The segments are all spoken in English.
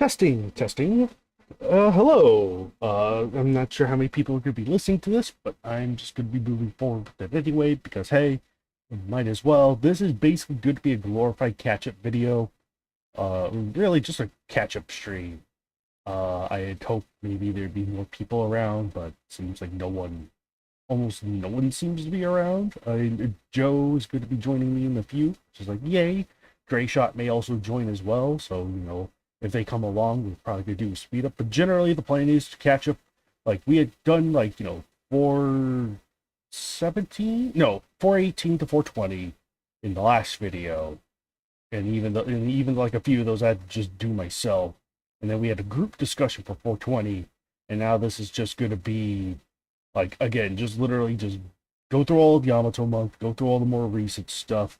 Testing, testing. Hello. I'm not sure how many people are going to be listening to this, but I'm just going to be moving forward with it anyway because, hey, might as well. This is basically going to be a glorified catch-up video. Really just a catch-up stream. I had hoped maybe there'd be more people around, but it seems like almost no one seems to be around. Joe is going to be joining me in a few, which is like, yay. Grayshot may also join as well, so, if they come along, we're probably going to do a speed up. But generally, the plan is to catch up. Like, we had done, 418 to 420 in the last video. And even like a few of those I had to just do myself. And then we had a group discussion for 420. And now this is just going to be, like, again, just literally just go through all of Yamato Month, go through all the more recent stuff,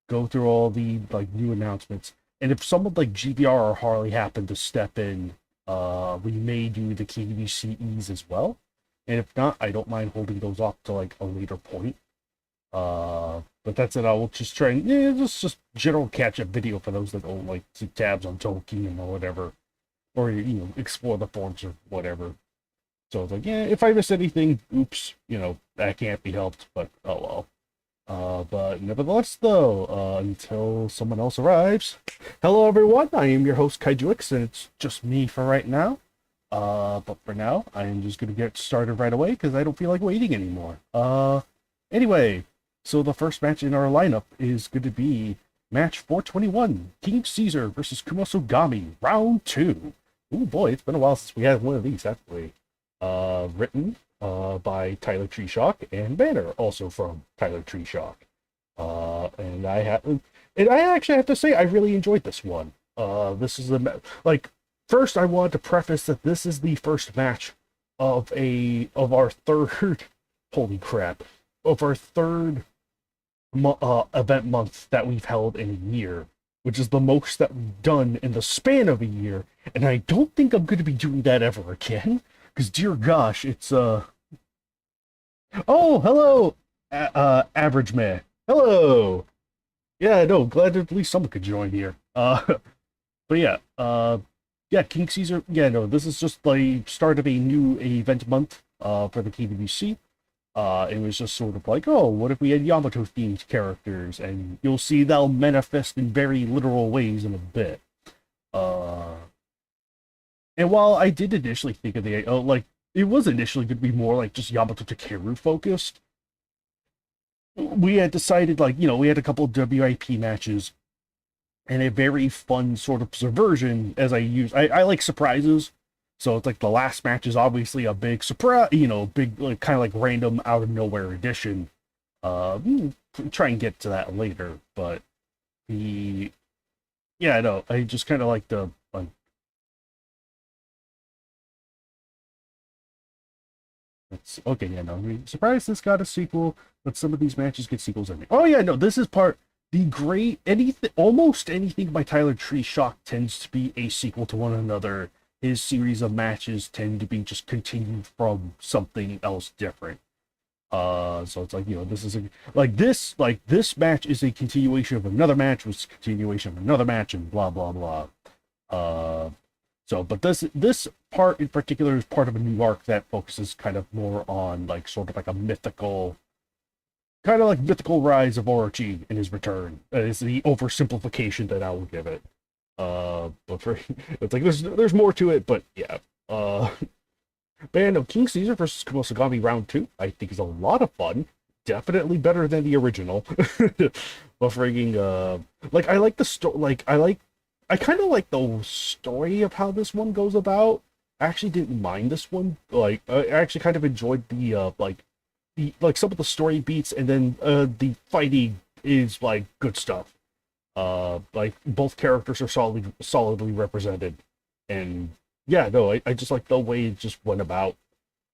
go through all the, like, new announcements. And if someone like GBR or Harley happen to step in, we may do the KBCEs as well. And if not, I don't mind holding those off to like a later point. But that's it. I will just try and just general catch-up video for those that don't like keep tabs on Tolkien or whatever, or explore the forums or whatever. So it's like, yeah, if I miss anything, oops, that can't be helped. But oh well. But nevertheless, though, until someone else arrives, hello everyone, I am your host Kaiju, and it's just me for right now. But for now, I am just gonna get started right away because I don't feel like waiting anymore. Anyway, so the first match in our lineup is going to be match 421, King Caesar versus Kumosogami, round 2. Oh boy, it's been a while since we had one of these, actually. Written by Tyler Treeshock and banner also from Tyler Treeshock. And And I actually have to say, I really enjoyed this one. This is like first I want to preface that this is the first match of our third, holy crap, of our third event month that we've held in a year, which is the most that we've done in the span of a year. And I don't think I'm going to be doing that ever again. Because dear gosh, it's oh, hello, average man. Hello. Yeah, no, glad that at least someone could join here. But yeah, yeah, King Caesar. Yeah, no, this is just the start of a new event month for the KWC. It was just sort of like, oh, what if we had Yamato themed characters? And you'll see they'll manifest in very literal ways in a bit. Uh, and while I did initially think of the like it was initially going to be more like just Yamato Takeru focused, we had decided like we had a couple of WIP matches and a very fun sort of subversion as I like surprises. So it's like the last match is obviously a big surprise, big like, kind of like random out of nowhere addition. We'll try and get to that later, but the yeah, no, I just kind of like the like it's okay, yeah, no, I mean, surprised this got a sequel, but some of these matches get sequels anyway. Oh yeah, no, this is part the great anything almost anything by Tyler Tree Shock tends to be a sequel to one another. His series of matches tend to be just continued from something else different. So it's like this is this match is a continuation of another match, was a continuation of another match, and blah blah blah. Uh, but this part in particular is part of a new arc that focuses kind of more on like sort of like a mythical, kind of like mythical rise of Orochi and his return. Is the oversimplification that I will give it. But for it's like there's more to it, but yeah. Band of King Caesar versus Kumosagami round 2, I think is a lot of fun. Definitely better than the original. But freaking like I like the story. I kind of like the story of how this one goes about. I actually didn't mind this one. Like I actually kind of enjoyed the some of the story beats, and then the fighting is like good stuff. Like both characters are solidly represented, and yeah, no, I just like the way it just went about.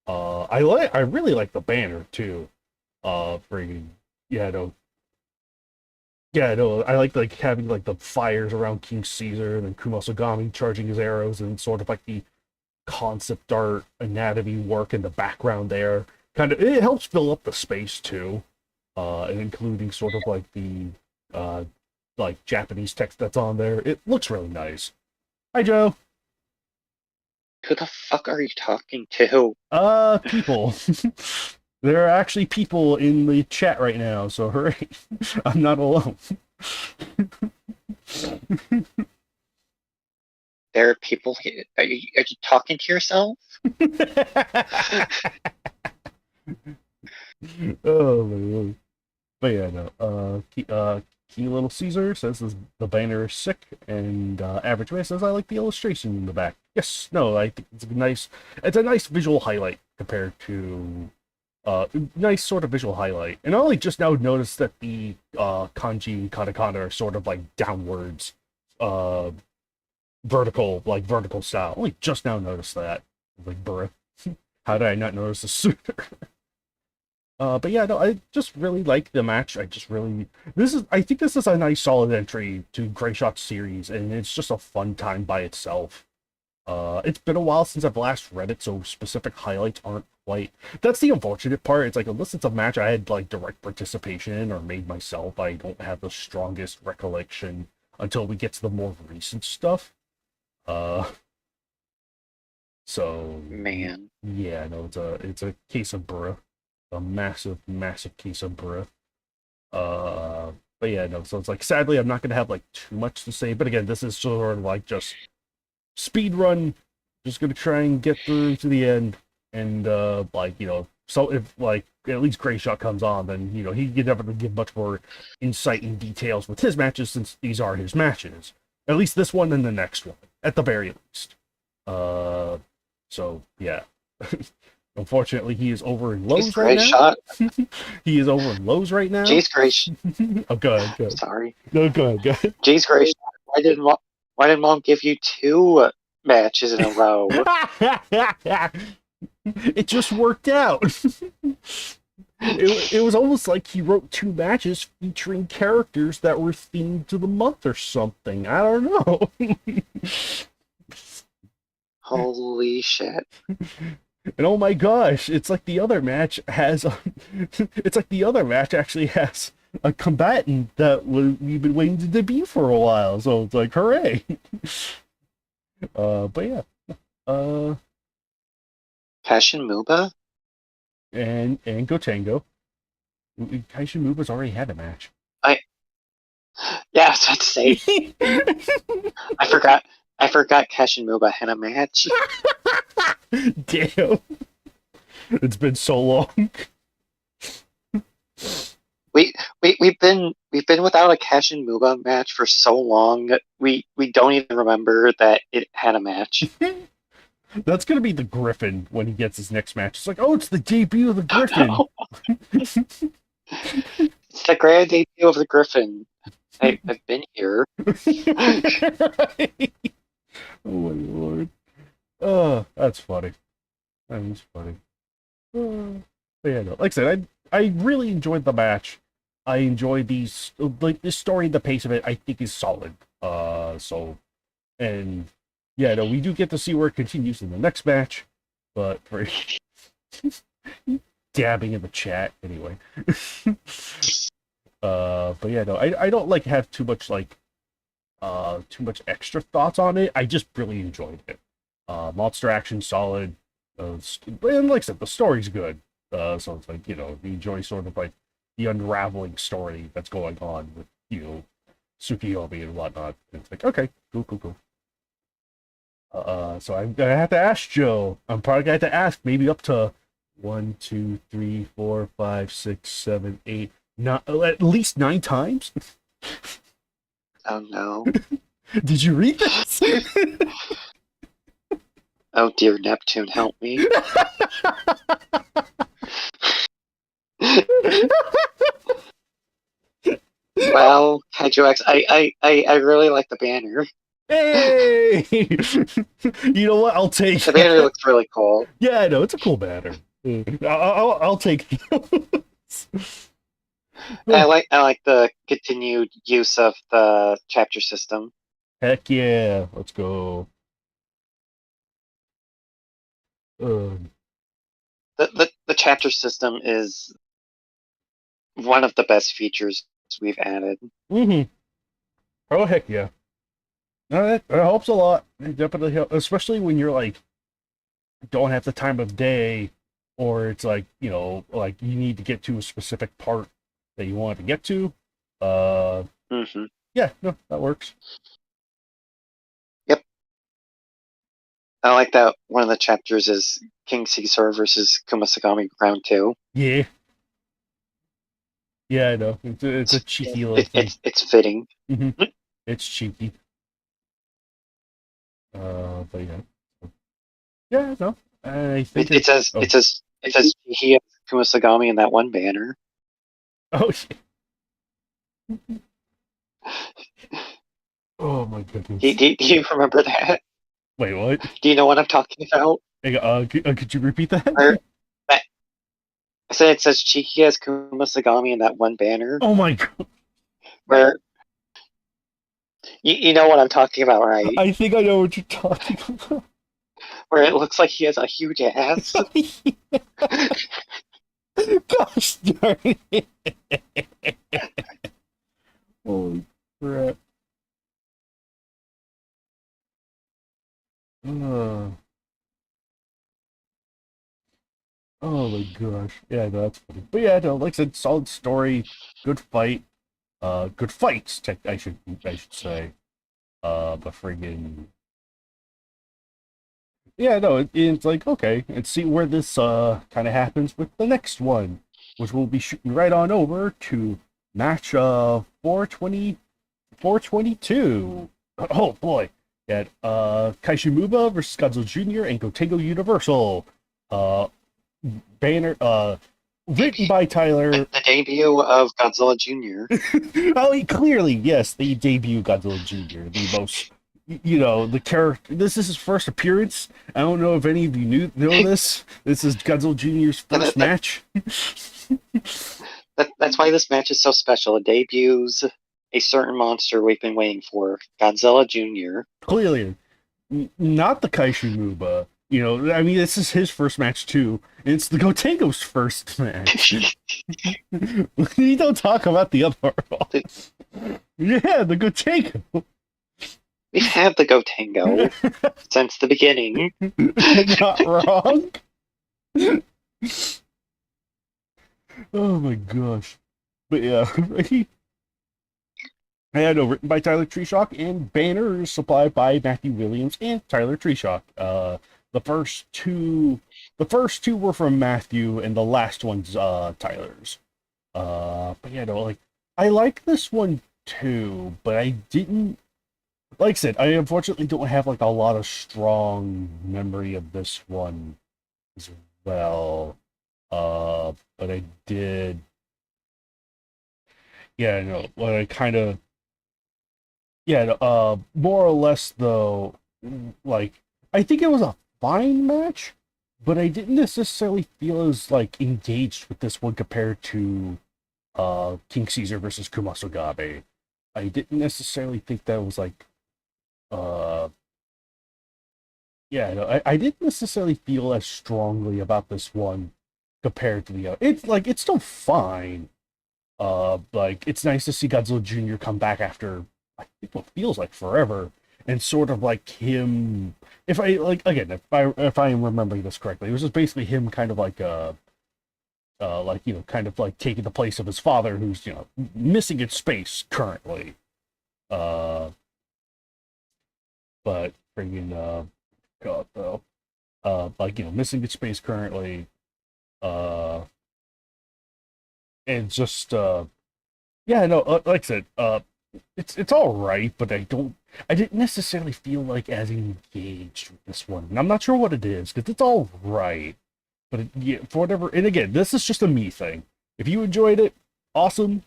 I really like the banner too. Freaking yeah, no, yeah, no, I like having like the fires around King Caesar and then Kumosagami charging his arrows and sort of like the concept art anatomy work in the background there. Kind of it helps fill up the space too, and including sort of like the like Japanese text that's on there. It looks really nice. Hi, Joe. Who the fuck are you talking to? People. There are actually people in the chat right now, so hurry. I'm not alone. There are people here. Are you talking to yourself? Oh my lord. But yeah, no. King Little Caesar says the banner is sick, and Average Man says I like the illustration in the back. Yes, no, I think it's a nice. It's a nice visual highlight compared to nice sort of visual highlight. And I only just now noticed that the kanji and katakana are sort of like downwards, uh, vertical style. Only just now noticed that. Like, bruh, how did I not notice this sooner? But yeah, no, I just really like the match. I think this is a nice solid entry to Greyshot's series, and it's just a fun time by itself. It's been a while since I've last read it, so specific highlights aren't quite. That's the unfortunate part. It's like, unless it's a match I had like direct participation in or made myself, I don't have the strongest recollection until we get to the more recent stuff. Uh, so Man. yeah, no, it's a case of bruh, a massive case of bruh. But yeah, no, so it's like sadly I'm not gonna have like too much to say. But again, this is sort of like just speed run, just gonna try and get through to the end, and so if like at least Gray Shot comes on, then he can definitely give much more insight and details with his matches, since these are his matches. At least this one and the next one, at the very least. So yeah. Unfortunately, he is over in Jeez, Lowe's right great now. shot. He is over in Lowe's right now. Jeez, great. Oh, go ahead, go ahead. Sorry. No, go ahead, go ahead. Jeez, great shot. Why did Mom give you 2 matches in a row? It just worked out. It was almost like he wrote 2 matches featuring characters that were themed to the month or something. I don't know. Holy shit. And oh my gosh, it's like the other match has it's like the other match actually has a combatant that we've been waiting to debut for a while. So it's like hooray. But yeah. Passion Muba? And Gotengo. Kaiju Muba's already had a match. Yeah, I was about to say. I forgot Cash and Muba had a match. Damn. It's been so long. We've been without a Cash and Muba match for so long. We don't even remember that it had a match. That's gonna be the Griffin when he gets his next match. It's like, oh, it's the debut of the Griffin. It's the grand debut of the Griffin. I've been here. Oh my lord. Oh, that's funny. That is funny. But yeah, no, like I said, I really enjoyed the match. I enjoyed these, like, this story, the pace of it, I think is solid. So, and yeah, no, we do get to see where it continues in the next match, but for dabbing in the chat anyway. But yeah, no, I don't like have too much too much extra thoughts on it. I just really enjoyed it. Monster action solid, and like I said, the story's good. So it's like, you enjoy sort of like the unraveling story that's going on with Tsukiyomi and whatnot. And it's like, okay, cool. So I'm gonna have to ask Joe. I'm probably gonna have to ask maybe up to 1, 2, 3, 4, 5, 6, 7, 8, at least 9 times. Oh no. Did you read this? Oh dear Neptune, help me. Well, Kaiju X, I really like the banner. Hey! You know what? I'll take The banner looks really cool. Yeah, I know. It's a cool banner. I'll take I like the continued use of the chapter system. Heck yeah. Let's go. The chapter system is one of the best features we've added. Mm-hmm. Oh, heck yeah. No, that helps a lot. It definitely helps, especially when you're like, don't have the time of day, or it's like, like you need to get to a specific part that you want to get to. Yeah, no, that works. Yep. I like that one of the chapters is King Caesar versus Kumasagami Round 2. Yeah. Yeah, I know. It's a cheeky little thing. It's fitting. Mm-hmm. It's cheeky. But yeah. Yeah, no. I think it says he has Kumasagami in that one banner. Oh shit. Oh my goodness. Do you remember that? Wait, what? Do you know what I'm talking about? Could you repeat that? I said it says Chiki has Kumasagami in that one banner. Oh my god. Where you know what I'm talking about, right? I think I know what you're talking about. Where it looks like he has a huge ass. Gosh darn it. Holy crap. Oh my gosh. Yeah, no, that's funny. But yeah, no, like I said, solid story, good fight. Good fights, I should say. But friggin' yeah, no, it's like, okay, let's see where this kind of happens with the next one, which we'll be shooting right on over to match 422. Oh boy, yeah, Kaiju Muba versus Godzilla Jr. and Gotengo Universal. Banner, written by Tyler. The debut of Godzilla Jr. Oh, clearly, yes, the debut Godzilla Jr., the most, the character. This is his first appearance. I don't know if any of you know this. This is Godzilla Jr.'s And first match. that's why this match is so special. It debuts a certain monster we've been waiting for, Godzilla Jr. Clearly, not the Kaiju Muba. I mean, this is his first match too. And it's the Gotengo's first match. You don't talk about the other. Yeah, the Gotengo. We've had the Gotengo since the beginning. Not wrong. Oh my gosh. But yeah, I know, written by Tyler Treeshock and banners supplied by Matthew Williams and Tyler Treeshock. The first two, the first two were from Matthew, and the last one's Tyler's. But yeah, no, like I like this one too, but I didn't. Like I said, I unfortunately don't have like a lot of strong memory of this one as well. But I did. Yeah, no, what I kind of yeah, more or less though, like I think it was a fine match, but I didn't necessarily feel as like engaged with this one compared to King Caesar versus Kumasogabe. I didn't necessarily think that was like uh yeah, no, I didn't necessarily feel as strongly about this one compared to the other. It's still fine. Like it's nice to see Godzilla Jr. come back after I think what feels like forever, and sort of like him. If I like again, if I am remembering this correctly, it was just basically him kind of like kind of like taking the place of his father, who's missing in space currently. Uh, but freaking God though, like missing in space currently. Uh, and just yeah, no, like I said, it's all right, but I didn't necessarily feel like as engaged with this one, and I'm not sure what it is because it's all right, but yeah, for whatever, and again, this is just a me thing. If you enjoyed it, awesome.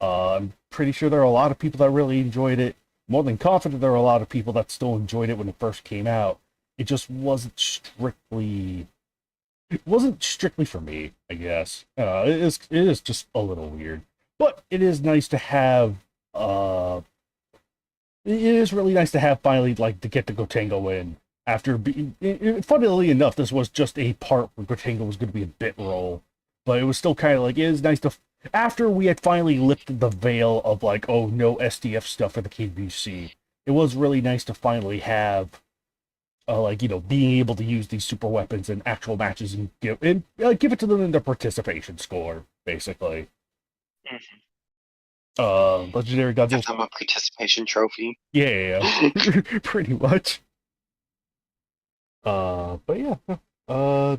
I'm pretty sure there are a lot of people that really enjoyed it. More than confident there are a lot of people that still enjoyed it when it first came out. It just wasn't strictly for me, I guess. It is just a little weird, but it is nice to have. It is really nice to have finally like to get the Gotengo in after being. Funnily enough, this was just a part where Gotengo was going to be a bit role, but it was still kind of like it is nice to after we had finally lifted the veil of like oh no SDF stuff for the KBC. It was really nice to finally have like being able to use these super weapons in actual matches and give it to them in their participation score, basically. Mhm. Legendary Give Godzilla. them a participation trophy. Yeah, pretty much. But yeah, uh,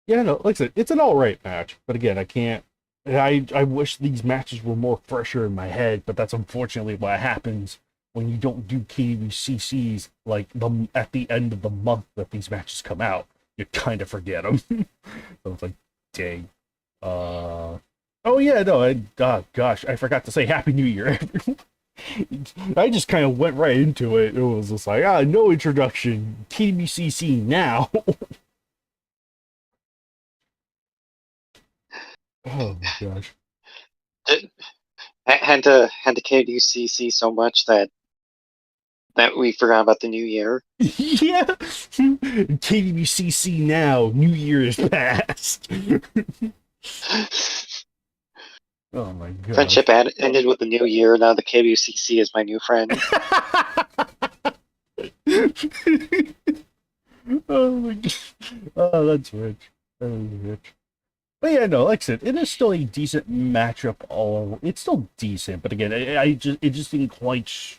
yeah, no, like I said, it's an all right match. But again, I can't. I wish these matches were more fresher in my head, but that's unfortunately what happens when you don't do KWCCs like at the end of the month that these matches come out. You kind of forget them. So it's like, dang. Oh yeah, no, gosh, I forgot to say Happy New Year, everyone. I just kind of went right into it. It was just like, no introduction. KWCC now. Oh my gosh. Had to KDCC so much that we forgot about the new year. Yeah. KWCC now. New Year is past. Oh my gosh. Ended with the new year. Now the KWCC is my new friend. Oh my god. Oh, that's rich. That is rich. But yeah, no, like I said, it is still a decent matchup. It's still decent, but again, it just didn't quite.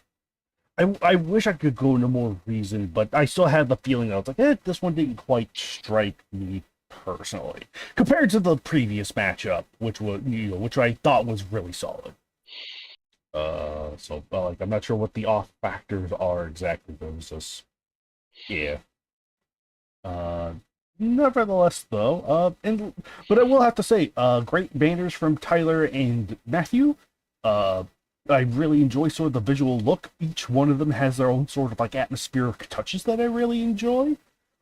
I wish I could go into more reason, but I still had the feeling that I was like, this one didn't quite strike me personally compared to the previous matchup, which I thought was really solid. So like I'm not sure what the off factors are exactly, but it was just yeah. Uh, Nevertheless, though, but I will have to say, great banners from Tyler and Matthew. Uh, I really enjoy sort of the visual look. Each one of them has their own sort of like atmospheric touches that I really enjoy.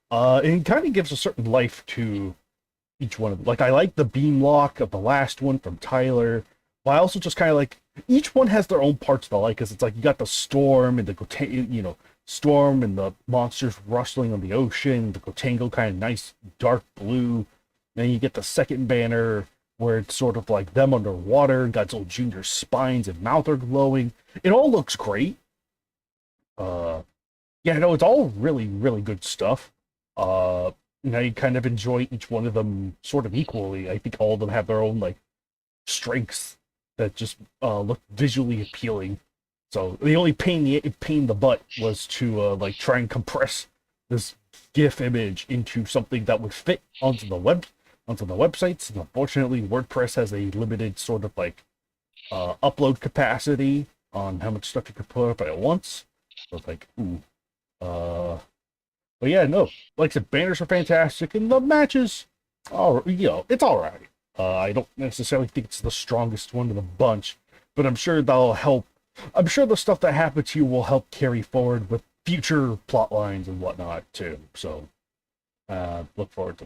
And it kind of gives a certain life to each one of them. Like I like the beam lock of the last one from Tyler, but I also just kind of like each one has their own parts that I like. Because it's like you got the storm and storm and the monsters rustling on the ocean. The Gotengo kind of nice dark blue. Then you get the second banner where it's sort of like them underwater. Godzilla Jr.'s spines and mouth are glowing. It all looks great. Yeah, no, it's all really, really good stuff. And I kind of enjoy each one of them sort of equally. I think all of them have their own like strengths that just look visually appealing. So the only pain in the butt was to like try and compress this GIF image into something that would fit onto the websites. And unfortunately, WordPress has a limited sort of like upload capacity on how much stuff you could put up at once. So it's like, ooh. But yeah, no, like I said, banners are fantastic, and the matches, it's all right. I don't necessarily think it's the strongest one of the bunch, but I'm sure that'll help. I'm sure the stuff that happened to you will help carry forward with future plot lines and whatnot too. So, look forward to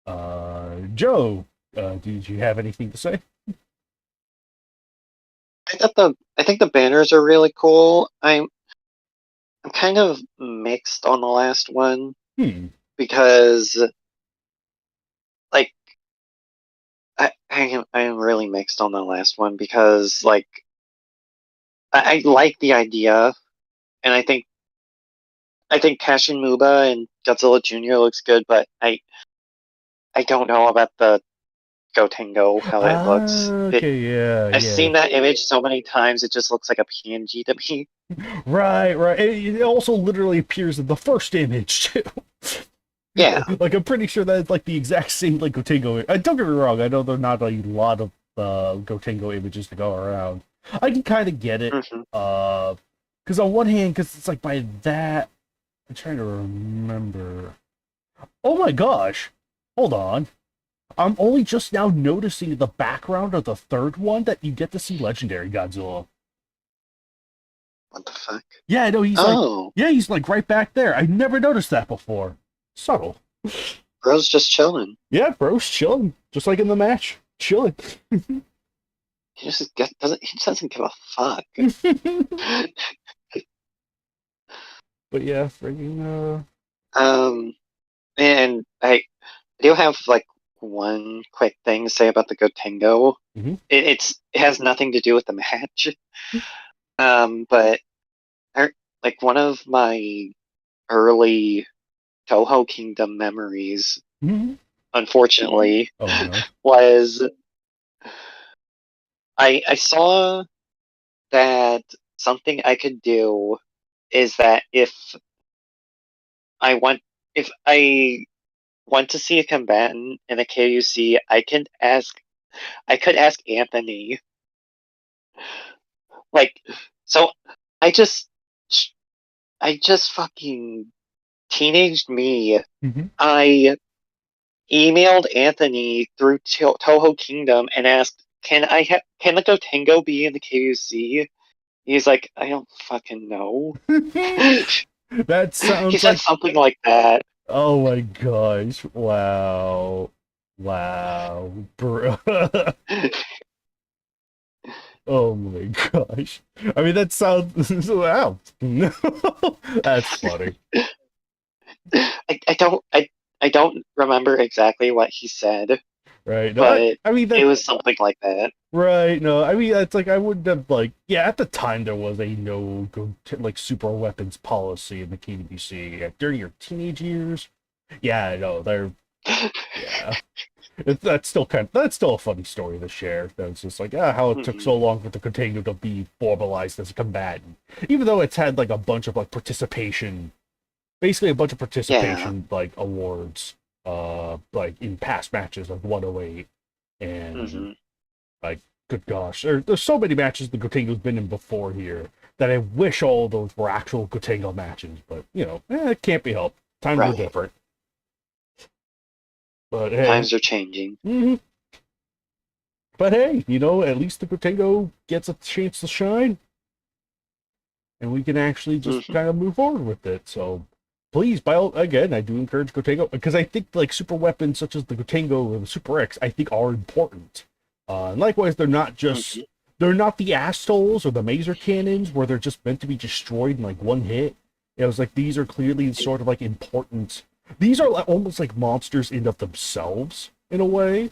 that. Joe, did you have anything to say? I think the banners are really cool. I'm kind of mixed on the last one Hmm. because like I am really mixed on the last one because like I like the idea and I think Cashin Muba and Godzilla Jr. looks good, but I don't know about the Gotengo how it looks. Okay, yeah, I've yeah. seen that image so many times it just looks like a PNG to me. Right, right. It also literally appears in the first image too. Yeah. Like I'm pretty sure that's like the exact same like Gotengo. Don't get me wrong. I know there are not a lot of Gotengo images to go around. I can kind of get it. Hmm. Because on one hand, because it's like by that, I'm trying to remember. Oh my gosh! Hold on. I'm only just now noticing the background of the third one that you get to see Legendary Godzilla. What the fuck? Yeah, I know Oh, he's like right back there. I never noticed that before. Subtle. bro's just chilling. Yeah, bro's chilling, just like in the match, chilling. He just doesn't give a fuck. But yeah, freaking Um, and I do have like one quick thing to say about the Gotengo. mhm. It has nothing to do with the match. But like one of my early Toho Kingdom memories, Mhm. unfortunately, Oh no. was I saw that something I could do is that I want if I want to see a combatant in a KUC, I could ask Anthony. Like, so I just I just fucking teenaged me. Mhm. I emailed Anthony through Toho Kingdom and asked, can the Gotengo be in the KUC? He's like, I don't fucking know. That He sounds said like, something like that. oh my gosh. Wow. Wow. Bro. Oh my gosh. I mean, that sounds, wow. That's funny. I don't remember exactly what he said, Right. No, but I mean, it that, was something like that. right. No, I mean, it's like, I wouldn't have, like, yeah, at the time there was a no go to, like, super weapons policy in the KDBC. During your teenage years. Yeah, I know. Yeah. That's still a funny story to share. That's just like, how it took Mhm. so long for the Container to be formalized as a combatant. Even though it's had, like, a bunch of, like, participation, basically a bunch of Yeah. participation, like, awards, like, in past matches of 108. And Hmm. like, good gosh, there's so many matches the Gotengo's been in before here that I wish all of those were actual Gotengo matches, but it can't be helped. Times were Right. different. But hey, Times are changing. but hey, at least the Gotengo gets a chance to shine, and we can actually just Hmm. kind of move forward with it. So please, again, I do encourage Gotengo because I think like super weapons such as the Gotengo or the Super X, I think are important. And likewise, Hmm. they're not the assholes or the maser cannons where they're just meant to be destroyed in like one hit. It was like these are clearly sort of like important. These are almost like monsters in of themselves in a way,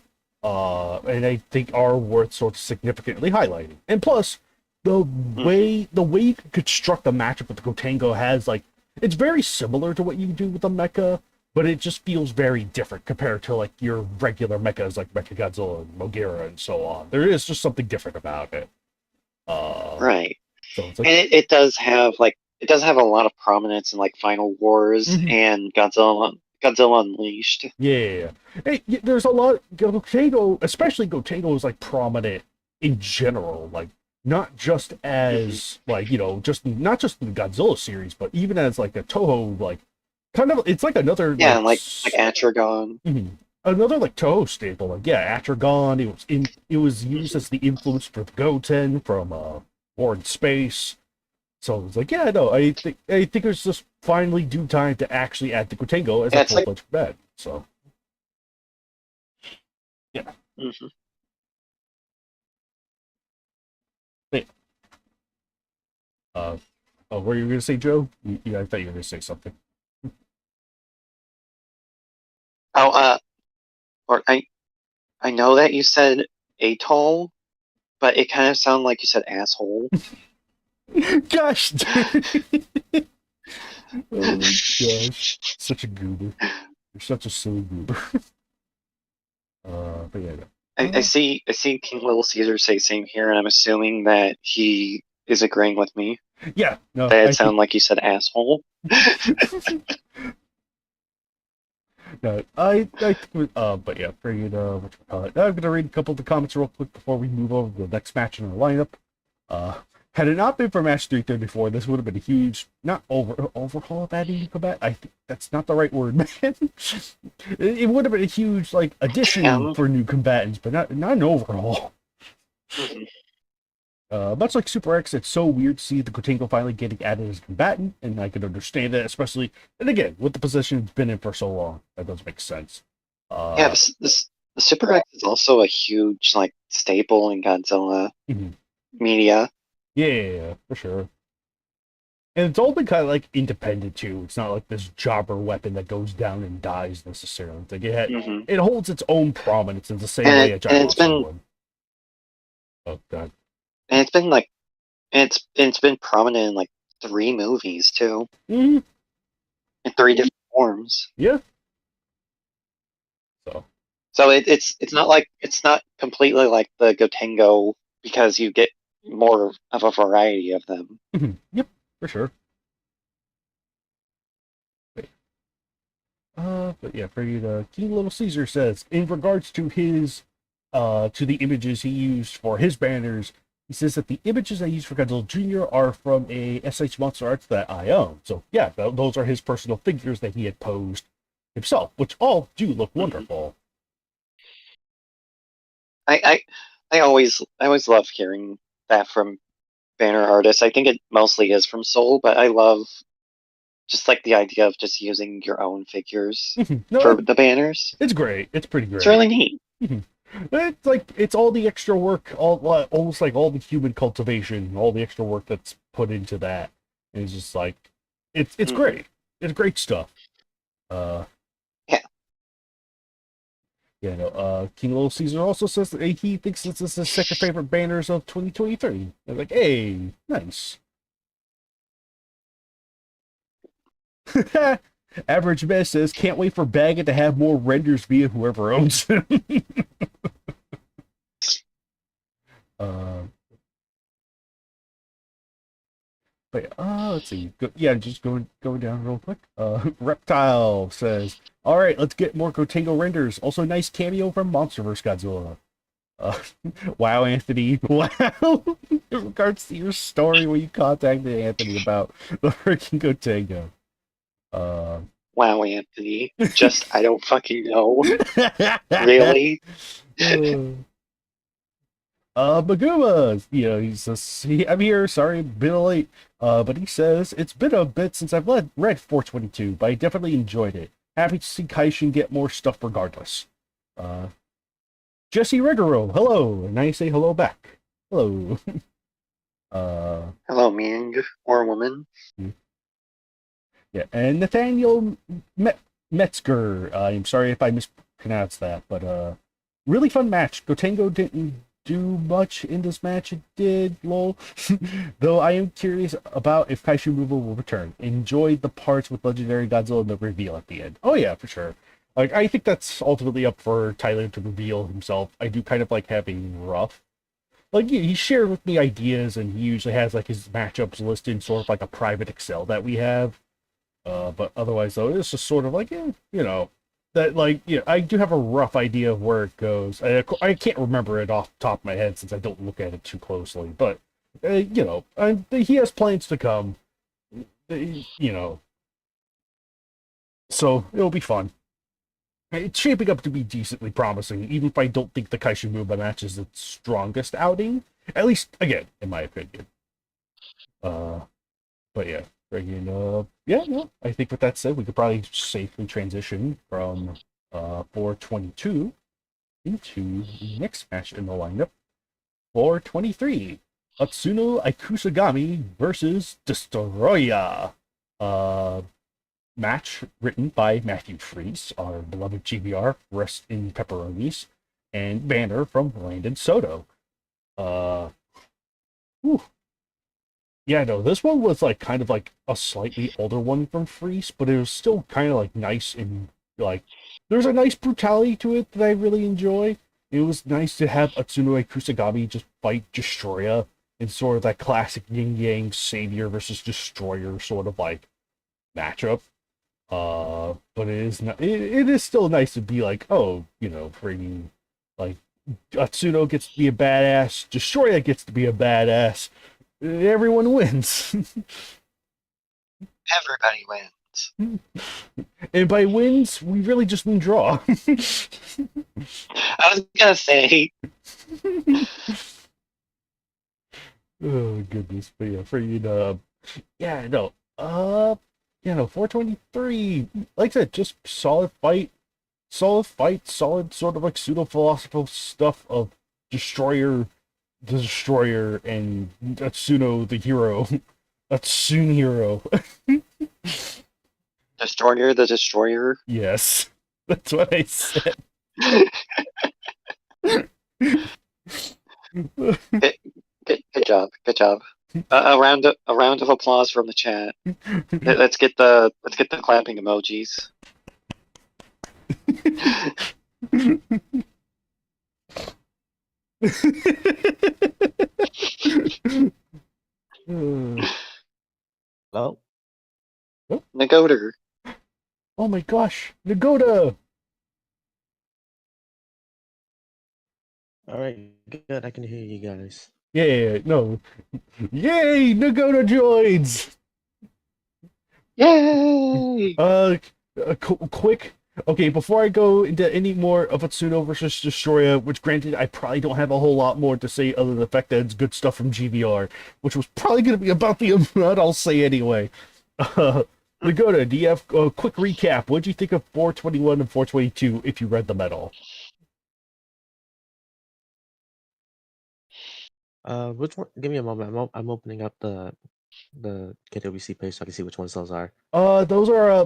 and I think are worth sort of significantly highlighting. And plus, the Hmm. the way you can construct a matchup with the Gotengo has like it's very similar to what you do with the mecha, but it just feels very different compared to like your regular mechas like Mechagodzilla and Mogira and so on. There is just something different about it. Uh, Right. so it's like, And it does have a lot of prominence in like Final Wars mhm, and Godzilla Unleashed. yeah. Hey, there's a lot. Gotengo, especially Gotengo, is like prominent in general. Like not just Hmm. as like just not just in the Godzilla series, but even as like a Toho like kind of it's like another Yeah, like and like Atragon. mhm. Another like Toho staple. Like yeah, Atragon. It was used Hmm. as the influence for the Goten from War in Space. So it's like yeah, no, I think it's just finally due time to actually add the Gotengo as a Yeah, it's full like fledged bed. So yeah. mhm. Hey, oh, what were you gonna say, Joe? I thought you were gonna say something. Oh, or I know that you said atoll, but it kind of sounded like you said asshole. Gosh, dude. Oh gosh, such a goober. You're such a silly goober. But yeah, I see King Little Caesar say same here, and I'm assuming that he is agreeing with me. yeah. No, That I it think. sounded like you said asshole. No, I think, but yeah, for you to what you call it. I'm gonna read a couple of the comments real quick before we move over to the next match in our lineup. Uh, had it not been for match 334, this would have been a huge, not overhaul of adding new combat. I think that's not the right word, man. It would have been a huge like addition Damn. for new combatants, but not an overhaul. Mhm. Much like Super X, it's so weird to see the Gotengo finally getting added as a combatant, and I can understand that, especially, and again, with the position it's been in for so long, that does make sense. Yeah, Uh, the Super X is also a huge like staple in Godzilla mhm. media. Yeah, for sure. And it's all been kind of like independent too. It's not like this jobber weapon that goes down and dies necessarily. It's like Hmm. it holds its own prominence in the same And way it a giant monster would. Oh god. and it's been like it's been prominent in like three movies too, Hmm. in three different forms. Yeah. So. So it's not like it's not completely like the Gotengo because you get more of a variety of them. Mhm. Yep. For sure. But yeah, for you to King Little Caesar says in regards to his to the images he used for his banners, he says that the images I used for Godzilla Jr. are from a SH Monster Arts that I own. So yeah, those are his personal figures that he had posed himself, which all do look Hmm. wonderful. I, I I always love hearing that from banner artists. I think it mostly is from Soul, but I love just like the idea of just using your own figures No, for the banners. it's great. It's pretty It's great. really neat. It's like it's all the extra work, almost like all the human cultivation, all the extra work that's put into that. And it's just like it's Hmm. great. It's great stuff. Uh, Yeah. yeah, no, King Little Caesar also says that he thinks this is his second favorite banners of 2023. They're like, hey, nice. Average Mess says, can't wait for Baggett to have more renders via whoever owns him. uh, but let's see. Yeah, just going down real quick. Reptile says, all right, let's get more Gotengo renders. Also, nice cameo from MonsterVerse Godzilla. Uh, wow, Anthony. Wow. In regards to your story when you contacted Anthony about the freaking Gotengo. Uh, Wow, Anthony. Just I don't fucking know. Really? Maguma, he says, I'm here, sorry, been late. But he says, it's been a bit since I've read 422, but I definitely enjoyed it. Happy to see Kaishin get more stuff regardless. Uh, Jesse Rigoro, hello, and I say hello back. Hello. uh, Hello, Ming or woman. yeah, and Nathaniel Metzger, I'm sorry if I mispronounced that, but really fun match. Gotengo didn't do much in this match. It did, lol. Though I am curious about if Kaiju Move will return. Enjoyed the parts with Legendary Godzilla and the reveal at the end. Oh yeah, for sure. Like I think that's ultimately up for Tyler to reveal himself. I do kind of like having Rough. Like he shared with me ideas, and he usually has like his matchups listed in sort of like a private Excel that we have. But otherwise, though, it's just sort of like, that like, I do have a rough idea of where it goes. I can't remember it off the top of my head since I don't look at it too closely. But he has plans to come. You know, so it'll be fun. It's shaping up to be decently promising, even if I don't think the Kaishu Mumba match is its strongest outing. At least, again, in my opinion. Uh, but yeah. Yeah, no. I think with that said, we could probably safely transition from 422 into the next match in the lineup. 423. Atsuno Ikusagami versus Destroya. Uh, Match written by Matthew Freese, our beloved GBR, Rest in Pepperonis, and banner from Landon Soto. Uh, whew, Yeah, no, this one was like kind of like a slightly older one from Freeze, but it was still kind of like nice and like there's a nice brutality to it that I really enjoy. It was nice to have Atsuno Kusagami just fight Destroya in sort of that classic yin yang savior versus destroyer sort of like matchup. But it is still nice to be like, oh, bringing like Atsuno gets to be a badass, Destroya gets to be a badass, everyone wins. Everybody wins. And by wins, we really just mean draw. I was gonna say. Oh goodness, but yeah, for yeah, no, 423. Like I said, just solid sort of like pseudo philosophical stuff of destroyer, the destroyer, and Atsuno the hero. Atsun hero. Destroyer the Destroyer. Yes, that's what I said. Good job. Good job. A round of applause from the chat. Let's get the clapping emojis. Well, Nagoder. Oh my gosh, Nagoda! all right, good. I can hear you guys. Yeah, no. Yay, Nagoda joins! Yay! Quick. Okay, before I go into any more of Atsuno versus Destroya, which granted I probably don't have a whole lot more to say other than the fact that it's good stuff from GVR, which was probably going to be about the amount I'll say anyway. Nagoda, do you have a quick recap? What did you think of 421 and 422 if you read them at all? Which one? Give me a moment. I'm opening up the KWC page so I can see which ones those are. Those are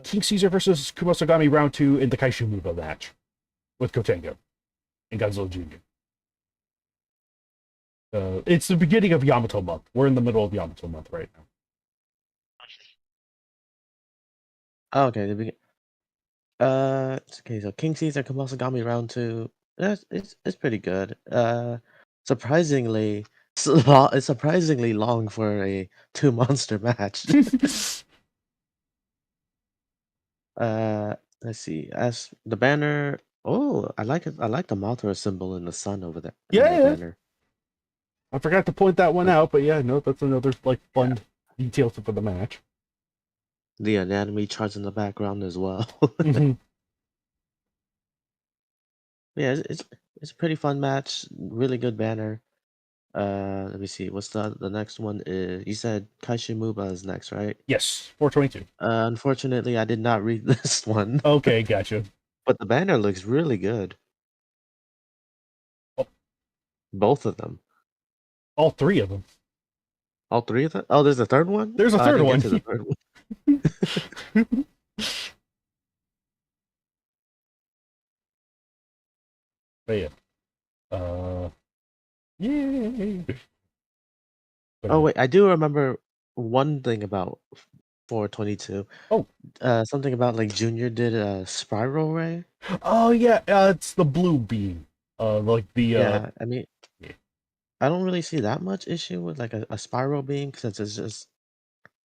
King Caesar versus Kumasagami round 2 in the Kaishu Muba match with Kotengo and Godzilla Jr. It's the beginning of Yamato month. We're in the middle of Yamato month right now. Oh, okay. Okay. So King Caesar Kamosagami round 2. It's pretty good. Surprisingly, it's surprisingly long for a two monster match. Let's see. As the banner. Oh, I like it. I like the Mothra symbol in the sun over there in the Yeah, banner. I forgot to point that one But out, but yeah, no, that's another like yeah. fun detail for the match. the anatomy charts in the background as well. Mhm. Yeah, it's a pretty fun match. Really good banner. Let me see. What's the next one? Is you said Kaiju Muba is next, right? Yes, 422. Unfortunately, I did not read this one, Okay, gotcha. but the banner looks really good. Oh, Both of them. all three of them. All three of them? Oh, there's a third one? There's a Oh, I third didn't get one. to the third one. But yeah. Yay. But Oh wait, I do remember one thing about 422. oh, Something about like Junior did a spiral ray. oh yeah, it's the blue beam. Like the Yeah, I mean, yeah, I don't really see that much issue with like a spiral beam since it's just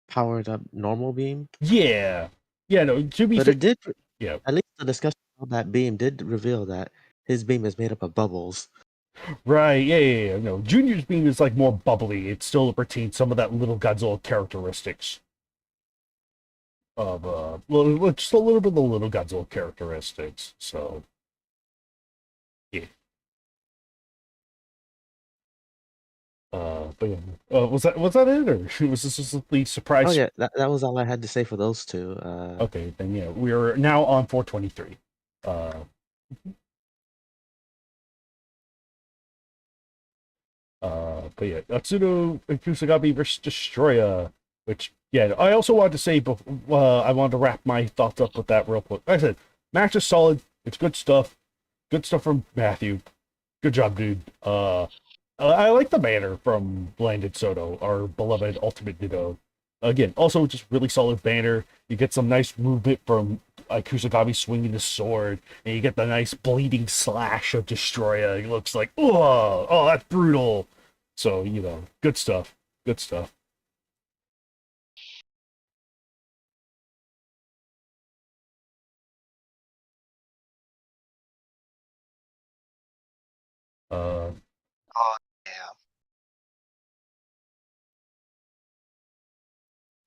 powered up normal beam. yeah. Yeah, no, to be But fair, it did, yeah, at least the discussion of that beam did reveal that his beam is made up of bubbles. right, yeah. No, Junior's beam is like more bubbly. It still retains some of that little Godzilla characteristics of just a little bit of the little Godzilla characteristics. So yeah. But yeah. Was that it, or was this just the Oh surprise? yeah, that was all I had to say for those two. Okay, then yeah, we're now on 423. Uh, but yeah, Atsuno and Kusagami versus Destroya, which yeah, I also wanted to say, but I wanted to wrap my thoughts up with that real quick. Like I said, match is solid. It's good stuff from Matthew. Good job, dude. I like the banner from Landed Soto, our beloved Ultimate Ditto. Again, also just really solid banner. You get some nice movement from Kusagami swinging the sword, and you get the nice bleeding slash of Destroya. It looks like, oh, that's brutal. So, good stuff. Good stuff. Uh, Oh yeah,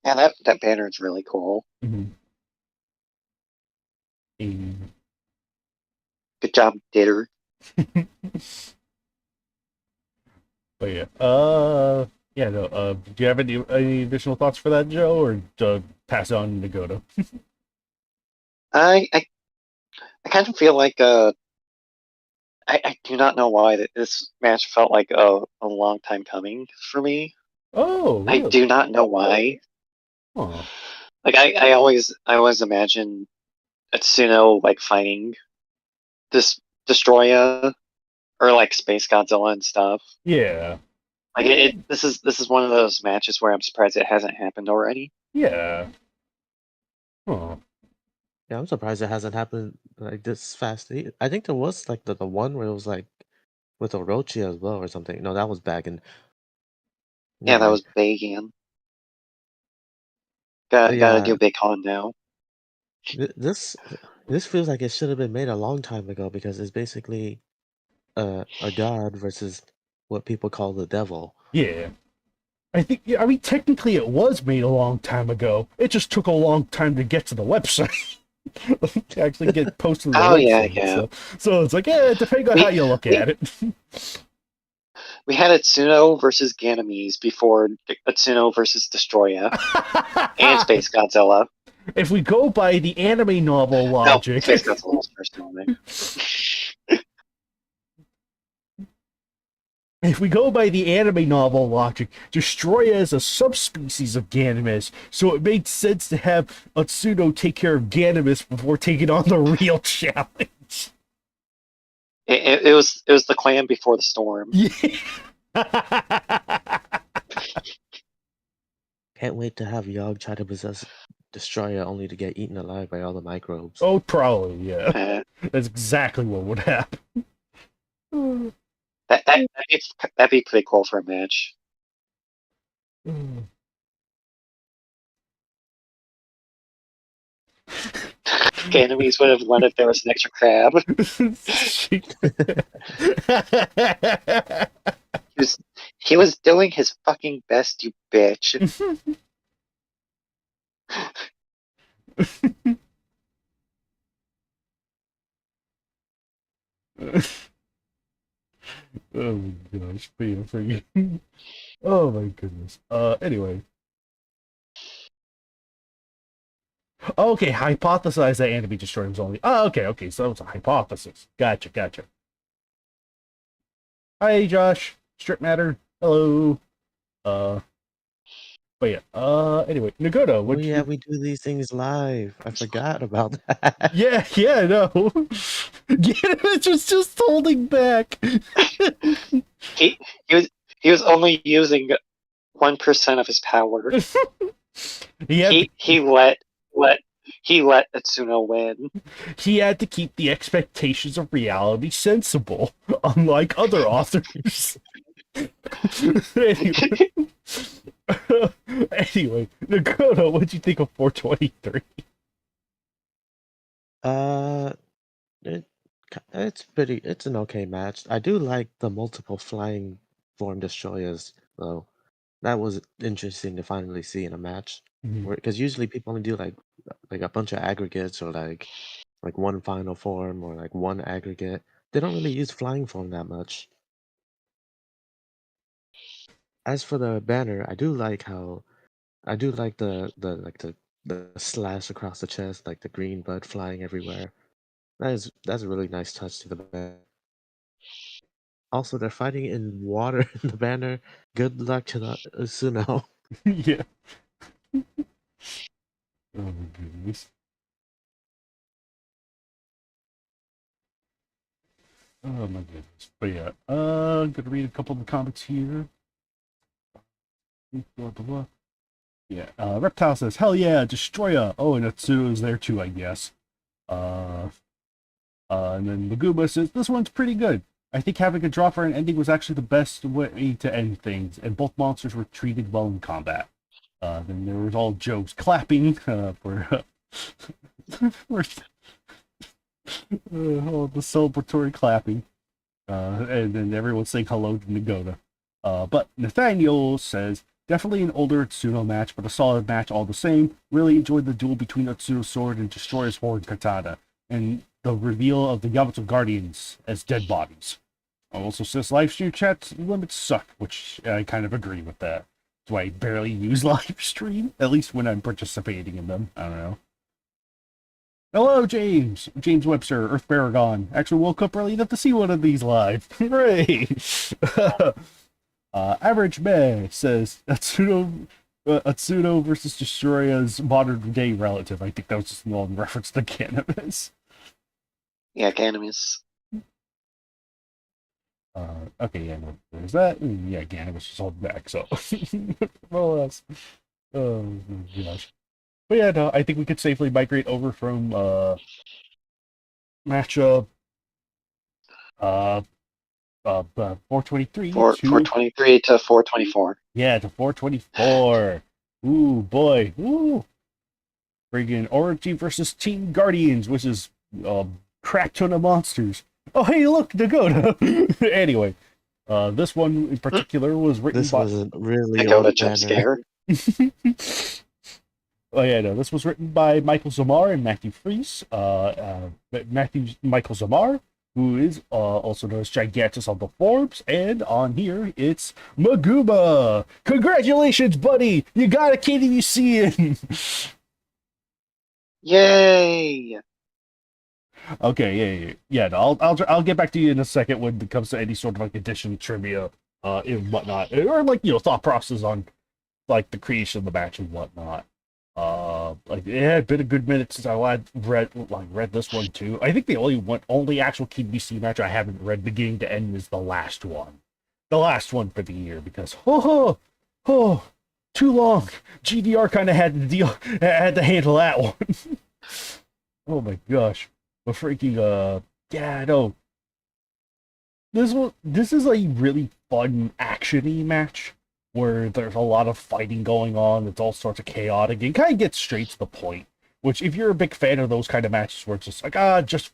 yeah. That banner is really cool. mhm. And- Good job, Ditter. but yeah, yeah, no, do you have any additional thoughts for that, Joe, or pass it on to Goto? I I, I kind of feel like I do not know why this match felt like a long time coming for me. Oh, I really? do not know why. Huh. Like I always imagine Atsuno like fighting this Destroya or like Space Godzilla and stuff. Yeah. Like Eh, this is one of those matches where I'm surprised it hasn't happened already. yeah. Huh. Yeah, I'm surprised it hasn't happened like this fast. I think there was like the one where it was like with Orochi as well or something. No, that was back in. Yeah, Never that mind. was Bagan. But Gotta yeah, do Big Con now. this this feels like it should have been made a long time ago because it's basically a god versus what people call the devil. Yeah. I think, yeah, I mean, technically it was made a long time ago. It just took a long time to get to the website. To actually get posted to the Oh yeah, website. yeah. So it's like, yeah, depending on how We you look we at it. we had Atsuno versus Ganymede before Atsuno versus Destroya and Space Godzilla. If we go by the anime novel No, logic, Space Godzilla was first element. if we go by the anime novel logic, Destroya is a subspecies of Ganymed, so it made sense to have Atsuno take care of Ganymed before taking on the real challenge. It was the clan before the storm. Yeah. Can't wait to have Yogg try to possess Destroyer only to get eaten alive by all the microbes. Oh, probably, yeah. Uh, That's exactly what would happen. that'd be pretty cool for a match. Enemies would have won if there was an extra crab. He was doing his fucking best, you bitch. Oh my gosh, being freaking. Oh my goodness. Anyway. Okay, hypothesize that Enemy Destroyer was only. Oh, okay, so it's a hypothesis. Gotcha. Hi, Josh. Strip Matter. Hello. Uh, but yeah. Anyway, Nagoto, Oh what yeah, you? we do these things live. I forgot about that. Yeah, no. Get just holding back. He he was he was only using 1% of his power. he had to Let he let Itsuno win. he had to keep the expectations of reality sensible, unlike other authors. Anyway, anyway, Nagoto, what'd you think of 423? Uh, it, it's an okay match. I do like the multiple flying form destroyers though. That was interesting to finally see in a match. Mhm. Because usually people only do like a bunch of aggregates or like one final form or like one aggregate. They don't really use flying form that much. As for the banner, I do like the slash across the chest, like the green bud flying everywhere. That's a really nice touch to the banner. Also, they're fighting in water in the banner. Good luck to the Usuno. Yeah. Oh my goodness. Oh my goodness. But yeah, gonna read a couple of the comments here. Blah, blah, blah. Yeah, Reptile says, "Hell yeah, Destroyer." Oh, and Atsuno is there too, I guess. Uh, and then Maguma says, "This one's pretty good. I think having a draw for an ending was actually the best way to end things, and both monsters were treated well in combat." Then there was all jokes, clapping for for all the celebratory clapping. And then everyone saying hello to Nagoda. But Nathaniel says, definitely an older Utsuno match, but a solid match all the same. Really enjoyed the duel between Utsuno's sword and Destroyer's horn katana, and the reveal of the Yamato Guardians as dead bodies. Also says live stream chat limits suck, which I kind of agree with that. Do I barely use live stream? At least when I'm participating in them. I don't know. Hello, James. James Webster, Earth Paragon. Actually woke up early enough to see one of these live. Hooray! Average May says Atsuno versus Destroya's modern day relative. I think that was just a long reference to cannabis. Yeah, Ganymedes. Okay, yeah, no, there's that. Yeah, Gannabis just holding back, so more or less. Oh gosh. But yeah, no, I think we could safely migrate over from matchup uh 423 to 423 to 424. yeah to 424. Ooh boy, ooh, friggin' Orangey versus Team Guardians, which is crap ton of monsters. Oh hey, look, Dakota. Anyway, this one in particular was written This by. was a really Dakota old jump banner. scare. Oh yeah, no. This was written by Michael Zamar and Matthew Fries. Michael Zamar, who is also known as Gigantus on the forums, and on here it's Maguma. Congratulations, buddy! You got a KWC in. Yay! Okay, yeah. No, I'll get back to you in a second when it comes to any sort of like addition trivia, and whatnot, or like thought process on like the creation of the match and whatnot. Like it had been a good minute since I read this one too. I think the only actual KBC match I haven't read beginning to end is the last one for the year, because too long. GDR kind of had to handle that one. Oh my gosh, but freaking yeah, no, this is a really fun actiony match where there's a lot of fighting going on. It's all sorts of chaotic and kind of gets straight to the point. Which, if you're a big fan of those kind of matches, where it's just like just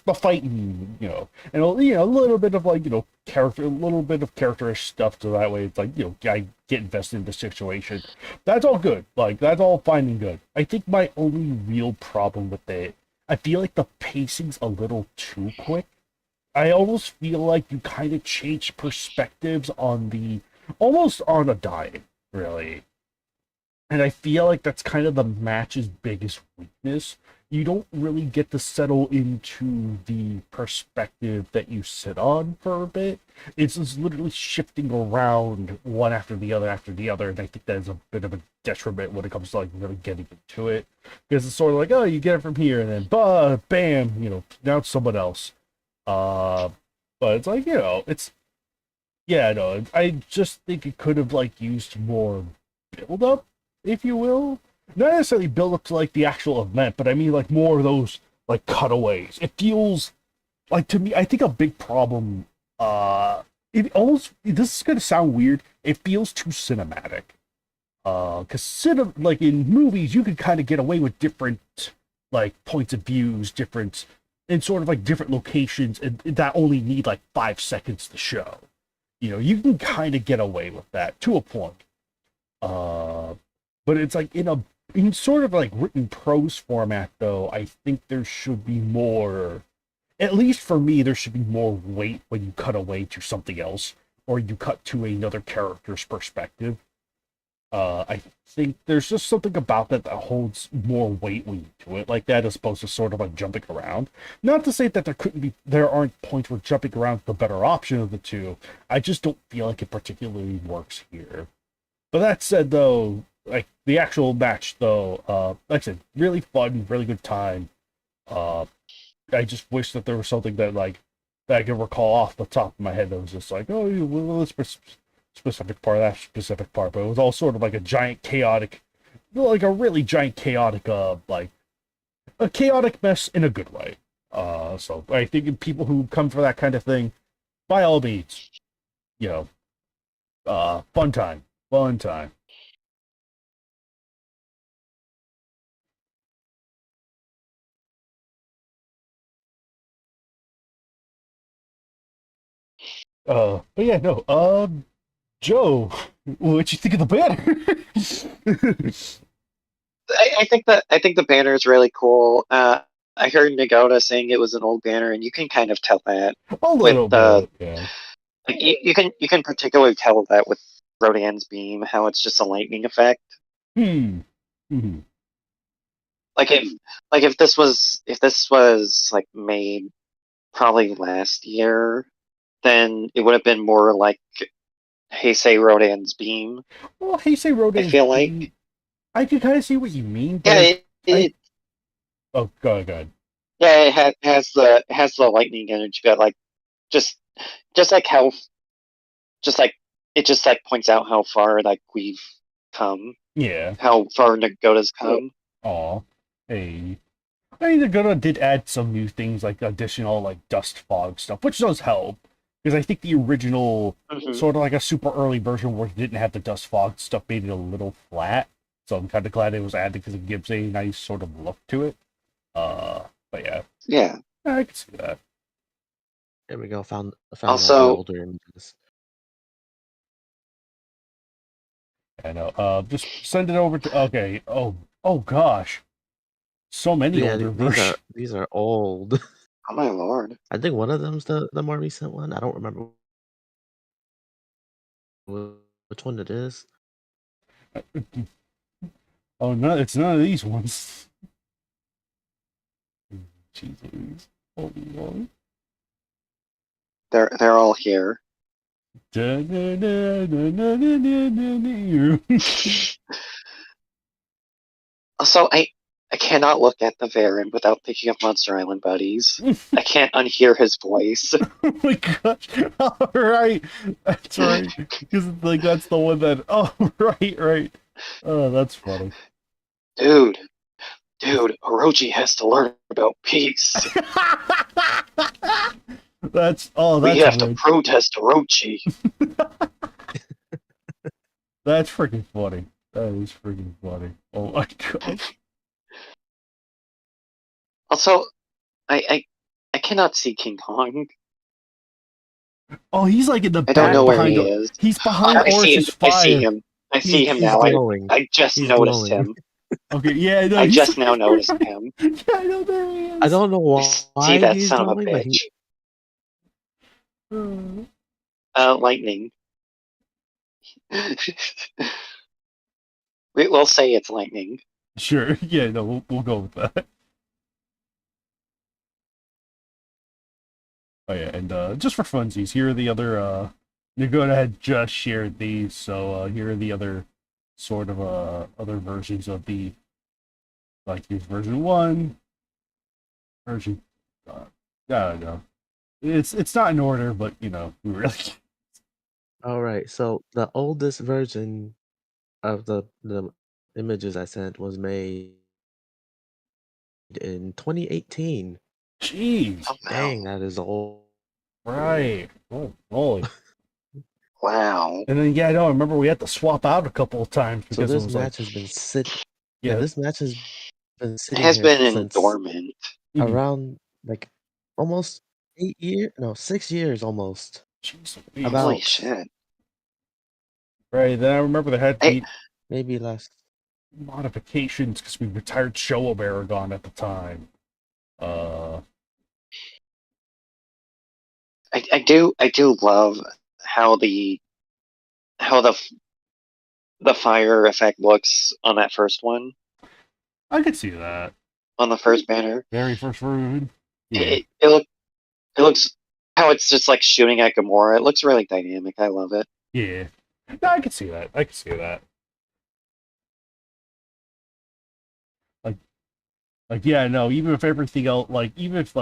the fighting, and a little bit of like character, a little bit of characterish stuff, so that way it's like I get invested in the situation. That's all good. Like that's all fine and good. I think my only real problem with it, I feel like the pacing's a little too quick. I almost feel like you kind of change perspectives almost on a dime, really. And I feel like that's kind of the match's biggest weakness. You don't really get to settle into the perspective that you sit on for a bit. It's just literally shifting around one after the other, and I think that is a bit of a detriment when it comes to like really getting into it. Because it's sort of like, oh, you get it from here, and then bam, now it's someone else. But it's like, it's yeah, no, I just think it could have like used more build up, if you will. Not necessarily build up to like the actual event, but I mean like more of those like cutaways. It feels like, to me, I think a big problem, it almost, this is gonna sound weird, it feels too cinematic. Because like in movies, you could kind of get away with different like points of views, different in sort of like different locations, and that only need like 5 seconds to show. You can kind of get away with that to a point. But it's like in sort of like written prose format, though. I think there should be more. At least for me, there should be more weight when you cut away to something else, or you cut to another character's perspective. I think there's just something about that holds more weight when you do it like that, as opposed to sort of like jumping around. Not to say that there aren't points where jumping around is the better option of the two. I just don't feel like it particularly works here. But that said, though, like the actual match, though, like I said, really fun, really good time. Uh, I just wish that there was something that I can recall off the top of my head that was just like, oh, well, this specific part, that specific part, but it was all sort of like a giant chaotic, like a really giant chaotic, like a chaotic mess in a good way. So I think people who come for that kind of thing, by all means, fun time, fun time. But yeah, no. Joe, what'd you think of the banner? I think the banner is really cool. I heard Nagoda saying it was an old banner, and you can kind of tell that A with little bit, yeah. like, you can particularly tell that with Rodan's beam, how it's just a lightning effect. Hmm. Hmm. Like if this was like made probably last year, then it would have been more like Heisei Rodan's beam. Well, Heisei I Rodan's feel like beam, I can kind of see what you mean, but yeah, I oh, go ahead. yeah, it has the lightning energy, but like just just like how just like it just like points out how far like we've come, Yeah. how far Nagoda's come. Aw. Hey. I mean, the Gonna did add some new things like additional like dust fog stuff, which does help. Because I think the original Hmm. sort of like a super early version where it didn't have the dust fog stuff made it a little flat. So I'm kind of glad it was added because it gives a nice sort of look to it. But yeah, Yeah. I can see that. There we go. Found one of the Also, older images. I know. Just send it over to. Okay. Oh gosh, so many Yeah, older these versions. are old. oh my lord, I think one of them's the more recent one. I don't remember which one it is. Oh no, it's none of these ones. Jeez Louise. Holy moly. they're all here. Da, da, da, da, da, da, da, da, da. Also, I cannot look at the Varen without thinking of Monster Island Buddies. I can't unhear his voice. Oh my gosh! All right, that's right. Because like that's the one that. Oh right. Oh, that's funny. Dude, Orochi has to learn about peace. We That's have to good. protest Orochi. That's freaking funny. That is freaking funny. Oh my gosh. Also, I cannot see King Kong. Oh, he's like in the I don't back know where behind. he is. He's behind I see him. Orch's I see fire. him. I see him He's now. glowing. I just He's noticed glowing. him. Okay, yeah, no, I he's just now noticed him. yeah, I know there he I is. don't know You see why that he's son of a glowing, but he. bitch? Uh, Lightning. We'll say it's lightning. Sure, yeah, no, we'll go with that. Oh yeah, and just for funsies, here are the other. Nagoda had just shared these, so here are the other sort of other versions of the like here's version one, version. I don't know. It's not in order, but you know we really. All right, so the oldest version of the images I sent was made in 2018. Jeez, Oh Dang, wow! that is old. right. Oh, holy. Wow! And then yeah, I remember we had to swap out a couple of times So because it this was like match has been sit. Yeah, yeah. this match has been It sitting has here been in since dormant. Mhm. around like almost 8 years. No, 6 years almost. Jeez Louise. Holy About shit! Right. Then I remember there had to I be maybe last. modifications because we retired Show of Aragon at the time. Uh, I do love how the fire effect looks on that first one, I could see that. on the first banner. Very first version. Yeah. It looks how it's just like shooting at Gamora. It looks really dynamic. I love it. Yeah. No, I could see that. I could see that. Like, yeah, no. Even if everything else, even if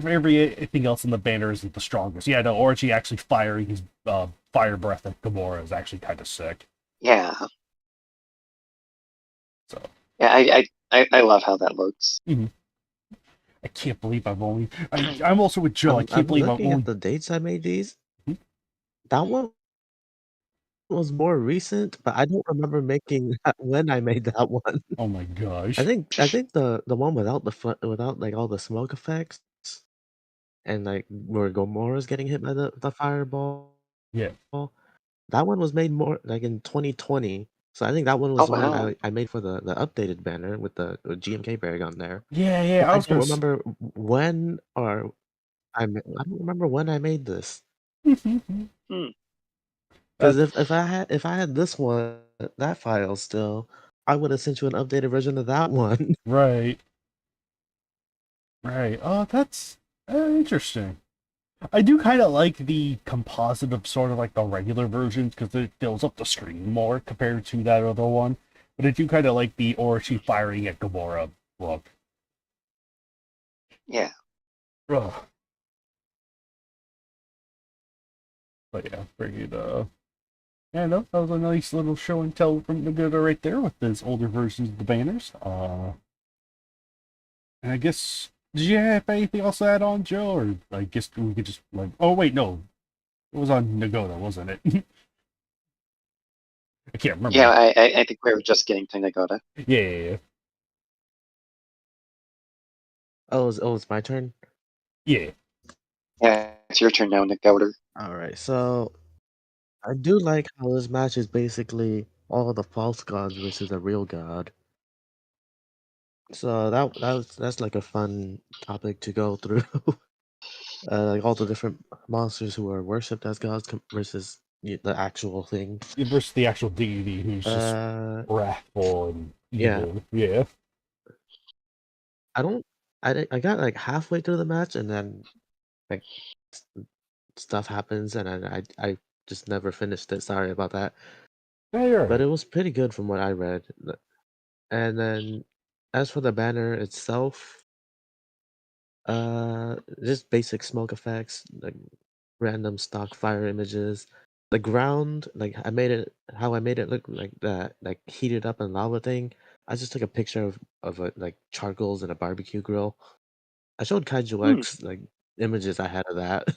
everything else in the banner isn't the strongest, yeah, no. Orgy actually firing his fire breath at Gamora is actually kind of sick. Yeah, So. yeah. I love how that looks. Mhm. I can't believe I've only. I'm also with Joe. I can't I'm believe I've looking at only. the dates I made these. Hmm? That one was more recent, but I don't remember making that when I made that one. Oh my gosh. I think the one without without like all the smoke effects and like where Gamora's getting hit by the fireball. Yeah. That one was made more like in 2020. So I think that one Oh was the one wow. I made for the updated banner with the GMK Paragon there. Yeah, yeah. But I I was don't gonna. remember when or I don't remember when I made this. Hmm. Because That's if I had this one that file still, I would have sent you an updated version of that one. right. Right. Oh, that's interesting. I do kind of like the composite of sort of like the regular versions because it fills up the screen more compared to that other one. But I do kind of like the Orochi firing at Gamora look. Yeah. Ugh. But yeah, pretty yeah, no, that was a nice little show and tell from Nagoda right there with those older versions of the banners. And I guess did you have anything else to add on, Joe? Or I guess we could just like oh wait, no. It was on Nagoda, wasn't it? I can't Yeah. remember. I think we were just getting to Nagoda. Yeah. It's my turn. Yeah. Yeah. It's your turn now, Nagoda. All right, so I do like how this match is basically all the false gods versus a real god. So that's like a fun topic to go through. Like all the different monsters who are worshipped as gods versus the actual thing. Versus the actual deity who's just Uh, wrathful and yeah, evil. Yeah. I don't. I got like halfway through the match and then like s- stuff happens and I just never finished it. Sorry about that. Yeah, you're But right. it was pretty good from what I read. And then as for the banner itself, just basic smoke effects, like random stock fire images. The ground, like how I made it look like that, like heated up and lava thing. I just took a picture of a, like charcoals and a barbecue grill. I showed Kaiju Hmm. X like images I had of that.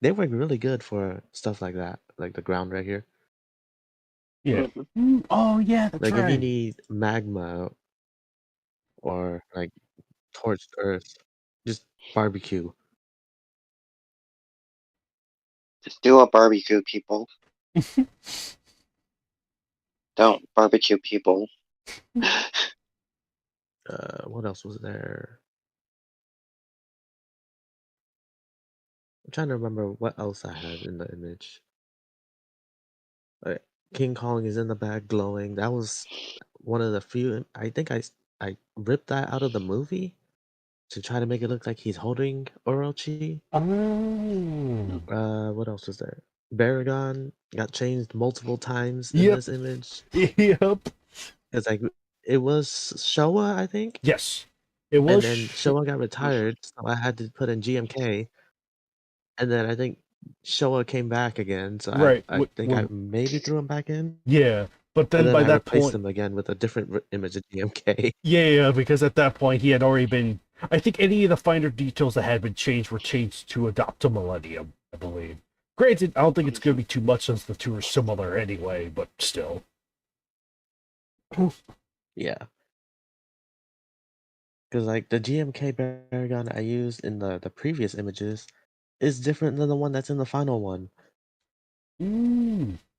They work really good for stuff like that, like the ground right here. Yeah. Mhm. Oh, yeah, that's Like if you right. need magma or like torched earth. Just barbecue. Just do a barbecue, people. Don't barbecue people. What else was there? I'm trying to remember what else I had in the image. Uh, King Kong is in the back glowing. That was one of the few. I think I ripped that out of the movie to try to make it look like he's holding Orochi. Oh. What else was there? Baragon got changed multiple times in Yep. this image. Yep. It's like it was Showa, I think, Yes. It and was. then Showa got retired, so I had to put in GMK, and then I think Showa came back again, so Right. I think I maybe threw him back in, Yeah. But but then then by I that replaced point, him again with a different image of GMK. yeah, because at that point he had already been. I think any of the finer details that had been changed were changed to adopt to Millennium, I believe. Granted, I don't think it's going to be too much since the two are similar anyway, but still. Yeah, because like the GMK Baragon I used in the previous images is different than the one that's in the final one.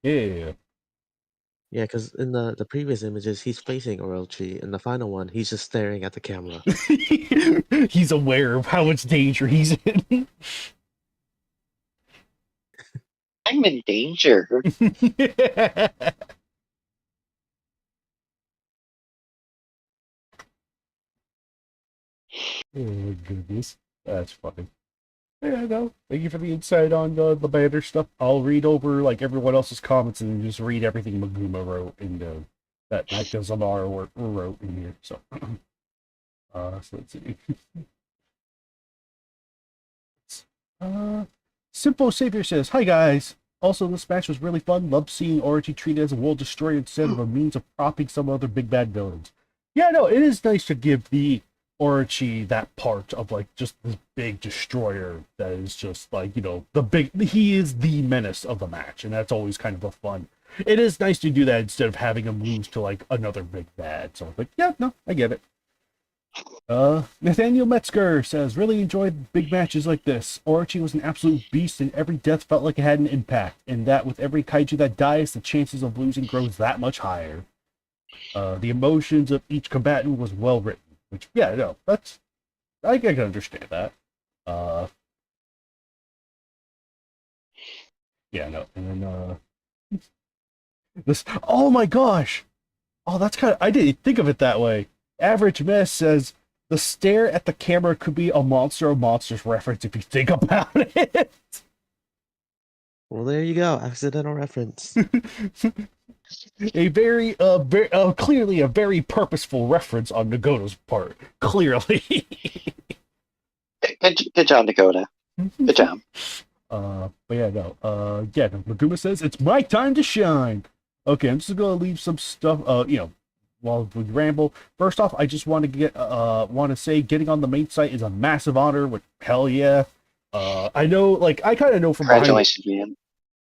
Yeah. Yeah, because in the previous images, he's facing Orochi. In the final one, he's just staring at the camera. He's aware of how much danger he's in. I'm in danger. Oh goodness, that's funny. Yeah, no. Thank you for the insight on the banner stuff. I'll read over like everyone else's comments and just read everything Maguma wrote in that Nakazamara wrote in here. So, so let's see. Uh, Simple Savior says, "Hi guys. Also, this match was really fun. Loved seeing Orochi treated as a world destroyer instead of a means of propping some other big bad villains. Yeah, no, it is nice to give the Orochi that part of like just this big destroyer that is just like the big. He is the menace of the match, and that's always kind of a fun. It is nice to do that instead of having him lose to like another big bad. So like, yeah, no, I get it." Nathaniel Metzger says, "Really enjoyed big matches like this. Orochi was an absolute beast, and every death felt like it had an impact. And that with every kaiju that dies, the chances of losing grows that much higher. The emotions of each combatant was well written." Which, yeah, no, I can understand that. Uh, yeah, no, and then this. Oh my gosh! Oh, that's kind of. I didn't think of it that way. Average Mess says the stare at the camera could be a Monster of Monsters reference if you think about it. Well, there you go. Accidental reference. A very clearly a very purposeful reference on Nagoto's part. Clearly. Good job, Dakota. Good job. But yeah, no. Yeah, Maguma says it's my time to shine. Okay, I'm just gonna leave some stuff. While we ramble. First off, I just want to say getting on the main site is a massive honor. Which hell yeah. I know, like I kind of know from behind. Congratulations, man.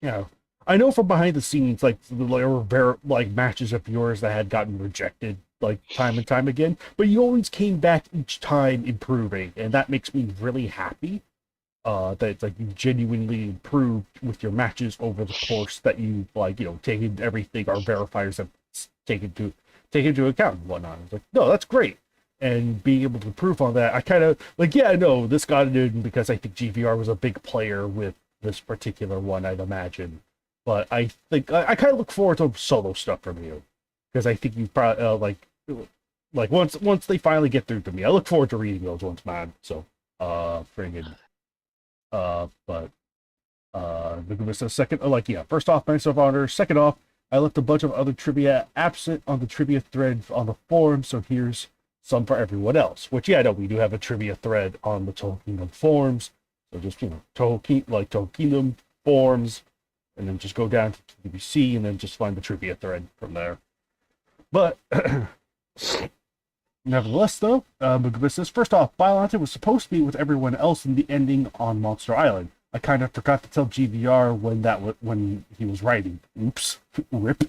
Yeah, I know from behind the scenes, like there were very like matches of yours that had gotten rejected like time and time again, but you always came back each time improving, and that makes me really happy. That like you genuinely improved with your matches over the course that you like taken everything our verifiers have taken to take into account and whatnot. I was like, no, that's great. And being able to improve on that, I kind of like, yeah, no, this got it in because I think GVR was a big player with this particular one, I'd imagine. But I think I kind of look forward to solo stuff from you because I think you probably like once they finally get through to me, I look forward to reading those ones, man. So, friggin', but the second, like, yeah, first off, Master of Honor. Second off, I left a bunch of other trivia absent on the trivia thread on the forum, so here's some for everyone else. Which, yeah, no, we do have a trivia thread on the Toho Kingdom forums. So just, Toho Kingdom forums, and then just go down to TBC, and then just find the trivia thread from there. But, nevertheless, though, Mugaba says, first off, Biolante was supposed to be with everyone else in the ending on Monster Island. I kind of forgot to tell GVR when he was writing. Oops, rip.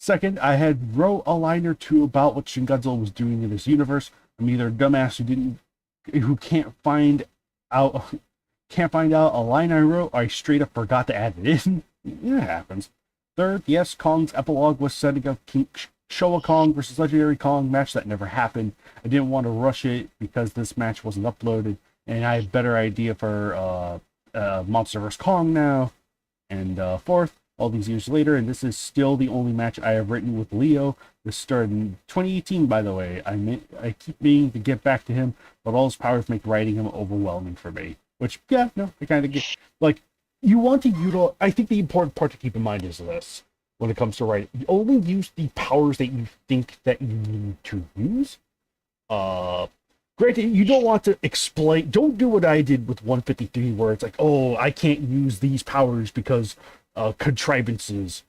Second, I had wrote a line or two about what Shin Godzilla was doing in this universe. I'm either a dumbass who can't find out a line I wrote, or I straight up forgot to add it in. It happens. Third, yes, Kong's epilogue was setting up Showa Kong versus Legendary Kong match that never happened. I didn't want to rush it because this match wasn't uploaded, and I have a better idea for Monster vs. Kong now. And fourth, all these years later, and this is still the only match I have written with Leo. This started in 2018, by the way. I keep meaning to get back to him, but all his powers make writing him overwhelming for me. Which, yeah, no, I kind of get. Like, you want to utilize. I think the important part to keep in mind is this when it comes to writing. You only use the powers that you think that you need to use. Granted, you don't want to explain. Don't do what I did with 153, where it's like, oh, I can't use these powers because contrivances.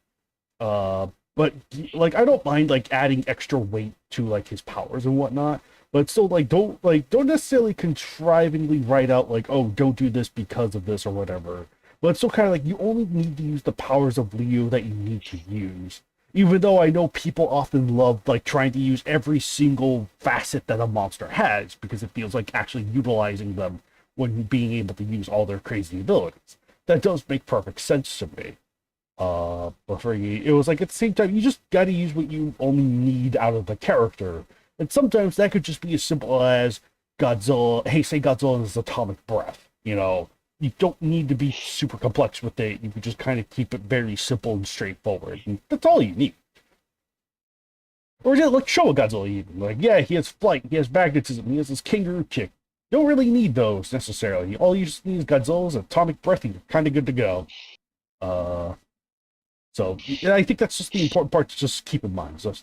But like, I don't mind like adding extra weight to like his powers and whatnot. But still, don't necessarily contrivingly write out like, oh, don't do this because of this or whatever. But it's still kind of like you only need to use the powers of Leo that you need to use. Even though I know people often love like trying to use every single facet that a monster has because it feels like actually utilizing them when being able to use all their crazy abilities. That does make perfect sense to me. But for you, it was like at the same time, you just got to use what you only need out of the character. And sometimes that could just be as simple as Godzilla. Hey, say Godzilla is atomic breath. You know, you don't need to be super complex with it. You can just kind of keep it very simple and straightforward. And that's all you need. Or just like show a Godzilla even. Like, yeah, he has flight, he has magnetism, he has this kangaroo kick. You don't really need those necessarily. All you just need is Godzilla's atomic breath and you're kind of good to go. So yeah, I think that's just the important part to just keep in mind. So,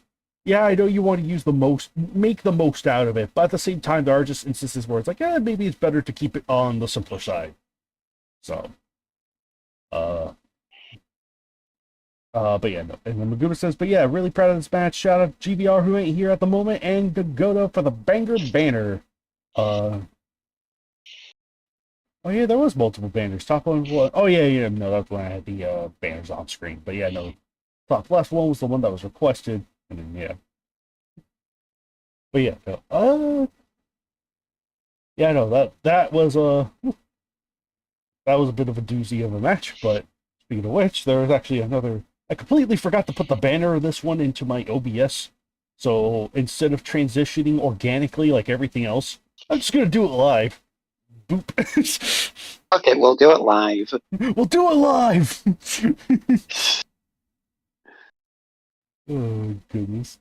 yeah, I know you want to make the most out of it, but at the same time, there are just instances where it's like, yeah, maybe it's better to keep it on the simpler side. So, but yeah, no. And then Maguma says, but yeah, really proud of this match. Shout out to GBR who ain't here at the moment, and Gogoda for the banger banner. Oh yeah, there was multiple banners. Top one was, oh yeah, no, that's when I had the banners on screen. But yeah, no, top left one was the one that was requested, and then yeah. But yeah, no, yeah, no, that was a bit of a doozy of a match. But speaking of which, there was actually another. I completely forgot to put the banner of this one into my OBS. So instead of transitioning organically like everything else, I'm just gonna do it live. Boop. Okay, we'll do it live. We'll do it live. Oh goodness.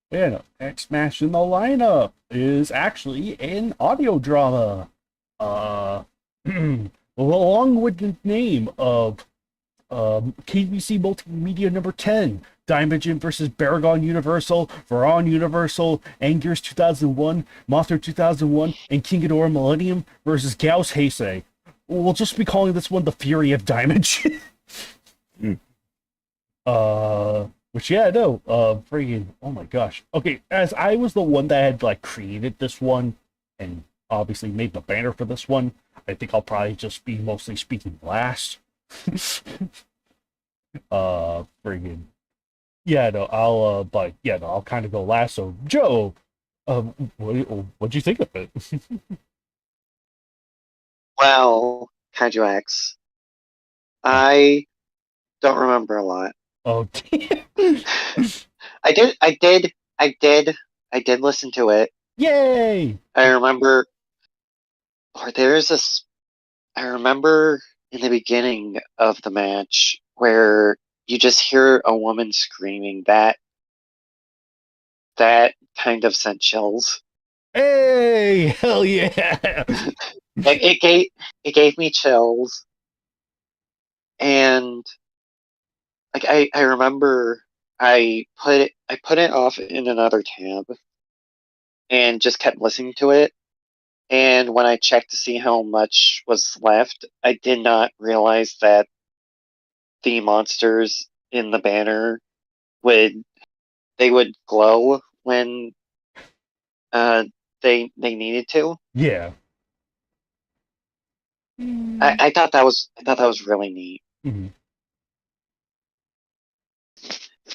Yeah, no, next match in the lineup is actually an audio drama. Along with the name of KBC Multimedia number 10, Dimension versus Baragon Universal, Varan Universal, Angears 2001, Mothra 2001, and King Ghidorah Millennium versus Gauss Heisei. We'll just be calling this one the Fury of Dimension. Which yeah, no, freaking, oh my gosh. Okay, as I was the one that had like created this one and obviously made the banner for this one, I think I'll probably just be mostly speaking last. Friggin'. Yeah, no, but yeah, no, I'll kind of go last. So, Joe, what'd you think of it? Well, Kaiju X, I don't remember a lot. Oh, damn. I did listen to it. Yay! I remember, or there's this, I remember in the beginning of the match where you just hear a woman screaming. That kind of sent chills. Hey, hell yeah! It gave me chills, and like I remember I put it off in another tab and just kept listening to it. And when I checked to see how much was left, I did not realize that the monsters in the banner would glow when they needed to. Yeah. I thought that was really neat. Mm-hmm.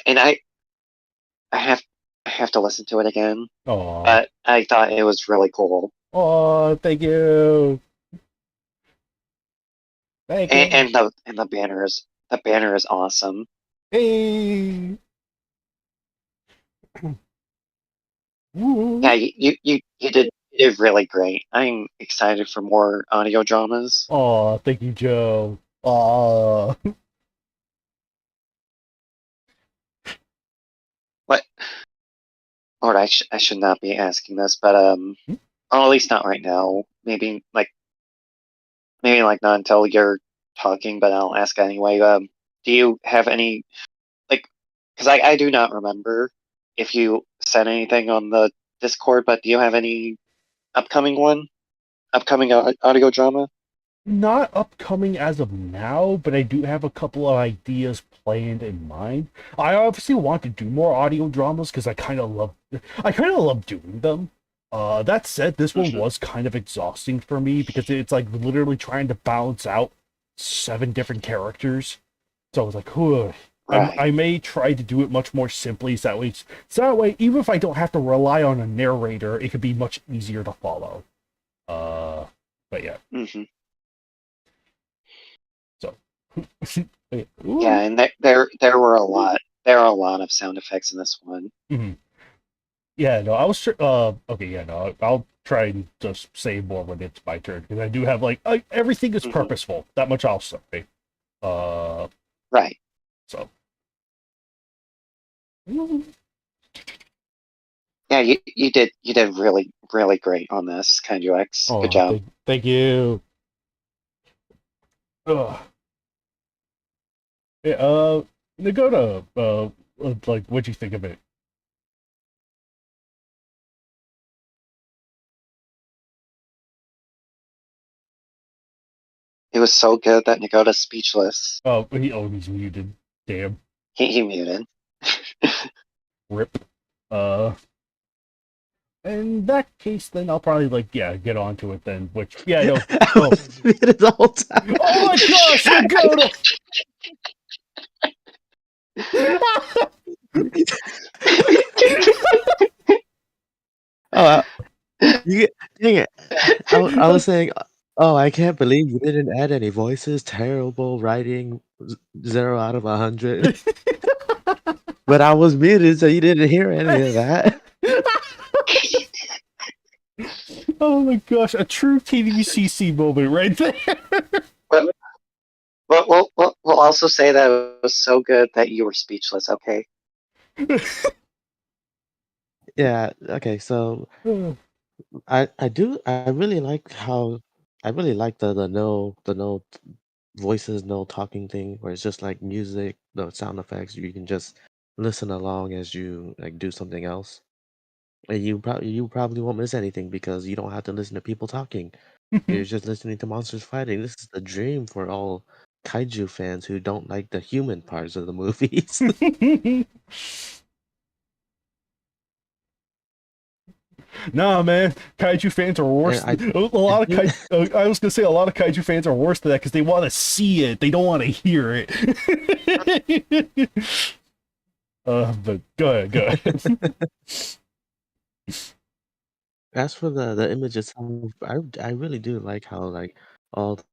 and I have to listen to it again. Aw. But I thought it was really cool, Oh, thank you. Thank you. and the banner is awesome. Hey. Yeah, Woo. you did really great. I'm excited for more audio dramas. Oh, thank you, Joe. Oh. What? Lord, I should not be asking this, but oh, at least not right now. Maybe like not until you're talking, but I'll ask anyway. Do you have any like? Because I do not remember if you said anything on the Discord, but do you have any upcoming one? Upcoming audio drama? Not upcoming as of now, but I do have a couple of ideas planned in mind. I obviously want to do more audio dramas because I kind of love doing them. That said, this one Hmm. was kind of exhausting for me because it's like literally trying to balance out 7 different characters. So I was like, "Whew." Right. I may try to do it much more simply, so that way, even if I don't have to rely on a narrator, it could be much easier to follow. Uh, but yeah, Hmm. so. Yeah, Ooh. and there were a lot. There are a lot of sound effects in this one. Mhm. Yeah, no, okay, yeah, no, I'll try and just say more when it's my turn because I do have everything is Hmm. purposeful. That much I'll say. Uh, Right. so. Yeah, you did really great on this, Kaiju X. Good Oh, job. thank you. Ugh. Yeah, Nagoda, what'd you think of it? It was so good that Nagota's speechless. He's muted. Damn. He muted. Rip. Uh, in that case, then I'll probably get onto it then. Which, yeah, no. I Oh, was muted the whole time. oh my gosh, Nagoda! Oh, you get, dang it. I was saying, oh, I can't believe you didn't add any voices. Terrible writing, 0 out of 100. But I was muted, so you didn't hear any of that. Oh my gosh, a true TVCC moment right there. But we'll also say that it was so good that you were speechless. Okay. Yeah. Okay. So I really like how I really like the no voices, no talking thing, where it's just like music, no sound effects. You can just listen along as you like do something else. And you probably won't miss anything because you don't have to listen to people talking. You're just listening to monsters fighting. This is the dream for all kaiju fans who don't like the human parts of the movies. Nah, man, kaiju fans are worse. And A I lot of do I was gonna say a lot of kaiju fans are worse than that because they want to see it. They don't want to hear it. But go ahead, go ahead. as for the image itself, I really do like how like all the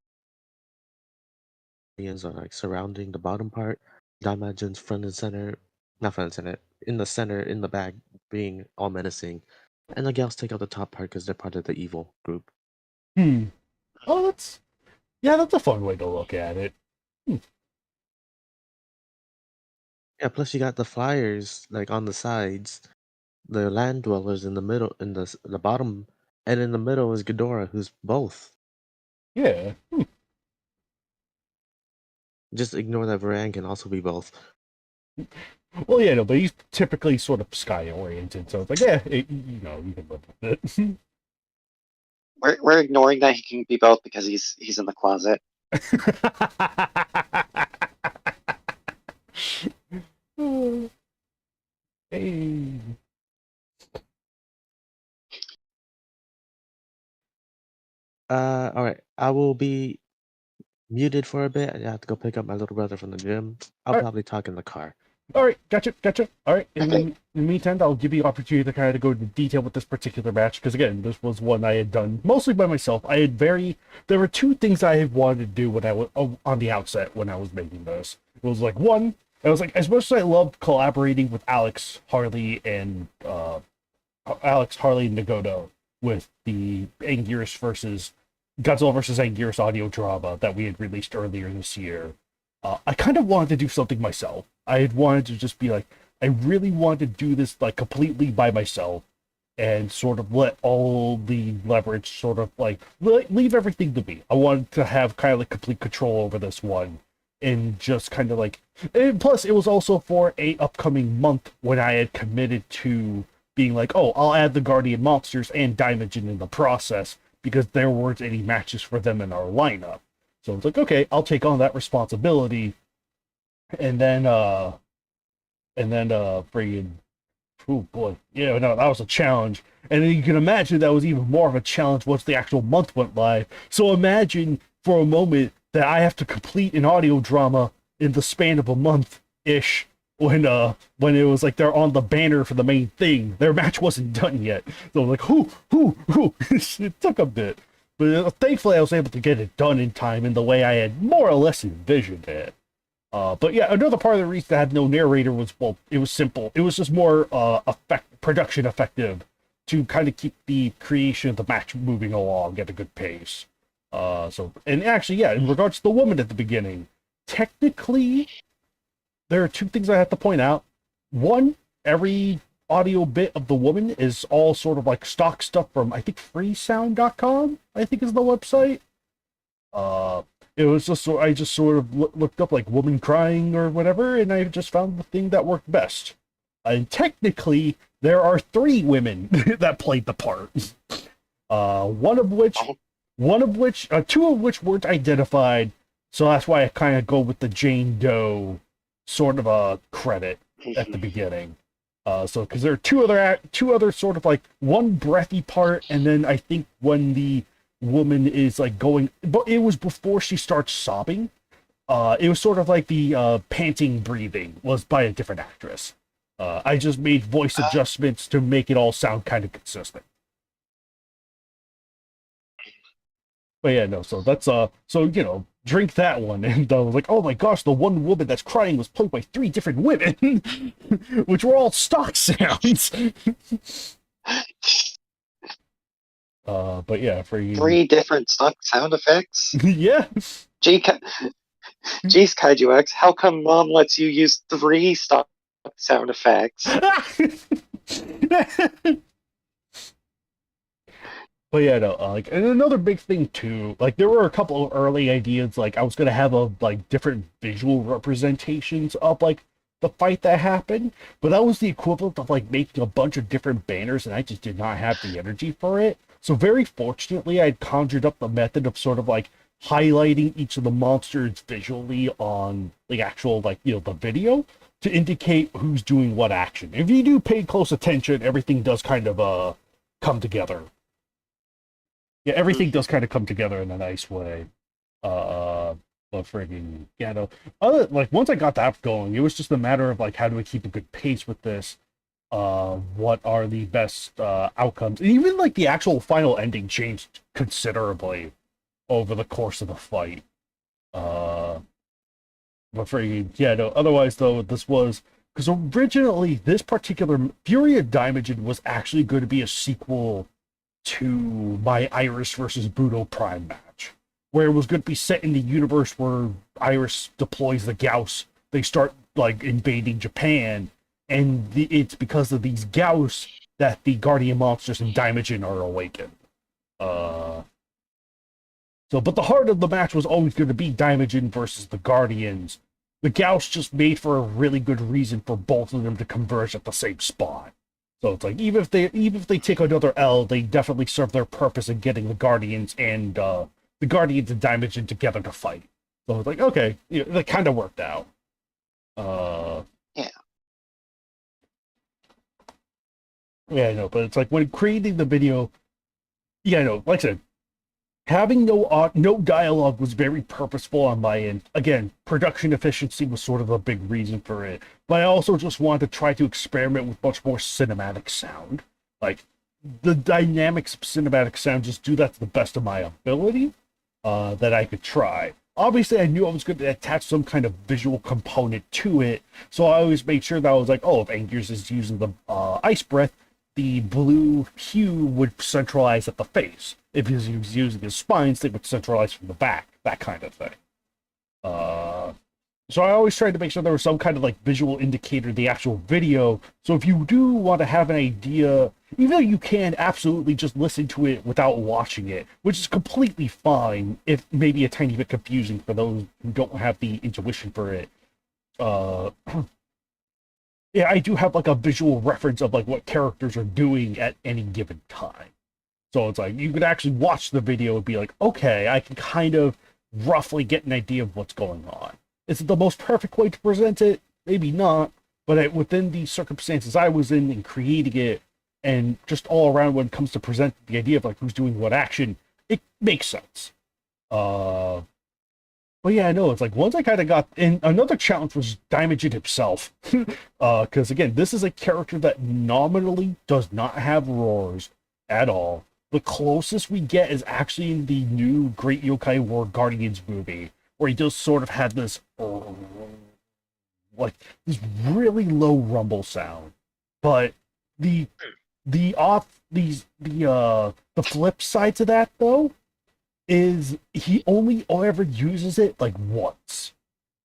aliens are like surrounding the bottom part. Daimajin's front and center, not front and center, in the center, in the back, being all menacing, and the gals take out the top part because they're part of the evil group. Hmm. Oh, that's a fun way to look at it. Hmm. Yeah, plus you got the flyers like on the sides, the land dwellers in the middle, in the bottom, and in the middle is Ghidorah, who's both. Yeah. Just ignore that Varan can also be both. Well, yeah, no, but he's typically sort of sky oriented, so it's like, yeah, you can live with it. We're ignoring that he can be both because he's in the closet. Hey. All right. I will be muted for a bit. I have to go pick up my little brother from the gym. I'll All right, probably talk in the car. All right, gotcha. All right. Okay. In the meantime, I'll give you the opportunity to kind of go into detail with this particular match because again, this was one I had done mostly by myself. There were two things I had wanted to do when I was on the outset when I was making this. It was like one, I was like, as much as I loved collaborating with Alex Harley and Nagoto with the Anguirus versus Godzilla versus Anguirus audio drama that we had released earlier this year. I kind of wanted to do something myself. I had wanted to just be like, I really wanted to do this like completely by myself and sort of let all the leverage sort of like leave everything to me. I wanted to have kind of like complete control over this one and just kind of like, and plus it was also for a upcoming month when I had committed to being like, oh, I'll add the Guardian monsters and Dimension in the process because there weren't any matches for them in our lineup. So it's like, okay, I'll take on that responsibility, and then freaking, oh boy, yeah, no, that was a challenge. And then you can imagine that was even more of a challenge once the actual month went live. So imagine for a moment that I have to complete an audio drama in the span of a month ish when it was like they're on the banner for the main thing. Their match wasn't done yet. So I'm like, whoo. It took a bit. But thankfully I was able to get it done in time in the way I had more or less envisioned it. But yeah, another part of the reason I had no narrator was, well, it was simple. It was just more production effective to kind of keep the creation of the match moving along at a good pace. And actually, yeah, in regards to the woman at the beginning, technically, there are two things I have to point out. One, every audio bit of the woman is all sort of like stock stuff from, I think, freesound.com, I think is the website. It was just so I just sort of looked up like woman crying or whatever, and I just found the thing that worked best. And technically, there are three women that played the part. One of which, two of which weren't identified, so that's why I kind of go with the Jane Doe sort of a credit at the beginning. So because there are two other sort of like one breathy part, and then I think when the woman is like going, but it was before she starts sobbing. It was sort of like the panting breathing was by a different actress. I just made voice adjustments to make it all sound kind of consistent. But yeah, no, so that's so drink that one. And I was like, oh my gosh, the one woman that's crying was played by three different women, which were all stock sounds. But yeah, for you, Three different stock sound effects. yeah. Gee, Geez, Kaiju X, how come Mom lets you use three stock sound effects? But yeah, no, like, and another big thing too, like, there were a couple of early ideas, like, I was gonna have like different visual representations of like the fight that happened, but that was the equivalent of like making a bunch of different banners, and I just did not have the energy for it. So very fortunately, I'd conjured up the method of sort of like highlighting each of the monsters visually on the actual like the video to indicate who's doing what action. If you do pay close attention, everything does kind of come together. Yeah, everything does kind of come together in a nice way. But friggin' yeah, no. Other like once I got that going, it was just a matter of like how do I keep a good pace with this? What are the best outcomes? And even like the actual final ending changed considerably over the course of the fight. But friggin' yeah, no. Otherwise though, this was because originally this particular Fury of Daimajin was actually going to be a sequel to my Iris versus Budo Prime match, where it was going to be set in the universe where Iris deploys the Gauss. They start like invading Japan, and it's because of these Gauss that the Guardian monsters and Daimajin are awakened. But the heart of the match was always going to be Daimajin versus the Guardians. The Gauss just made for a really good reason for both of them to converge at the same spot. So it's like even if they take another L, they definitely serve their purpose in getting the Guardians and Dimension together to fight. So it's like okay, that kind of worked out. Yeah. Yeah, I know, but it's like when creating the video, yeah, I know. Like I said, having no dialogue was very purposeful on my end. Again, production efficiency was sort of a big reason for it, but I also just wanted to try to experiment with much more cinematic sound. Like the dynamics of cinematic sound, just do that to the best of my ability that I could try. Obviously, I knew I was going to attach some kind of visual component to it, so I always made sure that I was like, oh, if Angus is using the ice breath, the blue hue would centralize at the face. If he was using his spines, they would centralize from the back, that kind of thing. So I always tried to make sure there was some kind of like visual indicator of the actual video. So if you do want to have an idea, even though you can absolutely just listen to it without watching it, which is completely fine, if maybe a tiny bit confusing for those who don't have the intuition for it. Uh, yeah, I do have like a visual reference of like what characters are doing at any given time. So it's like you could actually watch the video and be like, okay, I can kind of roughly get an idea of what's going on. Is it the most perfect way to present it? Maybe not, but within the circumstances I was in creating it, and just all around when it comes to present the idea of like who's doing what action, it makes sense. But yeah, I know it's like once I kind of got in, another challenge was Diamond himself, because again, this is a character that nominally does not have roars at all. The closest we get is actually in the new Great Yokai War Guardians movie, where he just sort of had this like this really low rumble sound. But the the flip side to that though is he only ever uses it like once.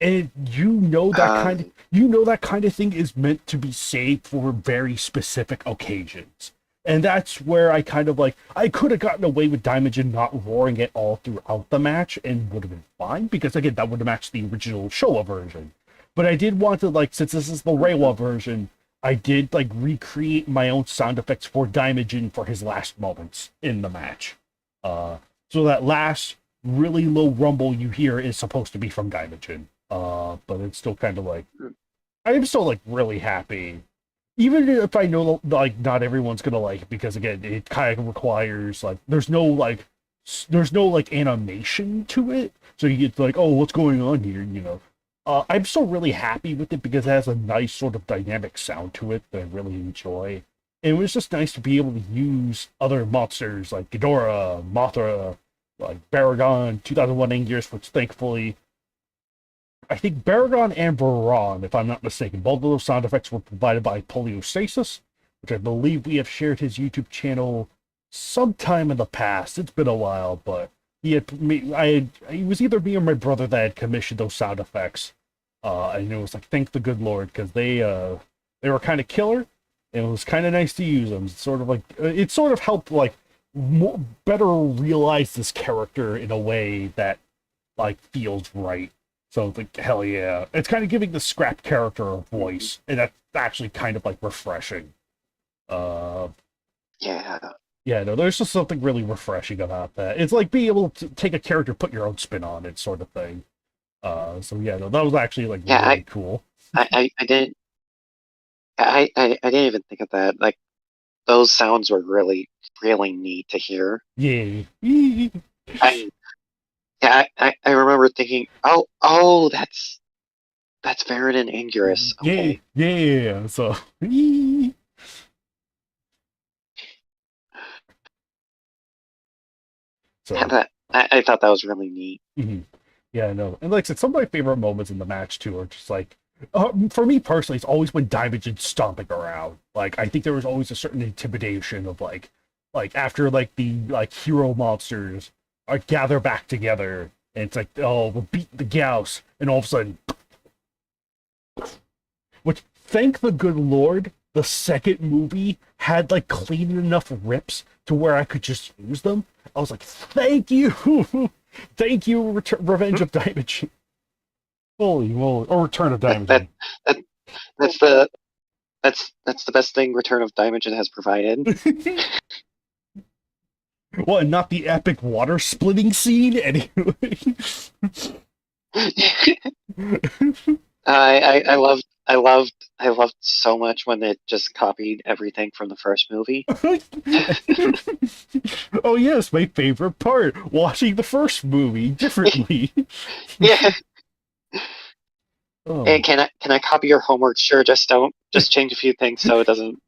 And you know that kind of thing is meant to be saved for very specific occasions. And that's where I kind of like, I could have gotten away with Daimajin not roaring at all throughout the match and would have been fine, because again, that would have matched the original Showa version. But I did want to, like, since this is the Reiwa version, I did like recreate my own sound effects for Daimajin for his last moments in the match. So that last really low rumble you hear is supposed to be from Daimajin. But it's still kind of like, I'm still like really happy, even if I know like not everyone's gonna like it, because again, it kind of requires like there's no like animation to it, so you get like, oh, what's going on here, you know. I'm still really happy with it because it has a nice sort of dynamic sound to it that I really enjoy. And it was just nice to be able to use other monsters like Ghidorah, Mothra, like Baragon, 2001 Anguirus, which thankfully, I think Baragon and Varan, if I'm not mistaken, both of those sound effects were provided by Poliostasis, which I believe we have shared his YouTube channel sometime in the past. It's been a while, but it was either me or my brother that had commissioned those sound effects. And it was like, thank the good Lord, because they were kind of killer, and it was kind of nice to use them. It sort of helped like better realize this character in a way that like feels right. So it's like, hell yeah. It's kind of giving the scrap character a voice, and that's actually kind of like refreshing. Yeah. Yeah, no, there's just something really refreshing about that. It's like being able to take a character, put your own spin on it, sort of thing. So yeah, no, that was actually like really cool. I didn't even think of that. Like those sounds were really neat to hear. Yeah. I remember thinking, oh, that's Farron and Anguirus. Okay. Yeah. So I thought that was really neat. Mm-hmm. Yeah, I know. And like I said, some of my favorite moments in the match too are just like, for me personally, it's always when Diamond stomping around. Like, I think there was always a certain intimidation of like after like the like hero monsters are gather back together, and it's like, oh, we're beating the Gauss, and all of a sudden, which thank the good Lord, the second movie had like clean enough rips to where I could just use them. I was like, thank you, thank you, Revenge of Diamond. Holy moly, or Return of Diamond. That's the best thing Return of Diamond has provided. Well, and not the epic water splitting scene, anyway. I I loved so much when it just copied everything from the first movie. Oh yes, my favorite part: watching the first movie differently. Yeah. Hey, Oh, can I copy your homework? Sure, just change a few things so it doesn't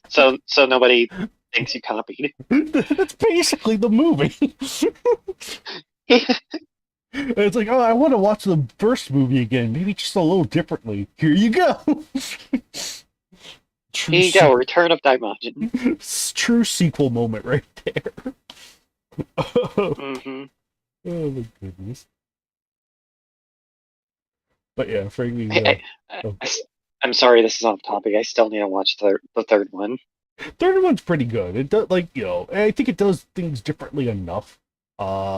so nobody thinks you copied. that's basically the movie. It's like, oh, I want to watch the first movie again, maybe just a little differently. Here you go. True Here you go, sequel, Return of Daimajin. true sequel moment right there. Oh, Mm-hmm. oh my goodness. But yeah, frankly, I, I, oh, I, am sorry, this is off topic. I still need to watch the third one. third one's pretty good. It does, like, I think it does things differently enough.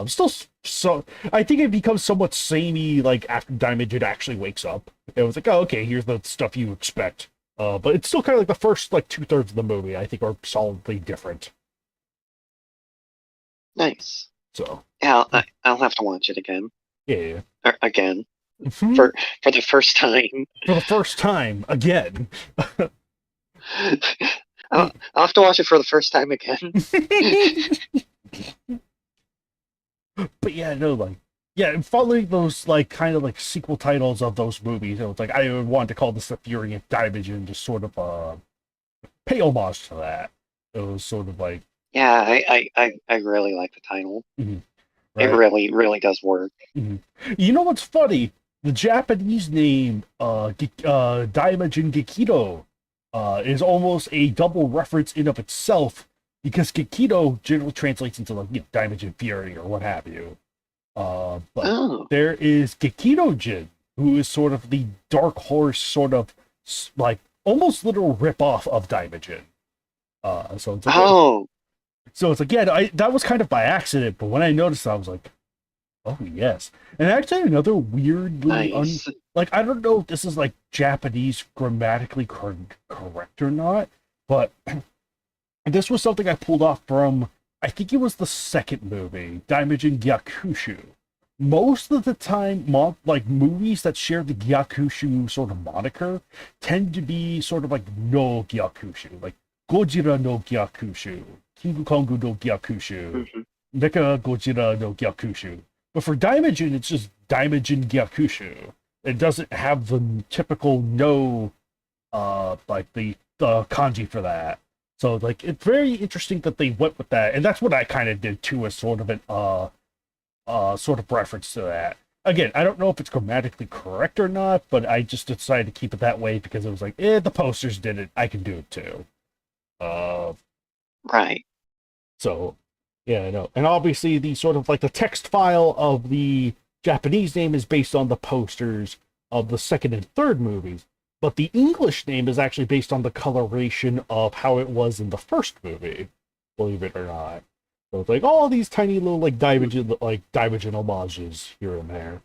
Still, so I think it becomes somewhat samey, like after Diamond actually wakes up. It was like, oh, okay, here's the stuff you expect. But it's still kind of like the first like 2/3 of the movie. I think are solidly different. Nice. So Yeah, I'll have to watch it again. yeah, Again Mhm. for the first time. For the first time again. I'll have to watch it for the first time again. But yeah, no, like, yeah, following those like kind of like sequel titles of those movies, it was like I would want to call this the Fury of Dimension, just sort of pay homage to that. It was sort of like, Yeah, I really like the title. mhm, It right. really, really does work. Mhm. You know what's funny? The Japanese name, Daimajin Gekido, is almost a double reference in of itself because Gekido generally translates into like Daimajin Fury or what have you. But Oh, there is Gekido Jin, who is sort of the dark horse, sort of like almost literal rip off of Daimajin. So it's like, oh, so it's like, yeah, that was kind of by accident, but when I noticed, I was like, oh yes. And actually, another weirdly nice. like I don't know if this is like Japanese grammatically correct or not, but this was something I pulled off from, I think it was the second movie, Daimajin Gyakushu. Most of the time, like movies that share the Gyakushu sort of moniker tend to be sort of like no Gyakushu, like Gojira no Gyakushu, King Kong no Gyakushu, Hmm. Mecha Gojira no Gyakushu. But for Daimajin, it's just Daimajin Gyakushu. It doesn't have the typical no, like the kanji for that. So like it's very interesting that they went with that, and that's what I kind of did too, as sort of an sort of reference to that. Again, I don't know if it's grammatically correct or not, but I just decided to keep it that way because it was like, the posters did it, I can do it too. Uh, Right. so yeah, I know, and obviously the sort of like the text file of the Japanese name is based on the posters of the second and third movies, but the English name is actually based on the coloration of how it was in the first movie, believe it or not. So it's like all these tiny little divergent homages here and there.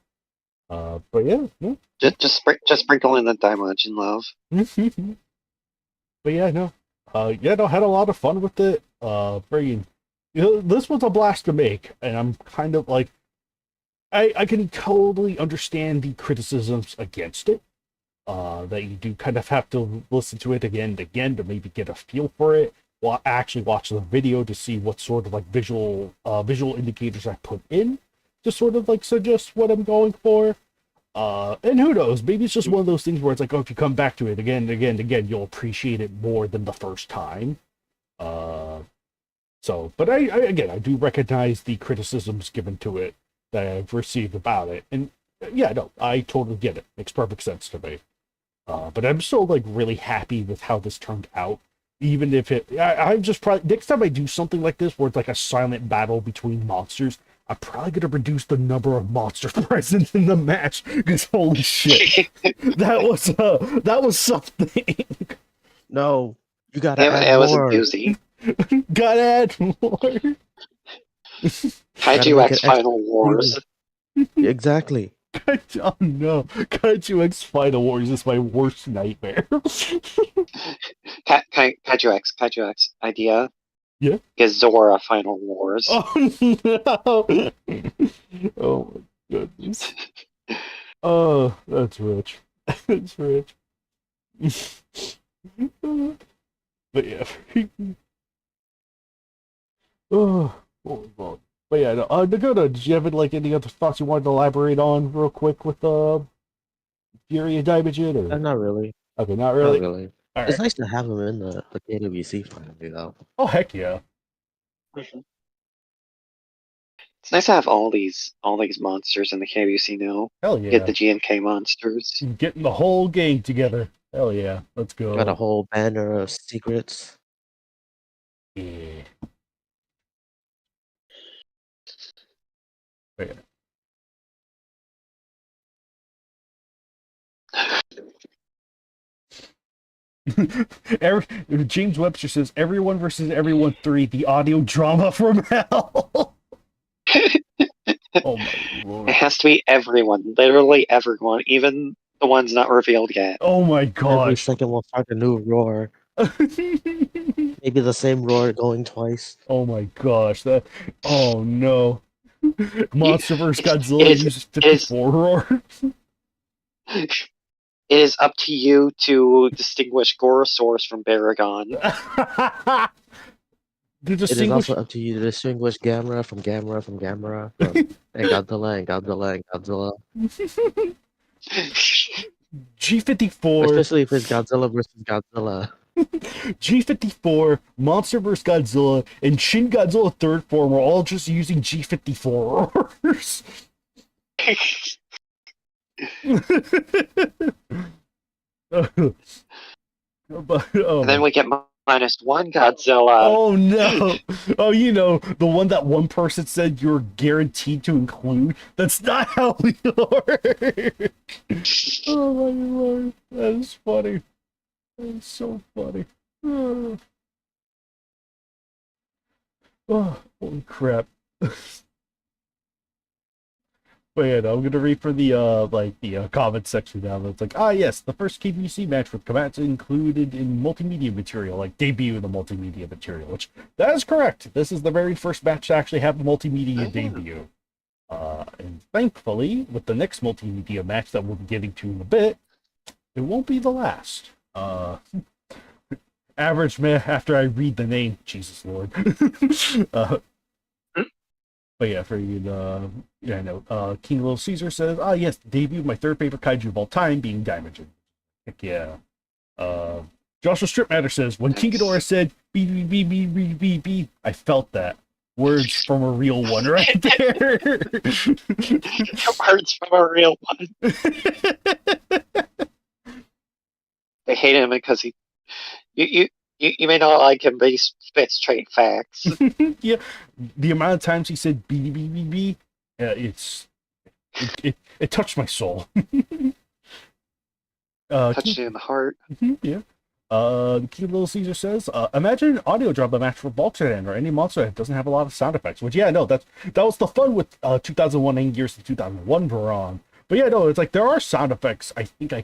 But yeah, no. Just sprinkle in the Daimajin love. But yeah, no. Yeah, no, had a lot of fun with it. Very, this was a blast to make, and I'm kind of like, I can totally understand the criticisms against it. That you do kind of have to listen to it again and again to maybe get a feel for it. Actually watch the video to see what sort of like visual indicators I put in to sort of like suggest what I'm going for. And who knows, maybe it's just one of those things where it's like, oh, if you come back to it again and again and again, you'll appreciate it more than the first time. Uh, but I again, I do recognize the criticisms given to it that I've received about it, and yeah, no, I totally get it. Makes perfect sense to me. But I'm still like really happy with how this turned out. Even if I'm just probably next time I do something like this where it's like a silent battle between monsters, I'm probably gonna reduce the number of monsters present in the match because holy shit, that was something. No, you gotta add It was a more. doozy. Gotta add more. Gotta Kaiju make X it extra Final Wars. appealing. Exactly. Oh no, Kaiju X Final Wars is my worst nightmare. Kaiju X idea Yeah. is Zora Final Wars. Oh no. Oh my goodness. Oh, that's rich. That's rich. But yeah. Oh, well. But yeah, no, Dakota, did you have like any other thoughts you wanted to elaborate on real quick with Fury and Diamond or Not really. okay, not Not really. really. All It's right. nice to have him in the KWC finally, though. Oh heck yeah. Mhm. It's nice to have all these monsters in the KBC now. Hell Get yeah. the GNK monsters. Getting the whole gang together. Hell yeah. Let's Got a go. whole banner of secrets. Yeah. But yeah. James Webster says everyone versus everyone 3, the audio drama from hell. Oh my It lord. has to be everyone, literally everyone, even the ones not revealed yet. Oh my Every gosh. second will start a new roar. Maybe the same roar going twice. Oh my gosh. That oh no. You- Monster vs. It's, Godzilla uses it is 54 roar. it is up to you to distinguish Gorosaurus from Baragon. To It is also distinguish up to you to distinguish Gamera from Gamera from Gamera from and Godzilla and Godzilla and Godzilla. G54, Especially if it's Godzilla versus Godzilla. G54, Monster vs. Godzilla, and Shin Godzilla third form are all just using G54 roars. But, oh And then my we get -1 Godzilla. oh no! Oh, you know, the one that one person said you're guaranteed to include? That's not how we work! Oh my lord, that is funny. That is so funny. Oh, oh holy crap. But yeah, no, I'm gonna read for the comment section now. It's like, ah yes, the first KBC match with Komatsu included in multimedia material, like debut in the multimedia material, which that is correct. This is the very first match to actually have a multimedia debut. And thankfully, with the next multimedia match that we'll be getting to in a bit, it won't be the last. Average man after I read the name, Jesus Lord. But yeah, for you, yeah, no. King Little Caesar says, "Ah, yes, debut of my third favorite kaiju of all time, being Daimajin." Heck yeah. Joshua Strip Matter says, "When King Ghidorah said B B B B B B B, I felt that. Words from a real one, right there." Words from a real one. They hate him because you you may not like him, but he spits straight facts. Yeah, the amount of times he said B B B B, it touched my soul. Touched you in the heart. Yeah. King Little Caesar says, imagine an audio drama match for Bulk Sedan or any monster that doesn't have a lot of sound effects. Which, yeah, no, that was the fun with 2001 and Gears to 2001 Veron. But yeah, no, it's like there are sound effects. I think we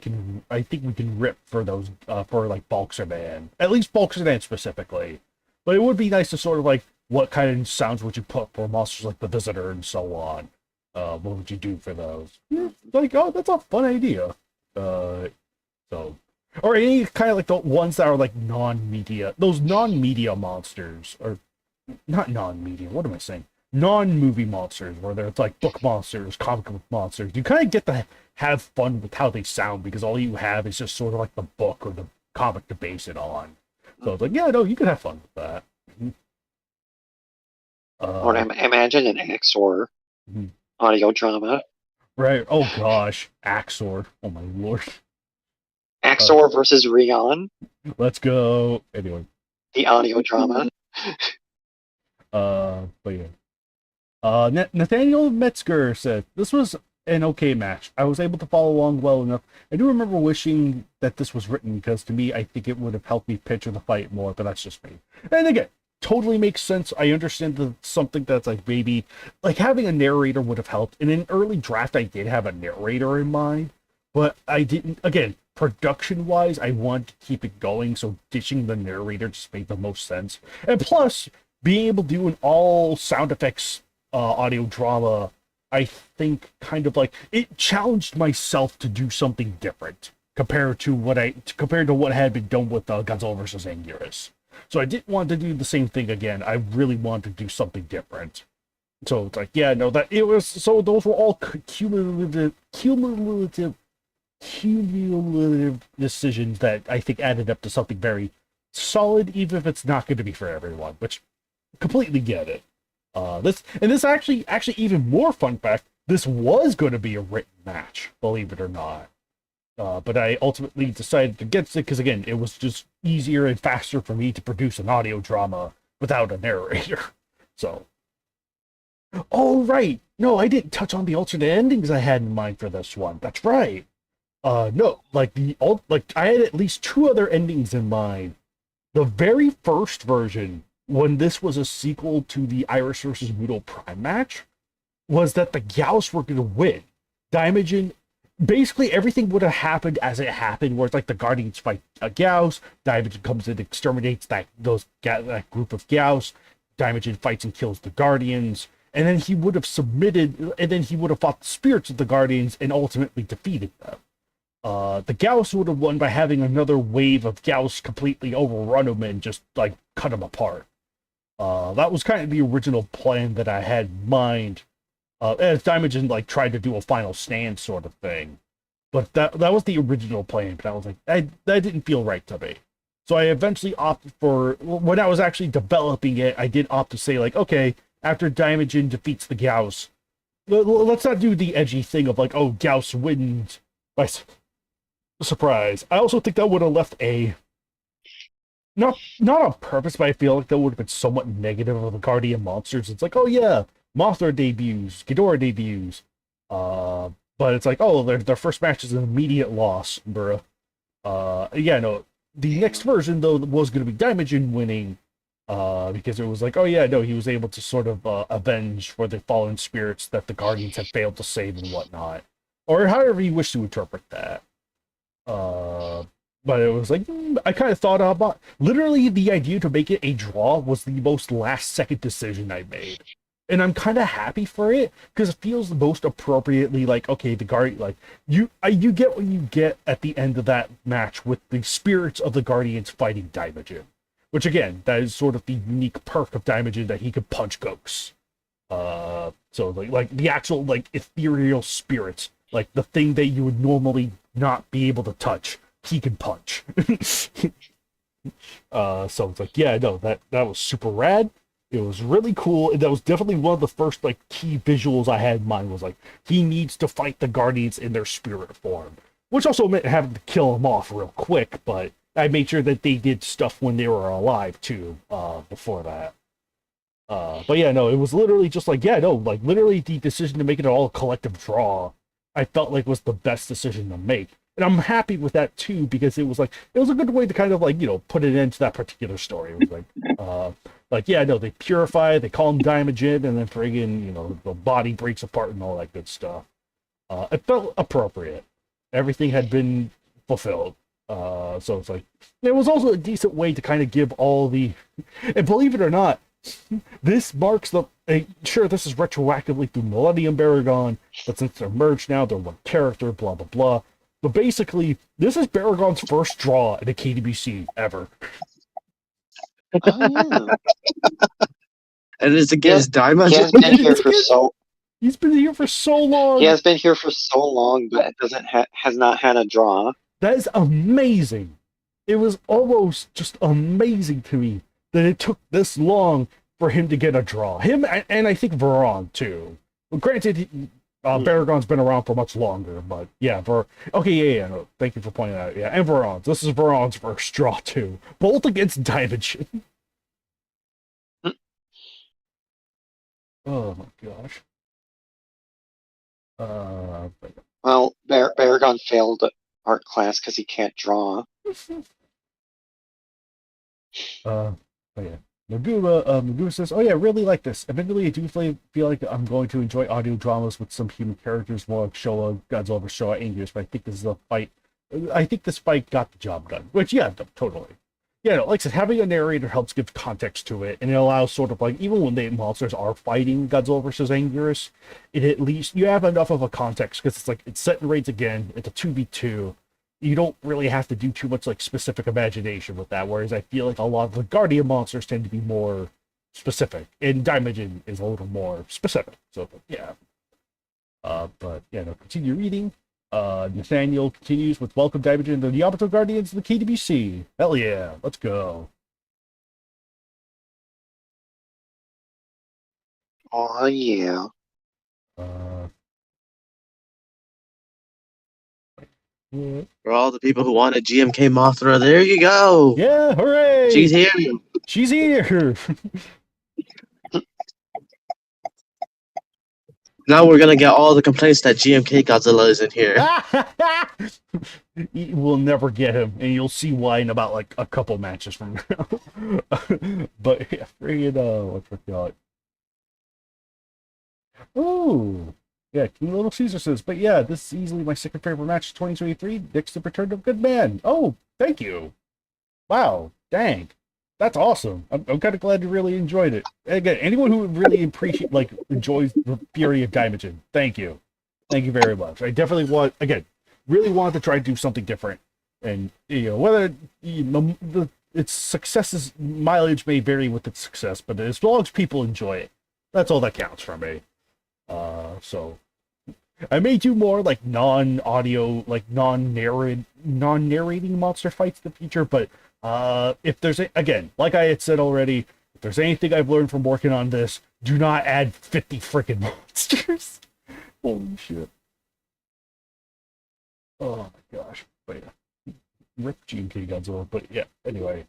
can rip for those for like Bulk Sedan, at least Bulk Sedan specifically. But it would be nice to sort of like what kind of sounds would you put for monsters like the Visitor and so on. What would you do for those? Like, oh, that's a fun idea. So, or any kind of like the ones that are like non-media, those non-media monsters, or not non-media. What am I saying? Non-movie monsters, where they're like book monsters, comic book monsters. You kind of get to have fun with how they sound because all you have is just sort of like the book or the comic to base it on. So it's like, yeah, no, you can have fun with that. Or imagine an Exor Mhm. audio drama. Right. Oh gosh, Axor. Oh my lord. Exor versus Rion, Let's go. Anyway. the audio drama. But yeah. Nathaniel Metzger said, "This was an okay match. I was able to follow along well enough. I do remember wishing that this was written because to me, I think it would have helped me picture the fight more, but that's just me. And again, totally makes sense. I understand that something that's like maybe like having a narrator would have helped. In an early draft, I did have a narrator in mind, but I didn't. Again, production wise, I wanted to keep it going, so ditching the narrator just made the most sense. And plus, being able to do an all sound effects audio drama, I think kind of like it challenged myself to do something different. compared to what had been done with Godzilla vs. Anguirus. So I didn't want to do the same thing again. I really wanted to do something different. So it's like, yeah, no, that it was. So those were all cumulative decisions that I think added up to something very solid, even if it's not going to be for everyone. Which completely get it. This actually even more fun fact. This was going to be a written match, believe it or not. But I ultimately decided against it because, again, it was just easier and faster for me to produce an audio drama without a narrator. So, oh right, no, I didn't touch on the alternate endings I had in mind for this one. That's right. No, like I had at least two other endings in mind. The very first version, when this was a sequel to the Iris versus Muto Prime match, was that the Gyaos were going to win. Daimajin, basically everything would have happened as it happened, where it's like the Guardians fight a Gyaos, Daimajin comes in, exterminates that group of Gyaos, Daimajin fights and kills the Guardians, and then he would have submitted, and then he would have fought the spirits of the Guardians and ultimately defeated them. The Gyaos would have won by having another wave of Gyaos completely overrun him and just like cut him apart. That was kind of the original plan that I had in mind. As Daimajin like tried to do a final stand sort of thing, but that was the original plan. But I was like, that didn't feel right to me. So I eventually opted for, when I was actually developing it, I did opt to say like, okay, after Daimajin defeats the Gyaos, let's not do the edgy thing of like, oh, Gyaos wins by surprise. I also think that would have left a not on purpose, but I feel like that would have been somewhat negative of the Guardian monsters. It's like, oh yeah, Mothra debuts, Ghidorah debuts, but it's like, oh, their first match is an immediate loss, bruh. Yeah, no, the next version though was going to be Daimajin winning, because it was like, oh yeah, no, he was able to sort of avenge for the fallen spirits that the Guardians had failed to save and whatnot, or however you wish to interpret that. But it was like, I kind of thought about, literally the idea to make it a draw was the most last second decision I made. And I'm kind of happy for it, because it feels the most appropriately like, okay, the Guardian, like, you get what you get at the end of that match with the spirits of the Guardians fighting Daimajin. Which again, that is sort of the unique perk of Daimajin, that he could punch ghosts. So like the actual like ethereal spirits, like the thing that you would normally not be able to touch, he can punch. So it's like, yeah, no, that was super rad. It was really cool. And that was definitely one of the first like key visuals I had in mind, was like, he needs to fight the Guardians in their spirit form. Which also meant having to kill them off real quick, but I made sure that they did stuff when they were alive too, before that. But yeah, no, it was literally just like, yeah, no, like literally the decision to make it all a collective draw, I felt like was the best decision to make. And I'm happy with that too, because it was a good way to kind of like, put it into that particular story. It was like, yeah, no, they purify, they call him Daimajin, and then friggin', the body breaks apart and all that good stuff. It felt appropriate. Everything had been fulfilled. So it's like, it was also a decent way to kind of give all the, and believe it or not, this marks sure, this is retroactively through Millennium Baragon, but since they're merged now, they're one character, blah, blah, blah. But basically, this is Baragon's first draw in a KWC ever. Oh, And it's against he Daimajin. has been here for so He's been here for so long. he has been here for so long, but has not had a draw. That is amazing. It was almost just amazing to me that it took this long for him to get a draw. Him and I think Veron too. Well, granted, Baragon's been around for much longer, but yeah, yeah, no, thank you for pointing that out. Yeah, and Veron's. This is Veron's first draw too. Both against Daimajin. Oh my gosh. Well, Baragon failed art class because he can't draw. Oh yeah. Maguma says, oh yeah, really like this. Admittedly, I do feel like I'm going to enjoy audio dramas with some human characters, more like Showa, Godzilla vs. Showa, Anguirus, but I think this is a fight. I think this fight got the job done. Which, yeah, totally. Yeah, no, like I said, having a narrator helps give context to it, and it allows sort of like, even when the monsters are fighting Godzilla vs. Anguirus, it at least, you have enough of a context, because it's like, it's set in raids again, it's a 2v2, you don't really have to do too much like specific imagination with that. Whereas I feel like a lot of the Guardian monsters tend to be more specific, and Daimajin is a little more specific. So yeah. But yeah, no, continue reading. Nathaniel continues with Welcome Daimajin, the Yamato Guardians of the KDBC. Hell yeah, let's go. Oh yeah. Uh, yeah, For all the people who wanted GMK Mothra, there you go. yeah, hooray! She's here. She's here. Now we're gonna get all the complaints that GMK Godzilla isn't here. We'll never get him, and you'll see why in about like a couple matches from now. But yeah, friggin' what's it called? Ooh, yeah, King Little Caesar says, but yeah, this is easily my second favorite match of 2023. Dixon returned of Good Man. Oh, thank you. Wow, dang. That's awesome. I'm kind of glad you really enjoyed it. Again, anyone who really enjoys the Fury of Daimajin, thank you. Thank you very much. I definitely really want to try to do something different. And, whether its successes, mileage may vary with its success, but as long as people enjoy it, that's all that counts for me. So I may do more like non-audio, like non-narrating monster fights in the future, but if there's again, like I had said already, if there's anything I've learned from working on this, do not add 50 freaking monsters. Holy shit. Oh my gosh. But yeah. Rip GMK Godzilla. But yeah, anyway.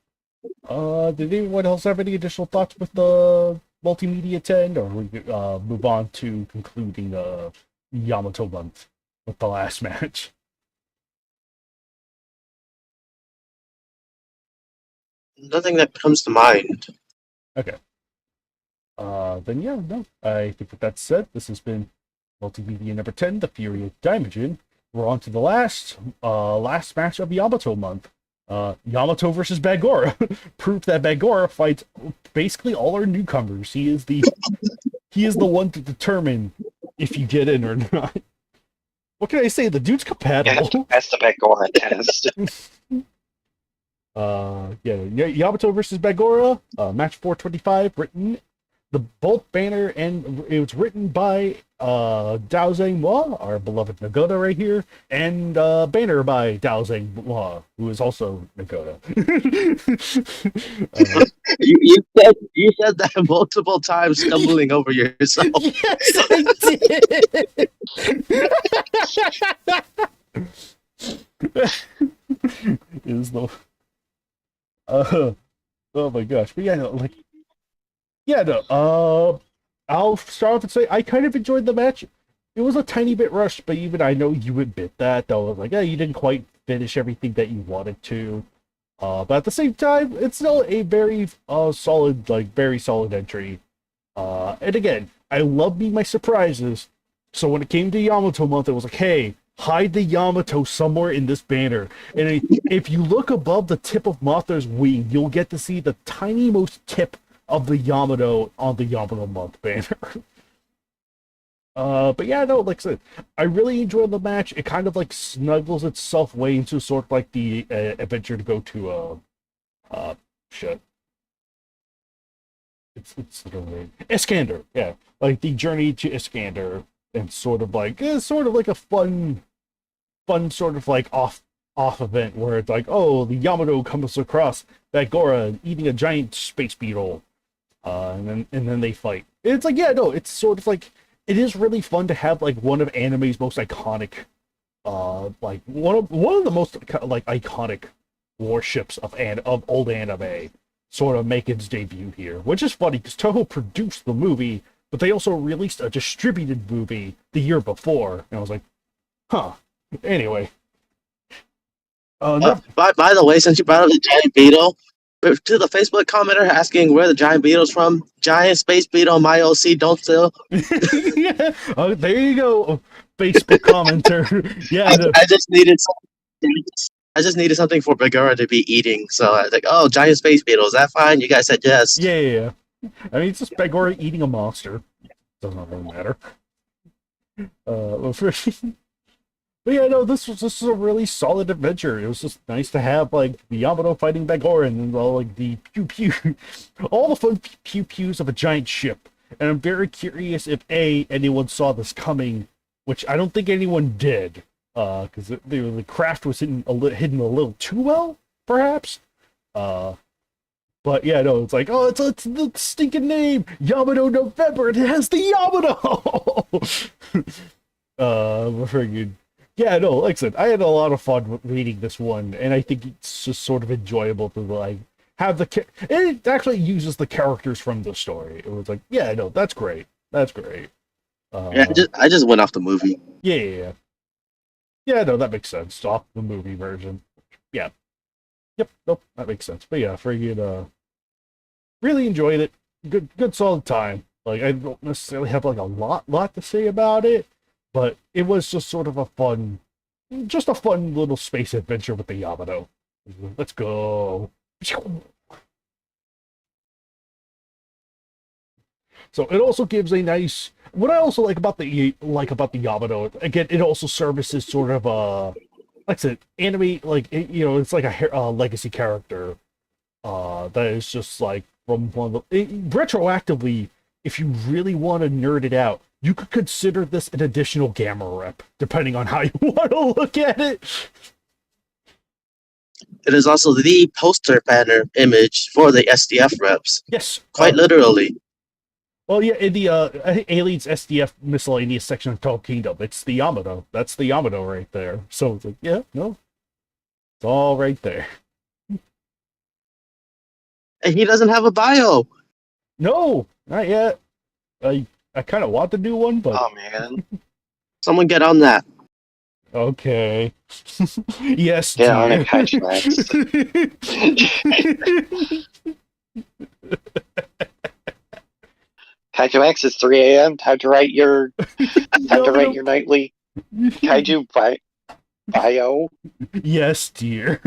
Did anyone else have any additional thoughts with the multimedia 10, or we move on to concluding Yamato month with the last match? Nothing that comes to mind. Okay. Then yeah, no. I think with that said, this has been multimedia number 10, The Fury of Daimajin. We're on to the last match of Yamato month. Yamato versus Bagora. Proof that Bagora fights basically all our newcomers. He is the one to determine if you get in or not. What can I say? The dude's compatible. That's the Bagora test. Yamato versus Bagora, match 425, written the both banner, and it was written by Dao Zhenghua, our beloved Nagoda right here, and banner by Dao Zhenghua, who is also Nagoda. You said that multiple times, stumbling over yourself. Yes, I did. Is the oh my gosh, but I'll start off and say I kind of enjoyed the match. It was a tiny bit rushed, but even I know you admit that. I was like, yeah, you didn't quite finish everything that you wanted to. But at the same time, it's still a very solid, very solid entry. And again, I love being my surprises. So when it came to Yamato month, it was like, hey, hide the Yamato somewhere in this banner. And if you look above the tip of Mothra's wing, you'll get to see the tiny most tip of the Yamato on the Yamato month banner. But yeah, no, like I said, I really enjoyed the match. It kind of like snuggles itself way into sort of like the adventure to go to shit. It's Iskander, yeah, like the journey to Iskander, and sort of like a fun sort of like off event where it's like, oh, the Yamato comes across Bagora eating a giant space beetle, and then they fight. It's like, yeah, no, it's sort of like, it is really fun to have like one of anime's most iconic, like one of the most like iconic warships of old anime sort of make its debut here, which is funny because Toho produced the movie, but they also released a distributed movie the year before, and I was like, huh. Anyway, by the way, since you brought up the giant beetle, to the Facebook commenter asking where the giant beetle's from, giant space beetle, my OC, don't steal. Yeah. Oh, there you go, Facebook commenter. Yeah, I just needed something for Bagura to be eating, so I was like, oh, giant space beetle, is that fine? You guys said yes. Yeah. I mean, it's just Bagora eating a monster. Doesn't really matter. But yeah, no, this was a really solid adventure. It was just nice to have like the Yamato fighting Bagoran and all like the pew pew, all the fun pew pews of a giant ship. And I'm very curious if anyone saw this coming, which I don't think anyone did, because the craft was hidden a little too well, perhaps. Uh, but yeah, no, it's like, oh, it's the stinking name, Yamato November. It has the Yamato. Friggin'. Yeah, no, like I said, I had a lot of fun reading this one, and I think it's just sort of enjoyable to like have it actually uses the characters from the story. It was like, yeah, no, that's great. That's great. Yeah, I just went off the movie. Yeah. Yeah, no, that makes sense. Off the movie version. Yeah. Yep, nope, that makes sense. But yeah, friggin' really enjoyed it. Good solid time. Like I don't necessarily have like a lot to say about it, but it was just sort of a fun little space adventure with the Yamato. Let's go. So it also gives a nice. What I also like about the Yamato, again, it also services sort of like I said, anime, like it's like a legacy character that is just like from one of retroactively, if you really want to nerd it out, you could consider this an additional gamma rep, depending on how you want to look at it. It is also the poster banner image for the SDF reps. Yes, Quite literally. Well, yeah, in the Aliens SDF miscellaneous section of Tall Kingdom, it's the Yamato. That's the Yamato right there. So it's like, yeah, no, it's all right there. And he doesn't have a bio. No, not yet. I kind of want to do one, but Oh man, Someone get on that. okay. Yes, get on dear. it, Kaiju X. Kaiju X is 3 a.m. Time to write your nightly Kaiju bio. Yes, dear.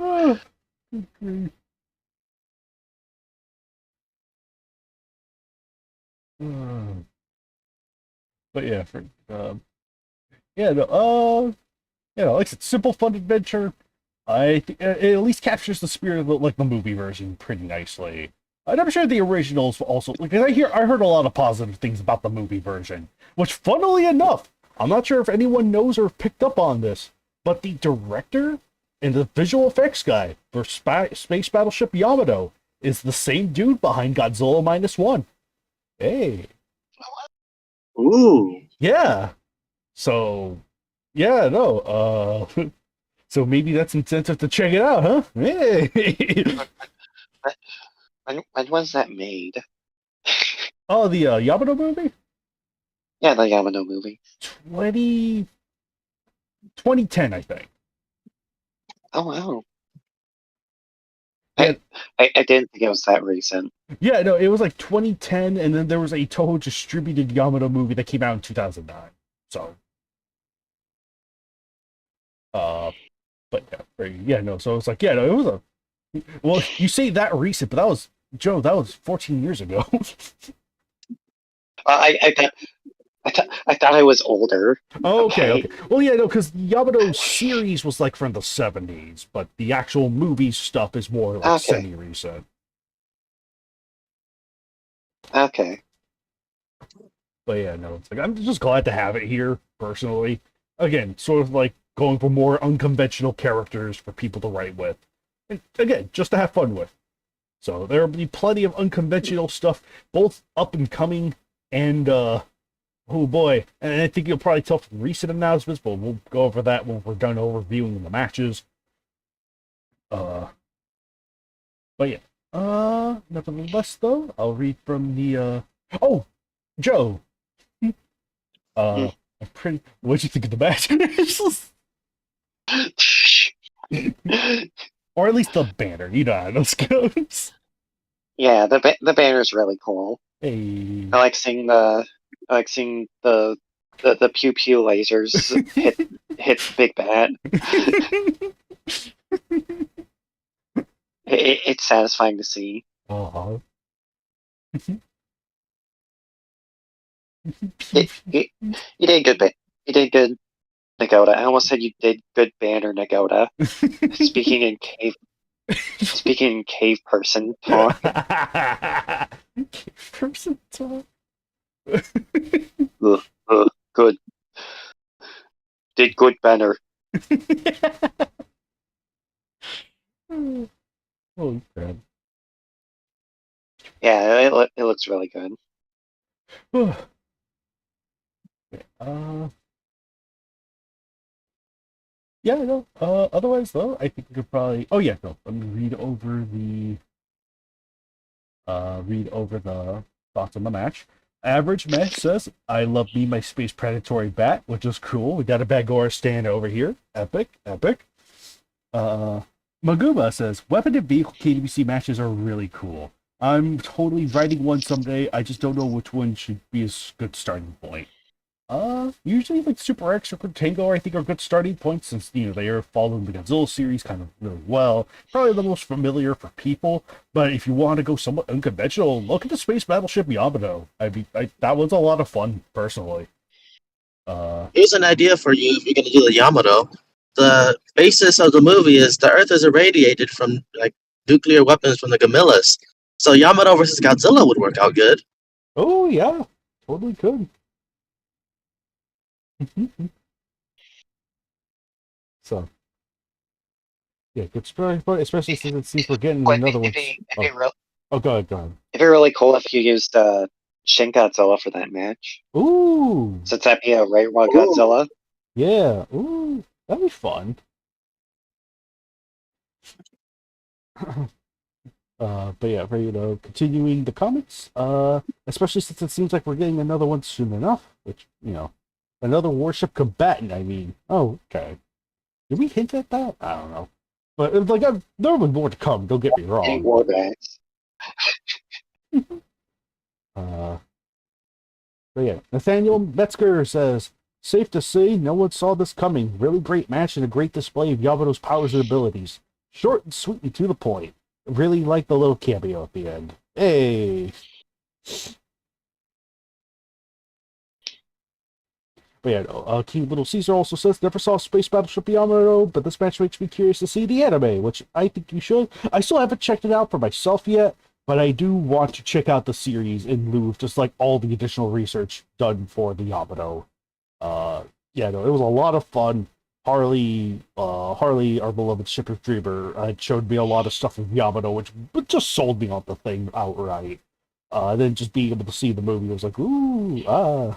Oh, okay. But yeah, yeah, no, like I said, simple fun adventure. I think it at least captures the spirit of the movie version pretty nicely. I'm sure the originals also like I heard a lot of positive things about the movie version, which funnily enough, I'm not sure if anyone knows or picked up on this, but the director and the visual effects guy for Space Battleship Yamato is the same dude behind Godzilla -1. Hey. Ooh. Yeah. So, yeah, no. So maybe that's incentive to check it out, huh? Hey. When was that made? Oh, the Yamato movie? Yeah, the Yamato movie. 2010, I think. Oh wow. Yeah. I didn't think it was that recent. Yeah, no, it was like 2010, and then there was a Toho distributed Yamato movie that came out in 2009. So, but yeah, no, so it's like, yeah, no, it was well, you say that recent, but that was, Joe, that was 14 years ago. I thought I was older. Oh, okay. Well, yeah, no, because the Yamato series was like from the 70s, but the actual movie stuff is more like semi-recent. Okay. But yeah, no, it's like I'm just glad to have it here personally. Again, sort of like going for more unconventional characters for people to write with, and again, just to have fun with. So there will be plenty of unconventional stuff, both up and coming and oh boy, and I think you'll probably tell from recent announcements, but we'll go over that when we're done overviewing the matches. But yeah, nevertheless though, I'll read from the oh, Joe. I'm pretty. What'd you think of the match? Or at least the banner. You know how this goes. Yeah, the banner's really cool. Hey. I like seeing the pew pew lasers hit Big Bat. It's satisfying to see. Uh-huh. You did good, you did good, Nagoda. I almost said you did good banner, Nagoda. Speaking in cave person talk. Person talk. Good. Did good banner. Holy crap. Yeah, it looks really good. Okay, yeah, no. Otherwise, though, I think we could probably. Oh yeah, no. Let me read over the thoughts on the match. Average Mesh says, "I love me my space predatory bat," which is cool. We got a Bagora stand over here. Epic, epic. Maguma says, "Weapon and vehicle KWC matches are really cool. I'm totally writing one someday. I just don't know which one should be a good starting point." Usually like Super X or Tango, I think, are good starting points since they are following the Godzilla series kind of really well. Probably the most familiar for people. But if you want to go somewhat unconventional, look at the space battleship Yamato. I mean, that was a lot of fun personally. Here's an idea for you if you're gonna do the Yamato. The basis of the movie is the Earth is irradiated from like nuclear weapons from the Gamillas. So Yamato versus Godzilla would work out good. Oh yeah, totally could. So yeah, good story, especially since it seems we're getting another one. Oh, go ahead, go ahead. It'd be really cool if you used Shin Godzilla for that match. Ooh. Since that'd be a Reiwa Godzilla. Yeah. Ooh, that'd be fun. But yeah, continuing the comments, especially since it seems like we're getting another one soon enough, which, another warship combatant, I mean. Oh, okay. Did we hint at that? I don't know. But, there will be more to come, don't get me wrong. Warbats. But yeah, Nathaniel Metzger says, "Safe to say, no one saw this coming. Really great match and a great display of Yamato's powers and abilities. Short and sweet and to the point. Really like the little cameo at the end. Hey." But yeah, King Little Caesar also says, "Never saw Space Battleship Yamato, but this match makes me curious to see the anime," which I think you should. I still haven't checked it out for myself yet, but I do want to check out the series in lieu of just like all the additional research done for the Yamato. Yeah, no, it was a lot of fun. Harley, our beloved shipper dreamer, showed me a lot of stuff with Yamato, which just sold me on the thing outright. Then just being able to see the movie was like, ooh,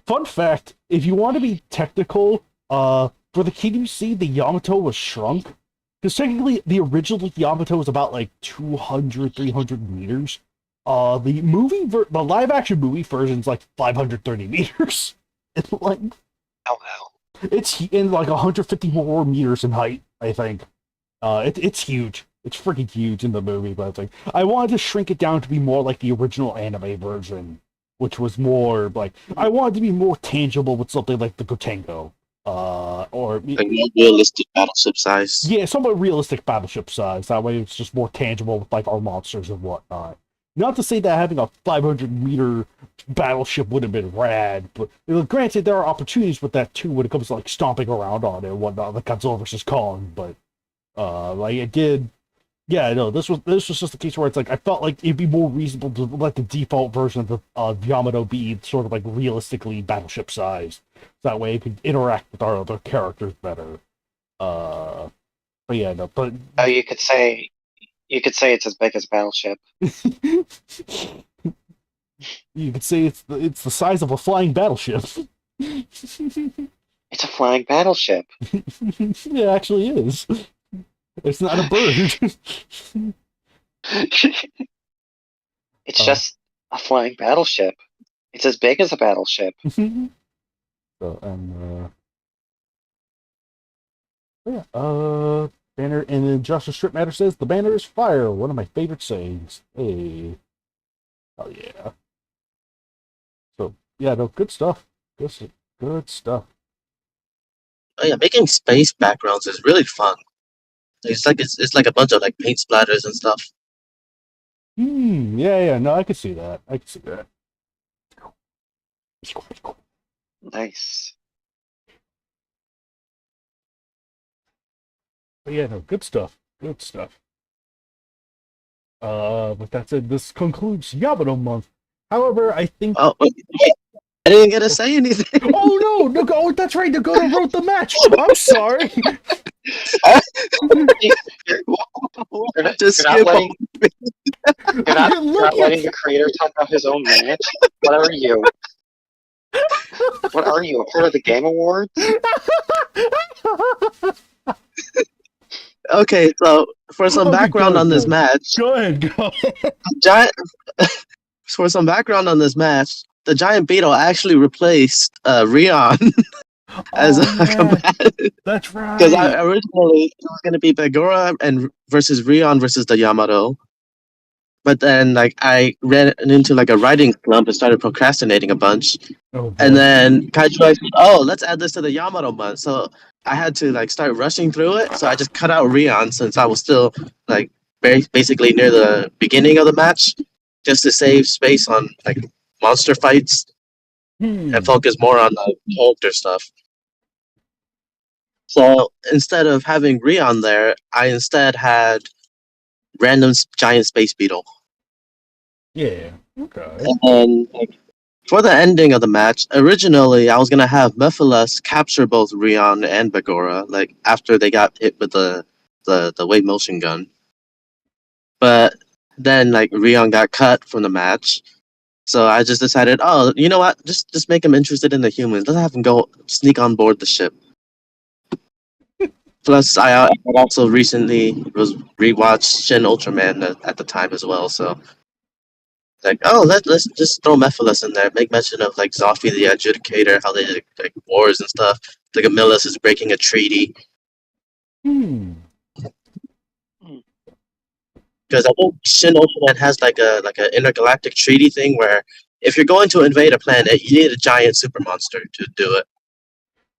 Fun fact: if you want to be technical, for the KWC, the Yamato was shrunk. Because technically, the original Yamato was about like 200, 300 meters. The live action movie version's like 530 meters in length. Oh wow! It's in like 150 more meters in height, I think. It's huge. It's freaking huge in the movie, but it's like I wanted to shrink it down to be more like the original anime version, which was more like I wanted to be more tangible with something like the Gotengo, or Like more realistic battleship size. yeah, somewhat realistic battleship size. That way, it's just more tangible with like our monsters and whatnot. Not to say that having a 500-meter battleship would have been rad, but granted, there are opportunities with that too when it comes to like stomping around on it and whatnot, like Godzilla versus Kong. But like it did, yeah, no, this was just a case where it's like I felt like it'd be more reasonable to let the default version of the Yamato be sort of like realistically battleship sized. So that way it could interact with our other characters better. But yeah, no, but Oh, you could say it's as big as Battleship. you could say it's the size of a flying battleship. It's a flying battleship. It actually is. It's not a bird. It's just a flying battleship. It's as big as a battleship. So, and yeah, banner, and then Joshua Strip Matter says the banner is fire. One of my favorite sayings. Hey, oh yeah. So yeah, no, good stuff. Good stuff. Oh yeah, making space backgrounds is really fun. It's like a bunch of like paint splatters and stuff. Yeah. No, I could see that. Nice. But yeah, no, good stuff. Good stuff. With that said, this concludes Yamato month. However, I think. Oh, wait, I didn't get to say anything. Oh no! Oh, that's right. Nagoto wrote the match. I'm sorry. You're not, Just you're not skip letting you're Look not at letting the creator talk about his own match. What are you? What are you? A part of the Game Awards? Okay, so for some Okay, background on this match, Go ahead. Go ahead. giant. For some background on this match, the giant beetle actually replaced Rion as Oh a yeah, combatant. that's Because right. originally it was going to be Begura and versus Rion versus the Yamato. But then, like, I ran into like a writing slump and started procrastinating a bunch. Oh boy. And then Kaiju like, oh, let's add this to the Yamato month. So I had to like start rushing through it. So I just cut out Rion since I was still like basically near the beginning of the match, just to save space on like monster fights and focus more on the character stuff. So instead of having Rion there, I instead had random giant space beetle. Yeah. Okay. And like, for the ending of the match, originally I was gonna have Mephiles capture both Rion and Begora, like after they got hit with the wave motion gun. But then like Rion got cut from the match. So I just decided, oh, you know what? Just make him interested in the humans. Let's have him go sneak on board the ship. Plus, I also recently was rewatched Shin Ultraman at the time as well. So like, oh, let's just throw Mephiles in there. Make mention of like Zoffy the Adjudicator, how they did like wars and stuff. The Gamillas is breaking a treaty Hmm. because I think Shin Ultraman has like a intergalactic treaty thing where if you're going to invade a planet, you need a giant super monster to do it.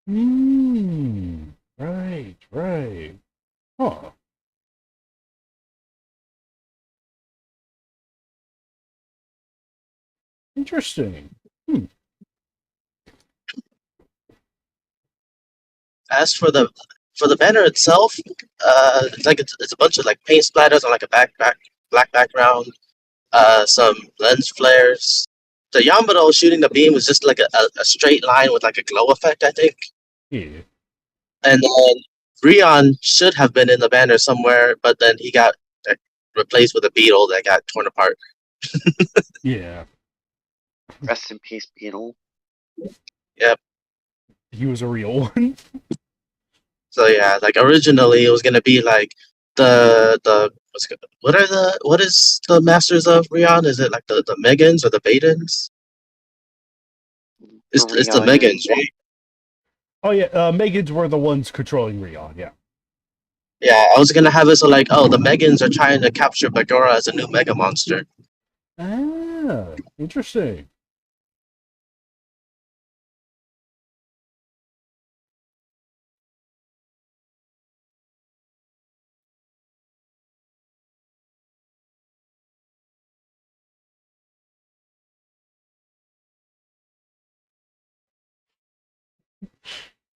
Hmm. Right. Right. Huh. Interesting. As for the banner itself, it's a bunch of like paint splatters on like a black background, some lens flares. The Yamato shooting the beam was just like a straight line with like a glow effect, I think. Yeah. And then Rion should have been in the banner somewhere, but then he got like, replaced with a beetle that got torn apart. Yeah. Rest in peace, Beetle. Yep. He was a real one. So yeah, like originally it was gonna be like the what is the masters of Rion? Is it like the Megans or the Badens? It's the Rion Megans, and right? Oh yeah. Megans were the ones controlling Rion. Yeah. Yeah, I was gonna have it so like, oh, the Megans are trying to capture Bagora as a new Mega Monster. Ah. Interesting.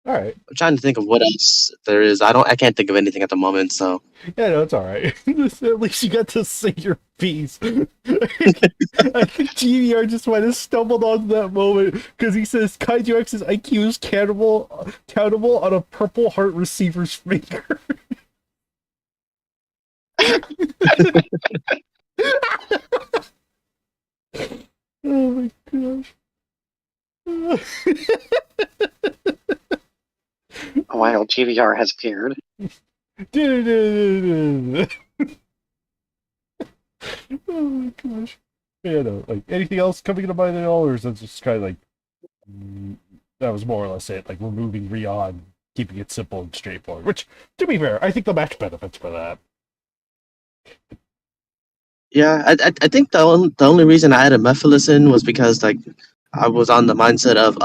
All right. I'm trying to think of what else there is. I can't think of anything at the moment, so Yeah, no, it's all right. At least you got to sing your piece. I think GVR just might have stumbled onto that moment because he says Kaiju X's IQ is countable on a purple heart receiver's finger. Oh my gosh. a while GVR has appeared. Oh my gosh. Yeah, no, like anything else coming to mind at all, or is that just kind of like that was more or less it, like removing Rion, keeping it simple and straightforward. Which, to be fair, I think the match benefits for that. yeah, I think the only reason I added Mephiles in was because like I was on the mindset of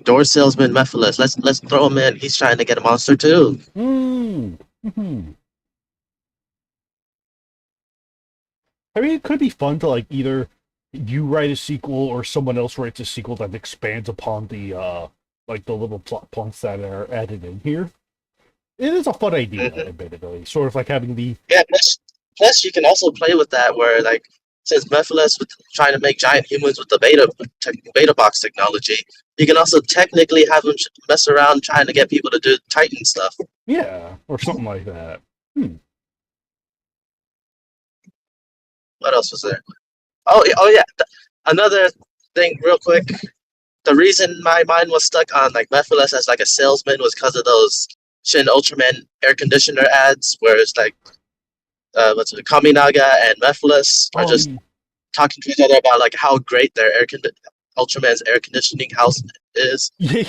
door salesman Mephiles. Let's throw him in. He's trying to get a monster too. Mm-hmm. I mean, it could be fun to like either you write a sequel or someone else writes a sequel that expands upon the like the little plot points that are added in here. It is a fun idea, Mhm. admittedly. Sort of like having the Yeah, plus you can also play with that where like since Mephiles was trying to make giant humans with the beta box technology, you can also technically have them mess around trying to get people to do Titan stuff. yeah, or something like that. What else was there? Oh yeah. Another thing, real quick. The reason my mind was stuck on like Mephiles as like a salesman was because of those Shin Ultraman air conditioner ads, where it's like what's it, Kaminaga and Mephiles are Oh, just talking to each other about like how great their Ultraman's air conditioning house is. yeah,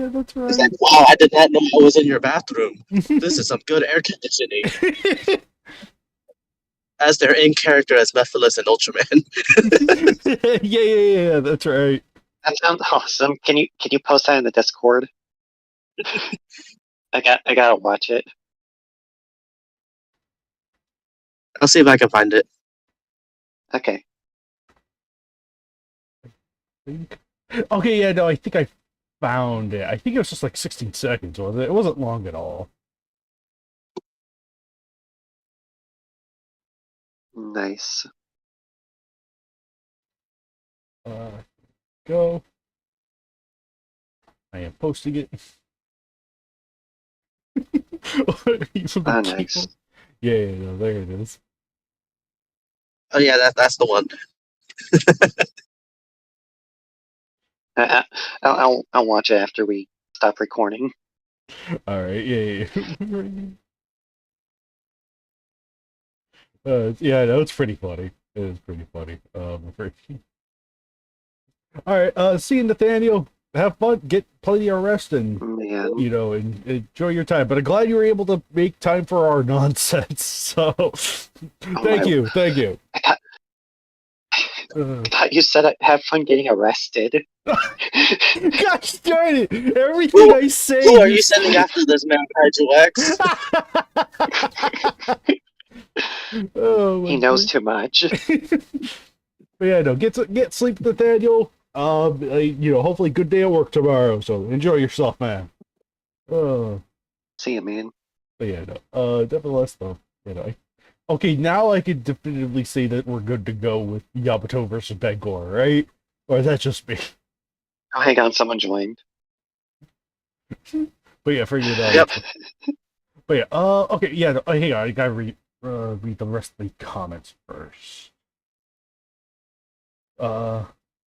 that's It's like, right. wow, I did not know I was in your bathroom. This is some good air conditioning. As their in character as Mephiles and Ultraman. yeah, that's right. That sounds awesome. Can you post that in the Discord? I gotta watch it. I'll see if I can find it. Okay. Okay, yeah, no, I think I found it. I think it was just like 16 seconds, wasn't it? It wasn't long at all. Nice. Go. I am posting it. Even the Nice. people. Yeah, no, there it is. Oh yeah, that's the one. I'll watch it after we stop recording. All right, yeah. Yeah, no, it's pretty funny. It is pretty funny. All right, see you, Nathaniel. Have fun, get plenty of rest, and Man. and enjoy your time. But I'm glad you were able to make time for our nonsense. So, thank you. I thought you said I'd have fun getting arrested. Gosh darn it! Everything I say. Who are you sending after this man, Kaiju X? Oh, He knows too much. But yeah, no, get sleep, Nathaniel. Hopefully good day at work tomorrow. So enjoy yourself, man. See you, man. But yeah, no. Nevertheless, though, okay, now I can definitively say that we're good to go with Yamato versus Bangor, right? Or is that just me? Oh, hang on, someone joined. But yeah, figured out. Yep. But yeah, okay, yeah, no, hang on, I gotta read the rest of the comments first.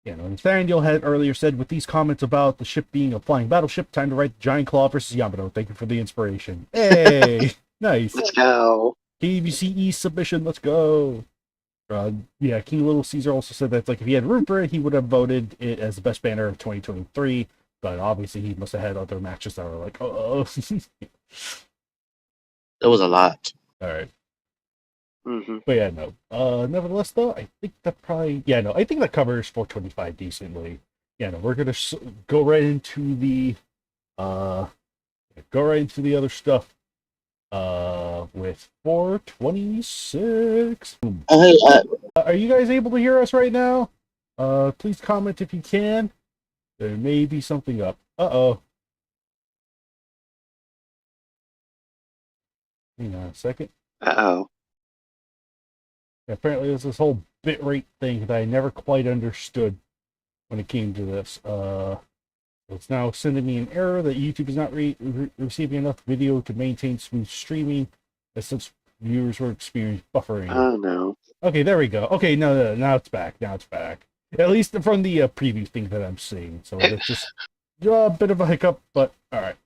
Nathaniel had earlier said, with these comments about the ship being a flying battleship, time to write Giant Claw versus Yamato. Thank you for the inspiration. Hey, nice. Let's go. KBCE submission, let's go. King Little Caesar also said that if he had room for it, he would have voted it as the best banner of 2023. But obviously, he must have had other matches that were like, oh. There was a lot. All right. Mm-hmm. But yeah, no. Nevertheless, though, I think that probably I think that covers 425 decently. Yeah, no, we're gonna go right into the other stuff. With 426. Hey, Are you guys able to hear us right now? Please comment if you can. There may be something up. Uh-oh. Hang on a second. Uh-oh. Apparently there's this whole bitrate thing that I never quite understood when it came to this. It's now sending me an error that YouTube is not receiving enough video to maintain smooth streaming, as such viewers will experience buffering. Oh, no. Okay, there we go. Okay, no, now it's back. At least from the preview thing that I'm seeing. So it's just a bit of a hiccup, but all right.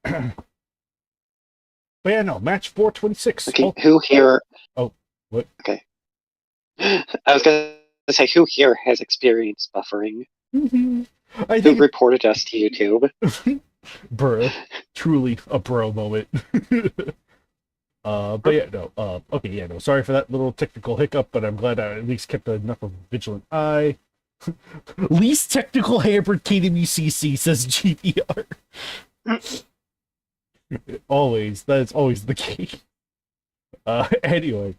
But yeah, no, match 426. Okay, who here... Oh, what? Okay. I was going to say, who here has experienced buffering? I Who think reported us to YouTube? bruh, truly a bro moment. But yeah, no. Okay, yeah, no. Sorry for that little technical hiccup, but I'm glad I at least kept enough of a vigilant eye. Least technical hampered KWCC, says GBR. Always, that is always the case. Anyway.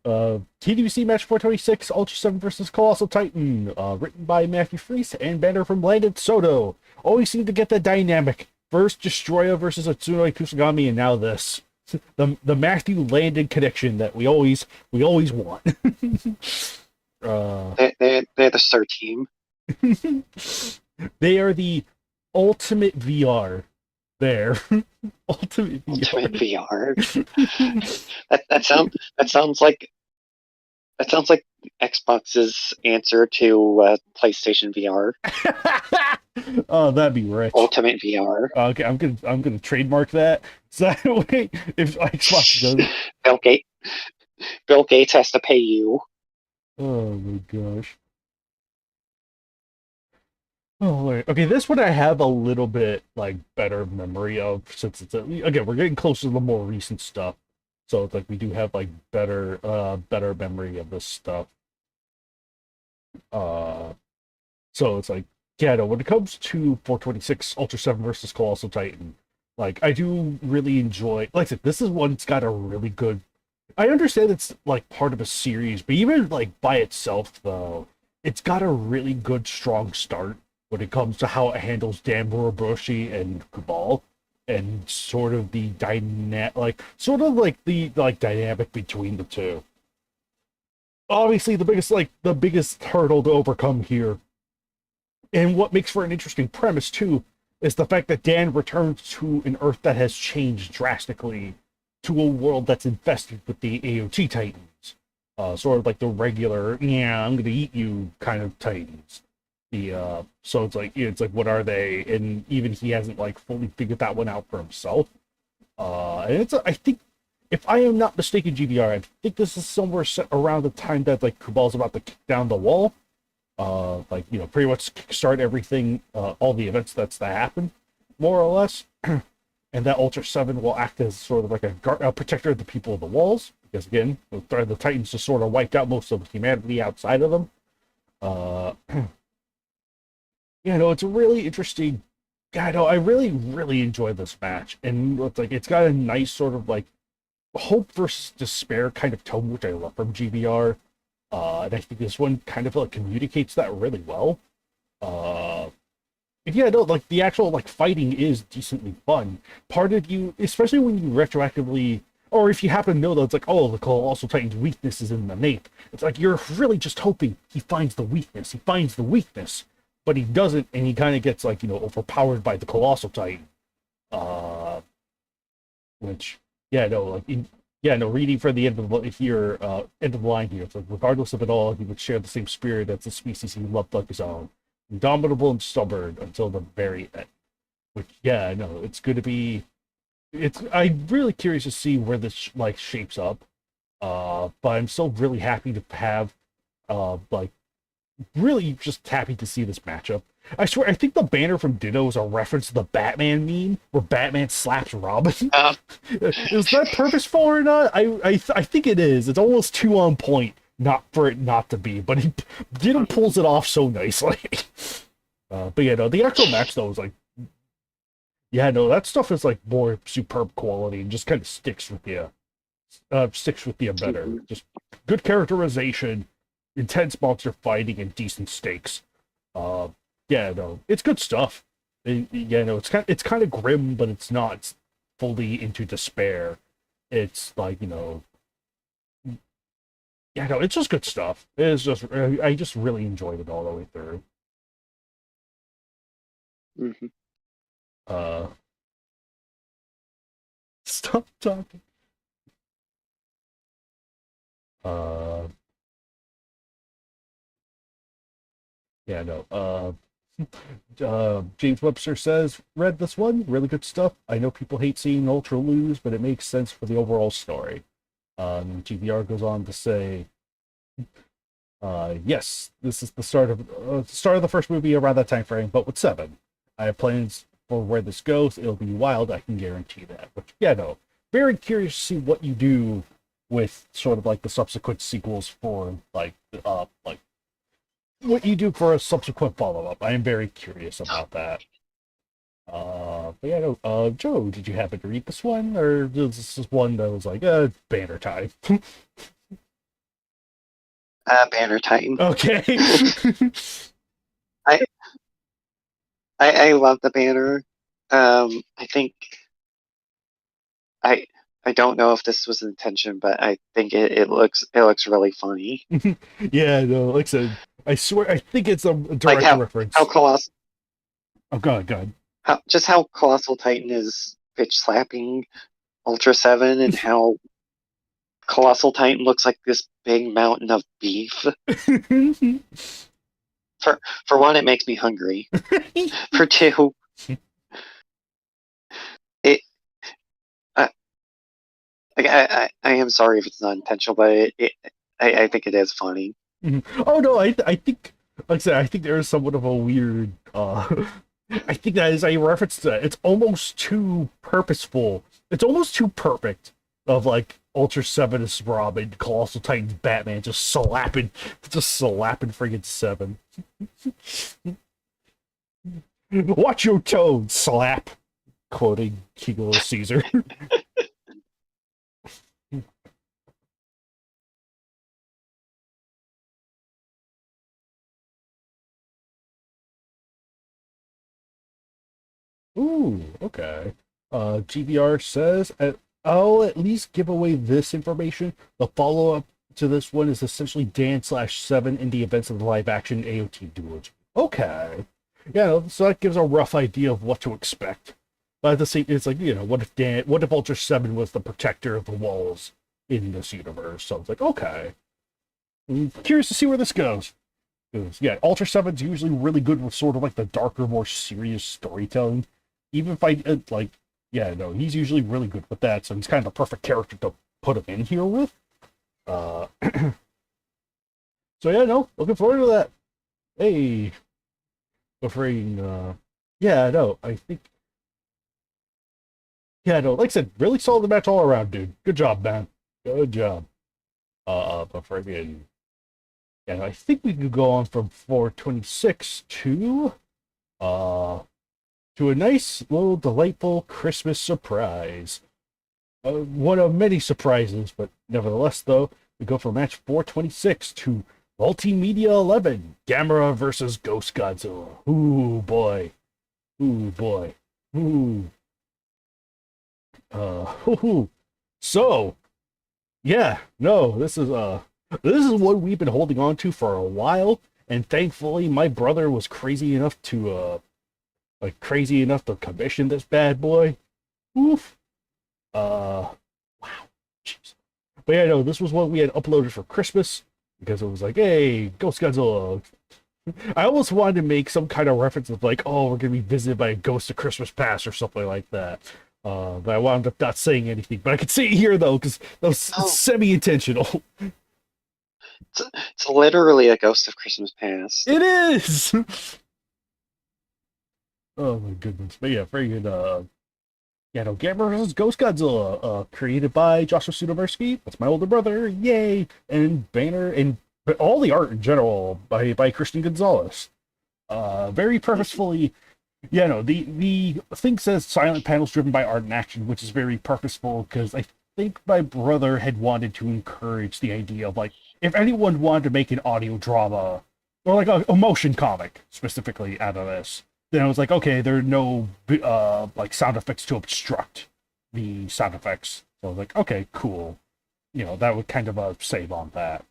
TWC match 426, Ultra 7 versus Colossal Titan, written by Matthew Freese and banner from Landon Soto. Always seem to get that dynamic. First Destroyer versus Atsunoi Kusagami, and now this. The Matthew Landon connection that we always want. They're the SIR team. They are the ultimate VR. There, ultimate VR. That sounds like Xbox's answer to PlayStation VR. Oh, that'd be rich. Ultimate VR. Okay, I'm gonna trademark that. So that way, if Xbox does, Bill Gates has to pay you. oh my gosh. Oh wait. Okay, this one I have a little bit like better memory of since it's again we're getting closer to the more recent stuff, so it's like we do have like better memory of this stuff. So it's like yeah, no, when it comes to 426 Ultra 7 versus Colossal Titan, like I do really enjoy. Like I said, this is one that's got a really good. I understand it's like part of a series, but even like by itself though, it's got a really good strong start when it comes to how it handles Dan Muraboshi and Kubal and sort of the dynamic between the two. Obviously the biggest hurdle to overcome here, and what makes for an interesting premise too, is the fact that Dan returns to an Earth that has changed drastically, to a world that's infested with the AOT Titans. Sort of like the regular, yeah, I'm gonna eat you kind of Titans. So it's like what are they? And even he hasn't like fully figured that one out for himself. And I think if I am not mistaken, GBR, I think this is somewhere set around the time that like Kubal's about to kick down the wall. Pretty much kickstart everything, all the events that happen, more or less. And that Ultra 7 will act as sort of like a protector of the people of the walls, because again, the Titans just sort of wiped out most of humanity outside of them. It's a really interesting. Yeah, no, I really, really enjoyed this match, and it's got a nice sort of like hope versus despair kind of tone, which I love from GBR. And I think this one kind of like communicates that really well. And yeah, no, like the actual like fighting is decently fun. Part of you, especially when you retroactively, or if you happen to know that it's like, oh, the Colossal Titan's weakness is in the nape. It's like you're really just hoping he finds the weakness. He finds the weakness, but he doesn't, and he kind of gets like overpowered by the Colossal Titan. Which yeah, no, like reading for the end of end of the line here. It's like regardless of it all, he would share the same spirit as the species he loved like his own. Indomitable and stubborn until the very end. Which, yeah, no, it's going to be. I'm really curious to see where this like shapes up. But I'm still really happy to have, really just happy to see this matchup. I swear, I think the banner from Ditto is a reference to the Batman meme where Batman slaps Robin. Is that purposeful or not? I think it is. It's almost too on point. Not for it not to be, but Ditto pulls it off so nicely. But yeah, no, the actual match though is like, yeah, no, that stuff is like more superb quality and just kind of sticks with you better. Just good characterization, intense monster fighting, and decent stakes. Yeah, no, it's good stuff. Yeah, no, it's kind of grim, but it's not fully into despair. It's like yeah, no, it's just good stuff. It's just I just really enjoyed it all the way through. Mm-hmm. Stop talking. Yeah, no. James Webster says, read this one, really good stuff. I know people hate seeing Ultra lose, but it makes sense for the overall story. GBR goes on to say, yes, this is the start of the first movie around that time frame, but with 7. I have plans for where this goes. It'll be wild, I can guarantee that. But yeah, no, very curious to see what you do with sort of like the subsequent sequels for like what you do for a subsequent follow-up. I am very curious about that. But yeah, no, Joe, did you happen to read this one, or is this one that was like banner time? Banner Titan. Okay. I love the banner. I think I I don't know if this was the intention, but I think it looks really funny. Yeah, no, like I said, I swear, I think it's a Like direct reference. how colossal Oh, God. how Colossal Titan is bitch slapping Ultra 7 and how Colossal Titan looks like this big mountain of beef. For one, it makes me hungry. For two, it I I am sorry if it's not intentional, but I think it is funny. Oh no, I think, like I said, I think there is somewhat of a weird. I think that is a reference to that. It's almost too purposeful. It's almost too perfect. Of like Ultra Seven is Robin, Colossal Titan's Batman, just slapping friggin' Seven. Watch your tone, slap. Quoting King Little Caesar. Ooh, okay. GBR says, I'll at least give away this information. The follow up to this one is essentially Dan/7 in the events of the live action AOT duology. Okay. Yeah, so that gives a rough idea of what to expect. But at the same, it's like, what if Ultra 7 was the protector of the walls in this universe? So it's like, okay. I'm curious to see where this goes. Yeah, Ultra 7's usually really good with sort of like the darker, more serious storytelling. Even if he's usually really good with that, so he's kind of the perfect character to put him in here with. So yeah, no, looking forward to that. Hey, afraid, I think, like I said, really solid match all around, dude. Good job, man. Good job. But friggin', I think we could go on from 426 to a nice little delightful Christmas surprise. One of many surprises, but nevertheless, though, we go from match 426 to Multimedia 11, Gamera versus Ghost Godzilla. Ooh boy. Ooh boy. Ooh. So, yeah, no, this is what we've been holding on to for a while, and thankfully my brother was crazy enough to commission this bad boy. Oof. Wow. Jeez. But yeah, no, this was what we had uploaded for Christmas because it was like, hey, Ghost Godzilla. I almost wanted to make some kind of reference of like, oh, we're gonna be visited by a ghost of Christmas past or something like that. But I wound up not saying anything. But I could say it here though, because that was semi-intentional. It's literally a Ghost of Christmas Past. It is. Oh my goodness. But yeah, very good. Gamera vs. Ghost Godzilla, created by Joshua Sudomersky. That's my older brother. Yay! And banner and but all the art in general by Christian Gonzalez. Very purposefully. The thing says silent panels driven by art and action, which is very purposeful because I think my brother had wanted to encourage the idea of like if anyone wanted to make an audio drama or like a motion comic specifically out of this, then I was like, okay, there are no like sound effects to obstruct the sound effects. So I was like, okay, cool. That would kind of save on that.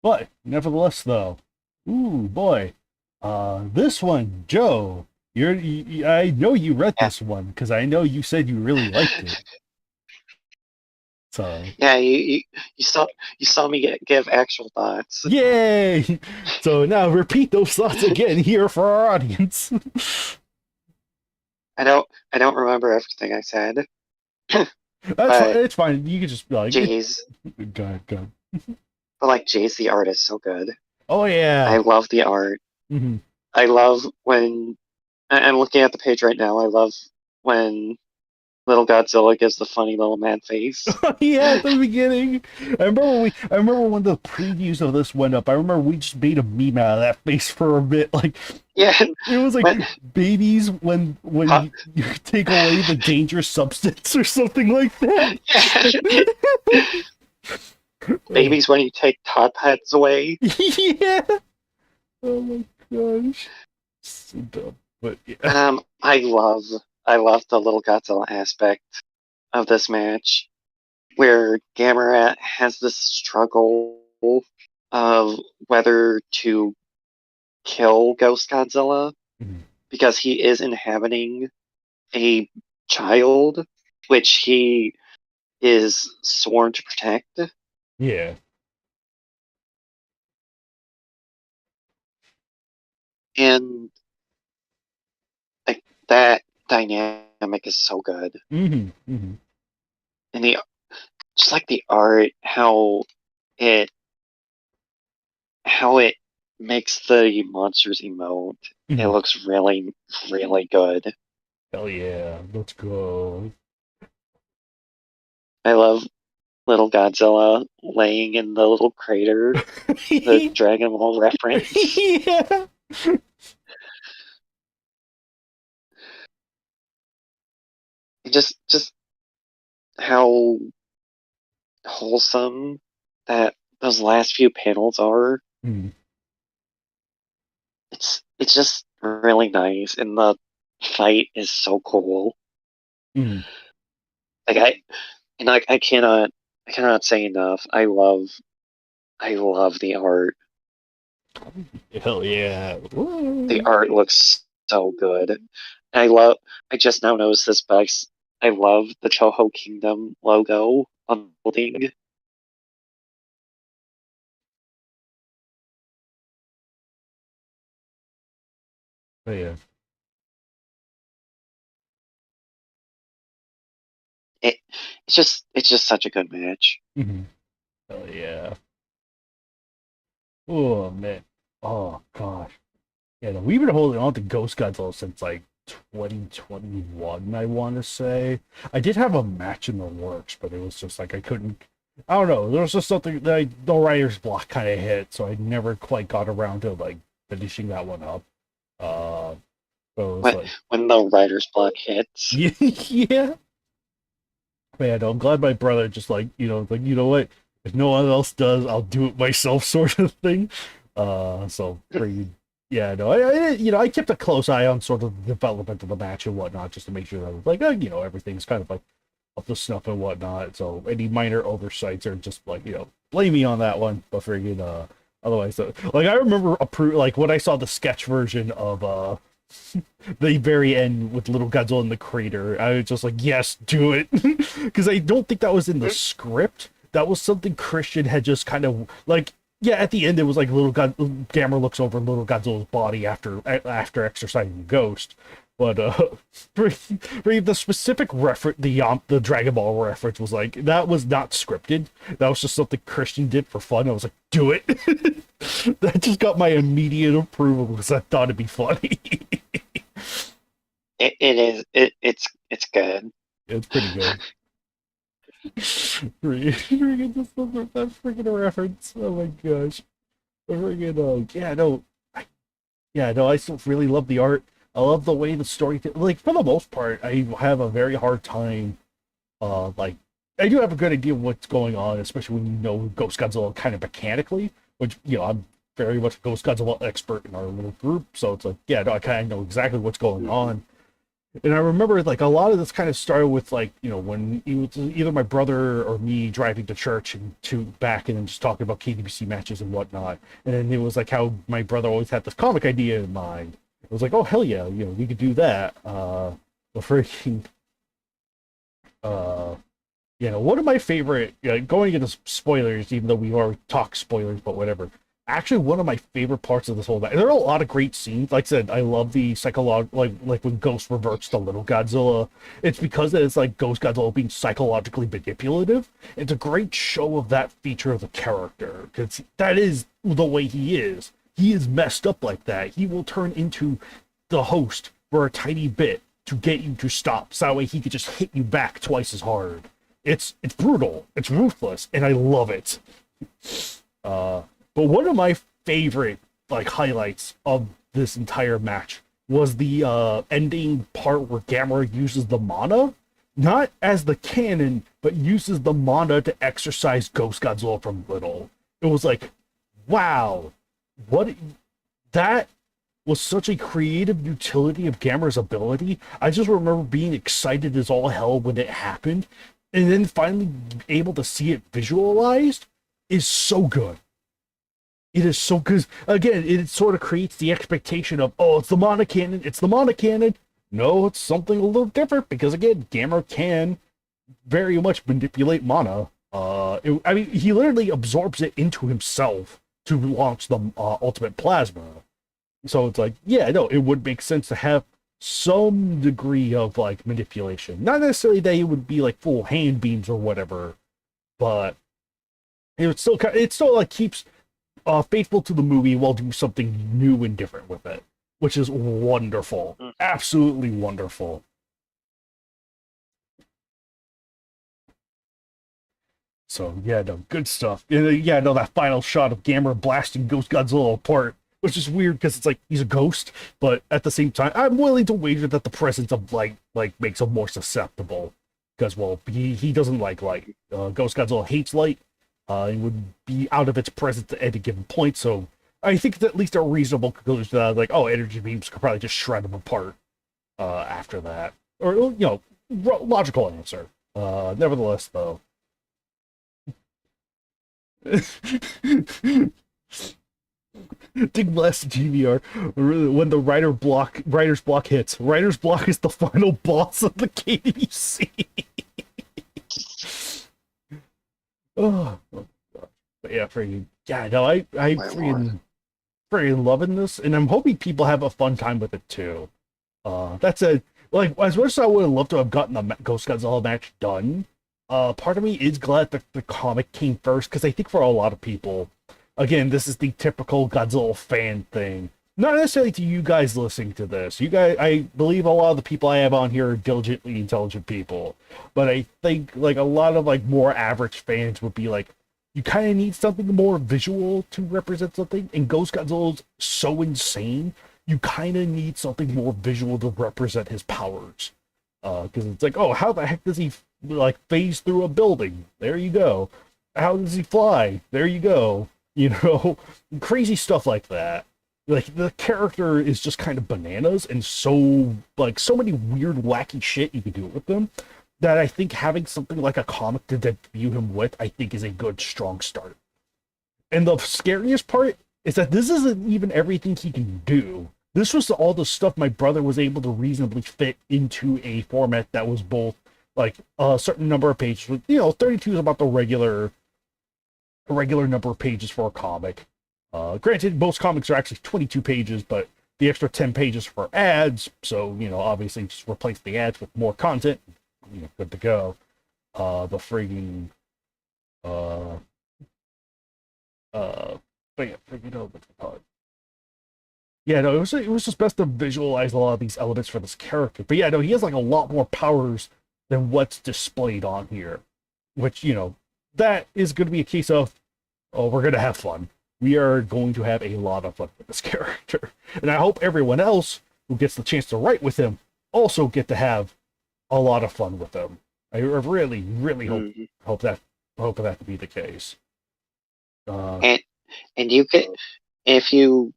But nevertheless, though, ooh boy, this one, Joe, I know you read this one because I know you said you really liked it. So yeah, you saw me give actual thoughts. Yay! So now repeat those thoughts again here for our audience. I don't remember everything I said. That's fine. It's fine. You can just be like, Jeez. Go ahead. But like, Jay's the art is so good. Oh yeah. I love the art. Mm-hmm. I love when I'm looking at the page right now. I love when little Godzilla gives the funny little man face. Yeah, at the beginning. I remember when the previews of this went up. I remember we just made a meme out of that face for a bit. Like, yeah, it was like babies when you take away the dangerous substance or something like that. Yeah. Babies when you take top hats away. Yeah. Oh my gosh. So dumb. But yeah. I love the little Godzilla aspect of this match, where Gamera has this struggle of whether to kill Ghost Godzilla Mhm. because he is inhabiting a child, which he is sworn to protect. Yeah. And like that dynamic is so good. Mm-hmm. Mm-hmm. And the just like the art, it how it makes the monsters emote. It Mm-hmm. looks really, really good. Hell yeah. Let's go. I love little Godzilla laying in the little crater, the Dragon Ball reference. Yeah. Just how wholesome that those last few panels are. Mm. It's just really nice, and the fight is so cool. Mm. Like I cannot say enough. I love the art. Hell yeah. The Woo. art looks so good. I just now noticed this, but I love the Toho Kingdom logo on the building. Oh yeah. It, it's just such a good match. Mm-hmm. Hell yeah. Oh man. Oh gosh. Yeah, no, we've been holding on to Ghost Godzilla since like 2021, I want to say. I did have a match in the works, but it was just like I couldn't. I don't know. There was just something that the writer's block kind of hit, so I never quite got around to like finishing that one up. Uh, so it was When like, when the writer's block hits, yeah, yeah. Man, I'm glad my brother just like like you know what? If no one else does, I'll do it myself, sort of thing. So pretty, yeah, no, I kept a close eye on sort of the development of the match and whatnot, just to make sure that like, everything's kind of like up to snuff and whatnot. So any minor oversights are just like, blame me on that one. But friggin', otherwise, like I remember like when I saw the sketch version of the very end with little Godzilla in the crater. I was just like, yes, do it, because I don't think that was in the script. That was something Christian had just kind of like. Yeah, at the end it was like Gamera looks over little Godzilla's body after exercising the ghost. But for the specific reference, the Dragon Ball reference was like that was not scripted. That was just something Christian did for fun. I was like, do it. That just got my immediate approval because I thought it'd be funny. it's good. It's pretty good. Freaking just that freaking reference. Oh my gosh. Freaking yeah, no. Yeah, no, I still really love the art. I love the way the story like for the most part, I have a very hard time like I do have a good idea of what's going on, especially when you know Ghost Godzilla kind of mechanically, which I'm very much a Ghost Godzilla expert in our little group, so it's like, yeah, no, I kind of know exactly what's going on. And I remember like a lot of this kind of started with like, when it was either my brother or me driving to church and to back and then just talking about KDBC matches and whatnot. And then it was like how my brother always had this comic idea in mind. It was like, oh hell yeah, we could do that. The freaking one of my favorite going into spoilers, even though we already talked spoilers, but whatever. Actually, one of my favorite parts of this whole match. There are a lot of great scenes. Like I said, I love the like when Ghost reverts to Little Godzilla. It's because it's like Ghost Godzilla being psychologically manipulative. It's a great show of that feature of the character because that is the way he is. He is messed up like that. He will turn into the host for a tiny bit to get you to stop, so that way he could just hit you back twice as hard. It's brutal, it's ruthless, and I love it. But one of my favorite like highlights of this entire match was the ending part where Gamera uses the mana not as the canon, but uses the manga to exercise Ghost Godzilla from Little. It was like, wow, what that was such a creative utility of Gamera's ability. I just remember being excited as all hell when it happened, and then finally able to see it visualized is so good. It is so good. Again, it sort of creates the expectation of, oh, it's the manga canon, it's the manga canon. No, it's something a little different because again, Gamera can very much manipulate mana. I mean, he literally absorbs it into himself to launch the ultimate plasma. So it's like, yeah, no, it would make sense to have some degree of like manipulation. Not necessarily that it would be like full hand beams or whatever, but it still like keeps faithful to the movie while doing something new and different with it, which is wonderful, absolutely wonderful. So yeah, no, good stuff. Yeah, no, that final shot of Gamera blasting Ghost Godzilla apart, which is weird because it's like he's a ghost, but at the same time, I'm willing to wager that the presence of light like makes him more susceptible. Because well, he doesn't like light. Ghost Godzilla hates light. It would be out of its presence at any given point. So I think it's at least a reasonable conclusion that like, oh, energy beams could probably just shred him apart after that, or you know, logical answer. Nevertheless, though. Dig Blast GVR. When the writer's block hits. Writer's block is the final boss of the KWC. Oh, God. But yeah, freaking yeah, no, I freaking loving this, and I'm hoping people have a fun time with it too. That's a like as much as I would have loved to have gotten the Ghost Godzilla match done. Part of me is glad that the comic came first because I think for a lot of people, again, this is the typical Godzilla fan thing. Not necessarily to you guys listening to this. You guys, I believe a lot of the people I have on here are diligently intelligent people, but I think like a lot of like more average fans would be like, you kind of need something more visual to represent something, and Ghost Godzilla's so insane, you kind of need something more visual to represent his powers. Because it's like, oh, how the heck does he like phase through a building? There you go. How does he fly? There you go. You know, crazy stuff like that. Like the character is just kind of bananas, and so like so many weird, wacky shit you can do with them. That I think having something like a comic to debut him with, I think is a good, strong start. And the scariest part is that this isn't even everything he can do. This was all the stuff my brother was able to reasonably fit into a format that was both like a certain number of pages. You know, 32 is about the regular number of pages for a comic. Granted, most comics are actually 22 pages, but the extra 10 pages for ads. So, you know, obviously just replace the ads with more content. You know, good to go. The frigging but yeah, friggin' what's it called? Yeah, no, it was just best to visualize a lot of these elements for this character. But yeah, no, he has like a lot more powers than what's displayed on here. Which, you know, that is going to be a case of, oh, we're going to have fun. We are going to have a lot of fun with this character. And I hope everyone else who gets the chance to write with him also get to have a lot of fun with him. I really, really hope that to be the case. And you can, if you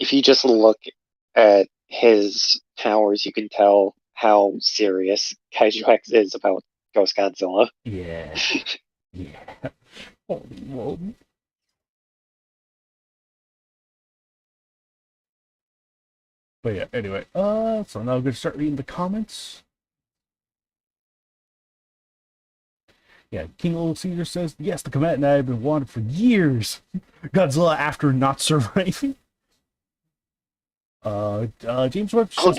just look at his powers, you can tell how serious Kaiju X is about Ghost Godzilla. Yeah. Yeah. Holy moly. But yeah, anyway, so now I'm gonna start reading the comments. Yeah, King Little Caesar says, yes, the command and I have been wanted for years. Godzilla after not surviving. James Webb says,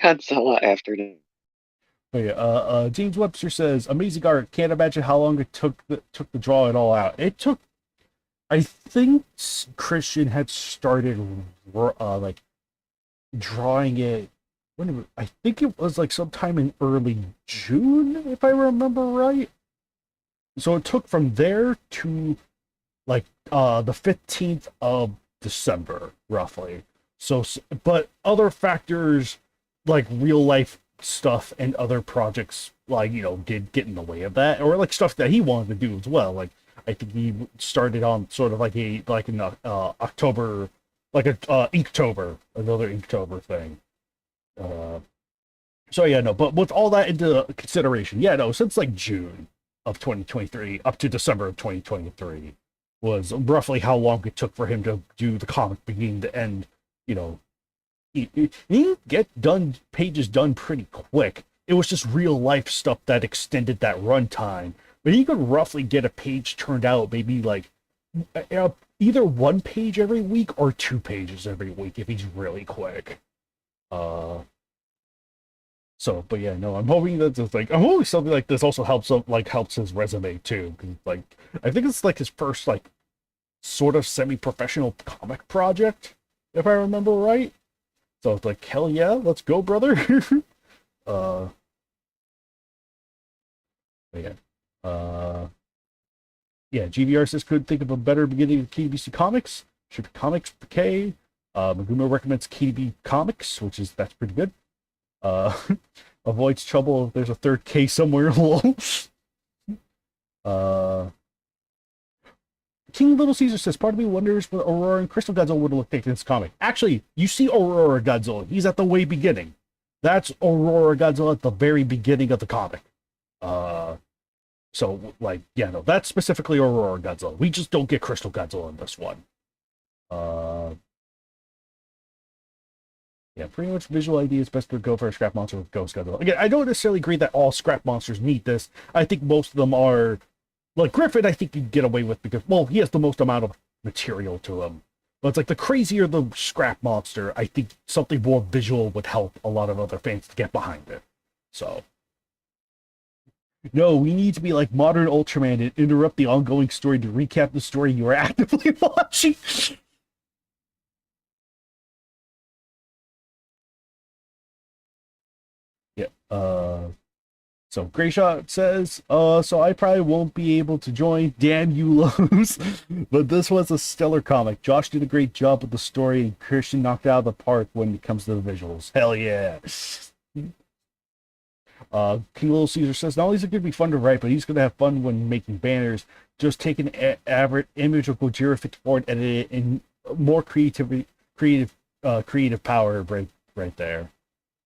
Godzilla after him. But yeah, James Webster says, amazing art. Can't imagine how long it took to draw it all out. It took, I think Christian had started like drawing it when I think it was like sometime in early June, if I remember right. So it took from there to like the 15th of December, roughly. So, but other factors like real life stuff and other projects like did get in the way of that, or like stuff that he wanted to do as well. Like I think he started on sort of like an October, like a Inktober, another Inktober thing. So yeah, no, but with all that into consideration, yeah, no, since like June of 2023 up to December of 2023 was roughly how long it took for him to do the comic beginning to end. You know, he get done pages done pretty quick. It was just real life stuff that extended that runtime. But he could roughly get a page turned out, maybe like either one page every week or 2 pages every week if he's really quick. So, but yeah, no, I'm hoping that it's like I'm hoping something like this also helps his resume too, because like I think it's like his first like sort of semi-professional comic project, if I remember right. So it's like hell yeah, let's go, brother. Yeah, yeah. GVR says couldn't think of a better beginning of KBC Comics. Should be Comics K. Maguma recommends KB Comics, that's pretty good. Avoids trouble if there's a third K somewhere along. King Little Caesar says, part of me wonders what Aurora and Crystal Godzilla would look like in this comic. Actually, you see Aurora Godzilla. He's at the way beginning. That's Aurora Godzilla at the very beginning of the comic. So, like, yeah, no, that's specifically Aurora Godzilla. We just don't get Crystal Godzilla in this one. Yeah, pretty much visual idea is best to go for a scrap monster with Ghost Godzilla. Again, I don't necessarily agree that all scrap monsters need this. I think most of them are, like Griffin, I think you get away with because, well, he has the most amount of material to him. But it's like the crazier the scrap monster, I think something more visual would help a lot of other fans to get behind it. So, no, we need to be like modern Ultraman and interrupt the ongoing story to recap the story you are actively watching. Yeah. So Grayshot says, so I probably won't be able to join. Damn you, Lowe's. But this was a stellar comic. Josh did a great job with the story, and Christian knocked out of the park when it comes to the visuals. Hell yeah. King Little Caesar says, not only is it going to be fun to write, but he's going to have fun when making banners. Just take an average image of Gojira 54 and edit it in more creative power right there.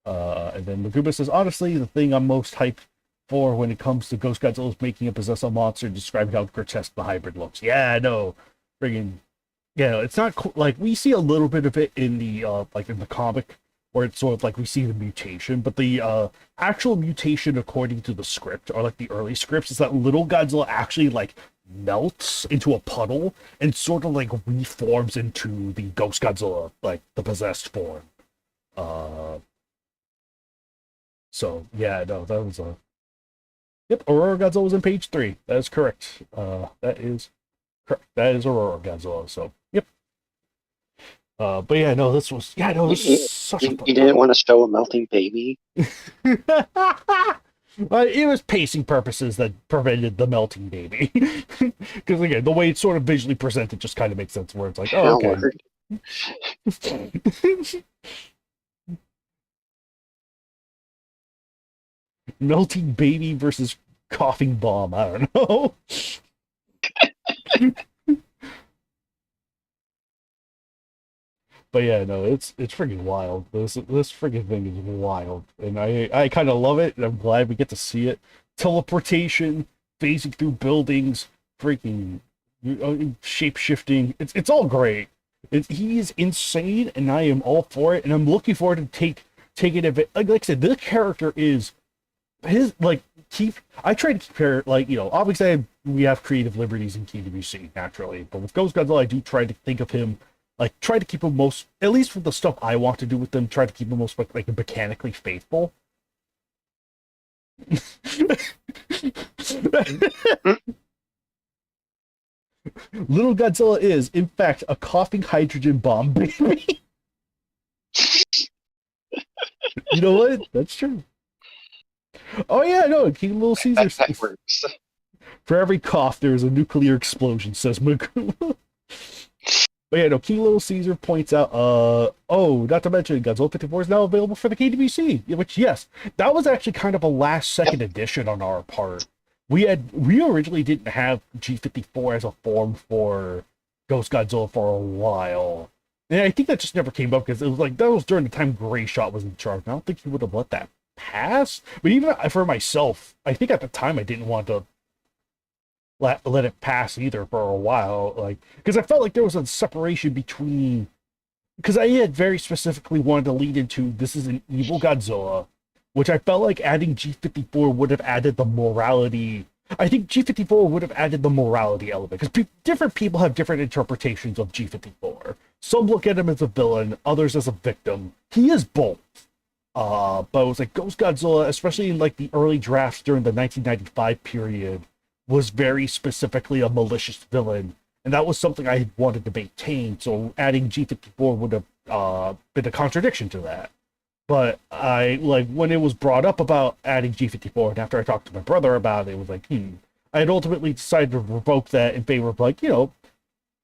And then Maguba says, honestly, the thing I'm most hyped for when it comes to Ghost Godzilla is making a possessed monster and describing how grotesque the hybrid looks. Yeah, I know. Friggin', yeah, it's not like we see a little bit of it in the like in the comic where it's sort of like we see the mutation, but the actual mutation according to the script or like the early scripts is that little Godzilla actually like melts into a puddle and sort of like reforms into the Ghost Godzilla, like the possessed form. So yeah, no, that was a yep. Aurora Godzilla was in page 3. That is correct. That is correct. That is Aurora Godzilla. So yep. But yeah, no, this was such a fun. You didn't want to show a melting baby. But it was pacing purposes that prevented the melting baby. Because again, the way it's sort of visually presented just kind of makes sense. Where it's like, oh, okay. Melting baby versus coughing bomb. I don't know. But yeah, no, it's freaking wild. This freaking thing is wild, and I kind of love it, and I'm glad we get to see it. Teleportation, phasing through buildings, freaking shape shifting. It's all great. He is insane, and I am all for it, and I'm looking forward to taking it. Like I said, this character is his like keep. I try to keep her like obviously we have creative liberties in KWC naturally, but with Ghost Godzilla, I do try to think of him. Like, try to keep him most, at least for the stuff I want to do with them, try to keep him most, like mechanically faithful. Little Godzilla is, in fact, a coughing hydrogen bomb baby. You know what? That's true. Oh, yeah, no, King Little Caesar. That works. For every cough, there is a nuclear explosion, says Magoo. But yeah, no, King Little Caesar points out, oh, not to mention Godzilla 54 is now available for the KWC, which, yes, that was actually kind of a last second addition on our part. We originally didn't have G54 as a form for Ghost Godzilla for a while. And I think that just never came up because it was like, that was during the time Gray Shot was in charge. And I don't think he would have let that pass. But even for myself, I think at the time I didn't want to let it pass either for a while, like, because I felt like there was a separation between, because I had very specifically wanted to lead into this is an evil Godzilla, which I felt like adding G54 would have added the morality. I think G54 would have added the morality element because different people have different interpretations of G54. Some look at him as a villain, others as a victim. He is both. But it was like Ghost Godzilla, especially in like the early drafts during the 1995 period, was very specifically a malicious villain, and that was something I wanted to maintain, so adding G54 would have been a contradiction to that. But I, like, when it was brought up about adding G54, and after I talked to my brother about it, it was like, I had ultimately decided to revoke that in favor of, like,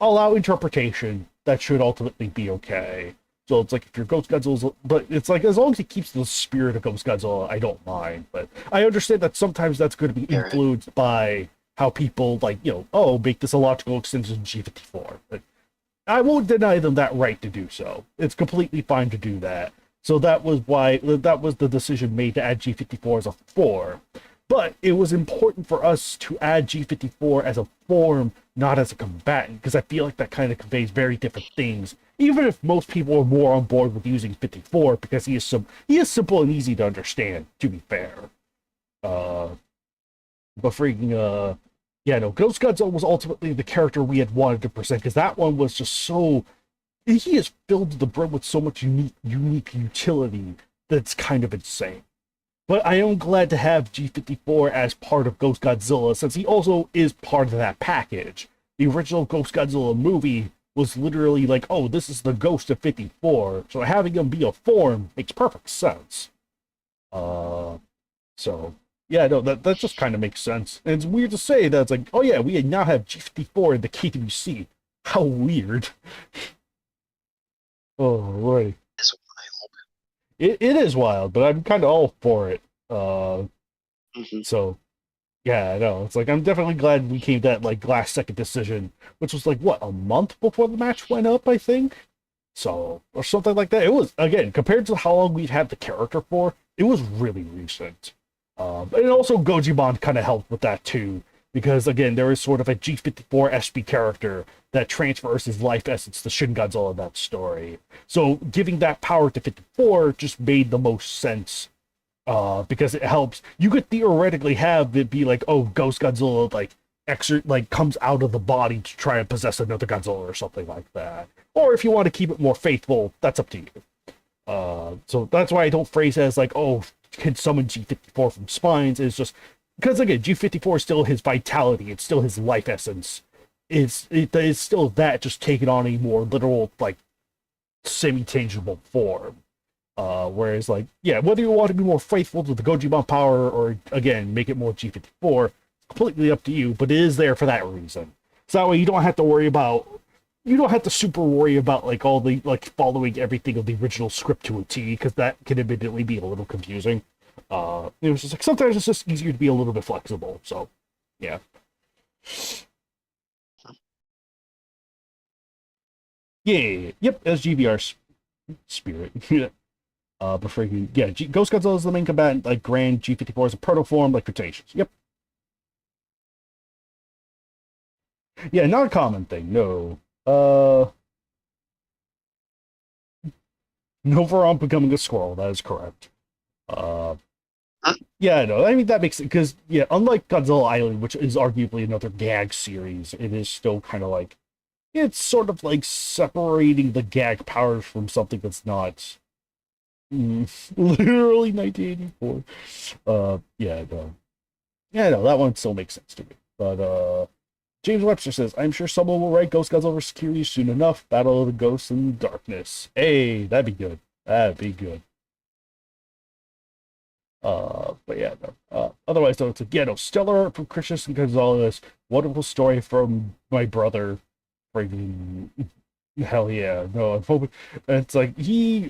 allow interpretation. That should ultimately be okay. So it's like, if your Ghost Godzilla's, but it's like, as long as it keeps the spirit of Ghost Godzilla, I don't mind. But I understand that sometimes that's going to be influenced by how people, like, make this a logical extension of G54. But I won't deny them that right to do so. It's completely fine to do that. So that was the decision made to add G54 as a 4. But it was important for us to add G54 as a form, not as a combatant, because I feel like that kind of conveys very different things. Even if most people are more on board with using 54, because he is simple and easy to understand, to be fair. But freaking, Ghost Godzilla was ultimately the character we had wanted to present, because that one was just so... He is filled to the brim with so much unique utility that's kind of insane. But I am glad to have G54 as part of Ghost Godzilla, since he also is part of that package. The original Ghost Godzilla movie was literally like, oh, this is the ghost of 54, so having him be a form makes perfect sense. That just kind of makes sense. And it's weird to say that it's like, oh yeah, we now have G54 in the KWC. How weird. Oh, Lordy. It's wild. It is wild, but I'm kind of all for it. So, yeah, I know. It's like, I'm definitely glad we came to that, like, last second decision, which was like, what, a month before the match went up, I think? So, or something like that. It was, again, compared to how long we've had the character for, it was really recent. And also Gojimon kind of helped with that too, because again, there is sort of a G54 SP character that transfers his life essence to Shin Godzilla in that story. So giving that power to 54 just made the most sense, because it helps. You could theoretically have it be like, oh, Ghost Godzilla comes out of the body to try and possess another Godzilla or something like that. Or if you want to keep it more faithful, that's up to you. So that's why I don't phrase it as like, oh, can summon G54 from spines. It's just because, again, G54 is still his vitality, it's still his life essence. It is still that, just taken on a more literal, like, semi-tangible form. Whereas, like, yeah, whether you want to be more faithful to the Gojimon power or, again, make it more G54, completely up to you, but it is there for that reason. So that way you don't have to super worry about, like, all the, like, following everything of the original script to a T, because that can admittedly be a little confusing. It was just like, sometimes it's just easier to be a little bit flexible, so, yeah. Yeah, yep, SGVR spirit. But freaking, yeah, Ghost Godzilla is the main combatant, like, Grand G54 is a protoform, like Cretaceous, yep. Yeah, not a common thing, no. No Veron becoming a squirrel, that is correct. Yeah, no, I mean, that makes it, because, yeah, unlike Godzilla Island, which is arguably another gag series, it is still kind of like, it's sort of like separating the gag powers from something that's not literally 1984. Yeah, no, that one still makes sense to me. But, James Webster says, I'm sure someone will write Ghost Godzilla vs. Kiryu soon enough. Battle of the Ghosts in the Darkness. Hey, that'd be good. That'd be good. But yeah, no. Otherwise, though, it's like, yeah, no, stellar art from Christian Gonzalez. Wonderful story from my brother. Freaking, Hell yeah, no, I'm hoping. It's like he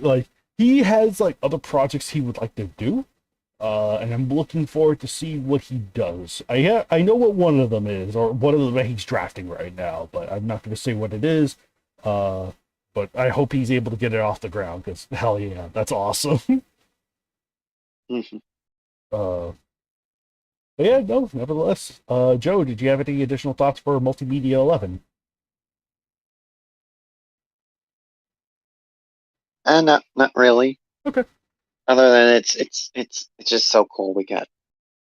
has like other projects he would like to do, and I'm looking forward to see what he does. I know what one of them is, or one of them that he's drafting right now, but I'm not going to say what it is. Uh, but I hope he's able to get it off the ground because hell yeah, that's awesome. Mhm. But yeah, no, nevertheless. Joe, did you have any additional thoughts for Multimedia 11? Not really. Okay. Other than it's just so cool. We got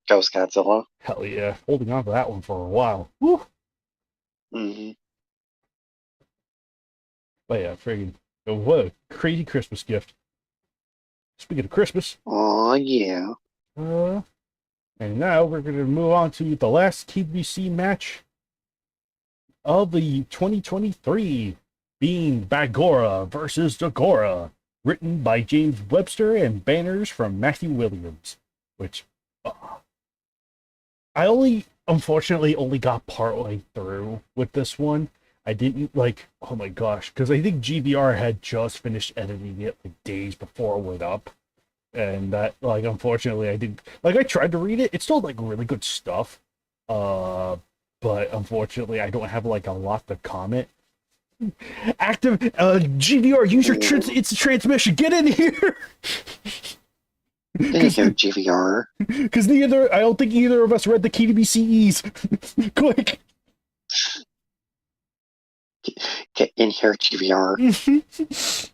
Ghost Godzilla. Hell yeah, holding on to that one for a while. Woo! Hmm. But yeah, friggin' what a crazy Christmas gift. Speaking of Christmas, Oh yeah. uh, and now we're gonna move on to the last KBC match of the 2023, being Bagora versus Dagora, written by James Webster and banners from Matthew Williams. Which uh, I unfortunately only got partway through with this one. I didn't like, oh my gosh, because I think GVR had just finished editing it like days before it went up. And that, like, unfortunately, I didn't, like, I tried to read it. It's still, like, really good stuff. But unfortunately, I don't have, like, a lot to comment. Active, GVR, use your, it's a transmission, get in here! Didn't hear GVR. Because I don't think either of us read the KDBCEs. Quick! Get in here, GVR.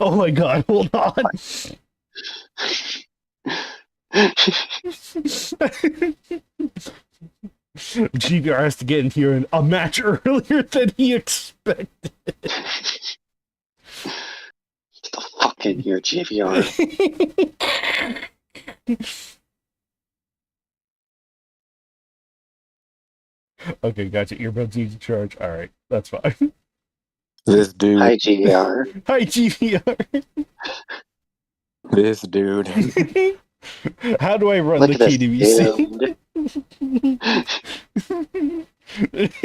Oh my god, hold on. GVR has to get in here in a match earlier than he expected. Get the fuck in here, GVR. Okay, gotcha. Earbuds need to charge. All right, that's fine. This dude. Hi, GVR. Hi, GVR. This dude. How do I run Look the at this KDBC?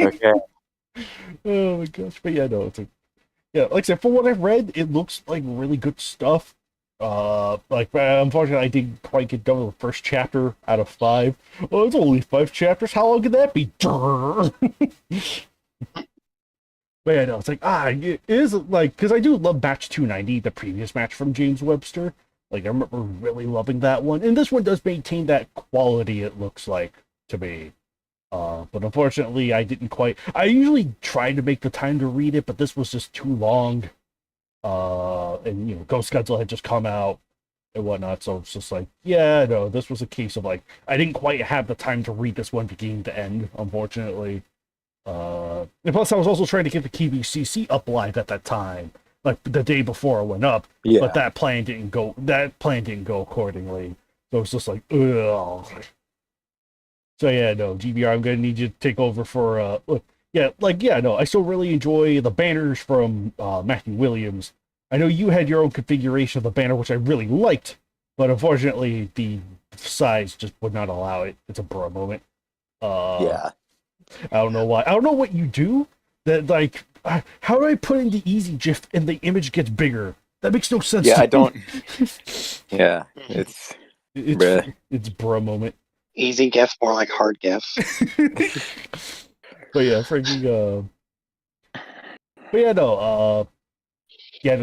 Okay. Oh my gosh, but yeah, no, it's yeah. Like I said, for what I've read, it looks like really good stuff. Unfortunately, I didn't quite get done with the first chapter out of 5. Well, it's only 5 chapters. How long could that be? But yeah, no, it's like, it is like, because I do love Match 290, the previous match from James Webster. Like, I remember really loving that one. And this one does maintain that quality, it looks like, to me. But unfortunately, I didn't quite. I usually try to make the time to read it, but this was just too long. And, Ghost Godzilla had just come out and whatnot, so it's just like, yeah, no, this was a case of, like, I didn't quite have the time to read this one beginning to end, unfortunately. And plus, I was also trying to get the KBCC up live at that time, like the day before it went up. Yeah. But that plan didn't go. That plan didn't go accordingly. So it's just like, ugh. So yeah, no, GBR, I'm gonna need you to take over for no, I still really enjoy the banners from Matthew Williams. I know you had your own configuration of the banner, which I really liked, but unfortunately the size just would not allow it. It's a bro moment. Yeah. I don't know why. I don't know what you do. That like, how do I put in the easy GIF and the image gets bigger? That makes no sense. Yeah, to I me. don't. Yeah, it's bruh. It's bro moment. Easy GIF, more like hard GIF. But yeah, freaking but yeah, no,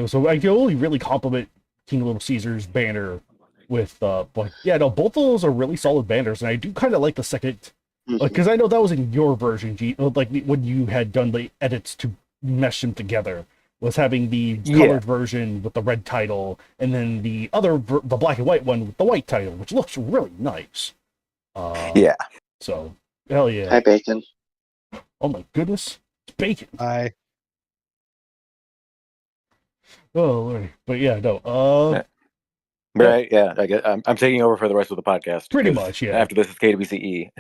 so I can only really compliment King Little Caesar's banner with both of those are really solid banners, and I do kind of like the second, like, because I know that was in your version, like when you had done the edits to mesh them together, was having the colored version with the red title, and then the other the black and white one with the white title, which looks really nice. Yeah. So hell yeah. Hi, Bacon. Oh my goodness, it's Bacon. Hi. Oh lordy, but yeah, no. Right, yeah. I'm taking over for the rest of the podcast. Pretty 'cause much, yeah. After this is KWCE.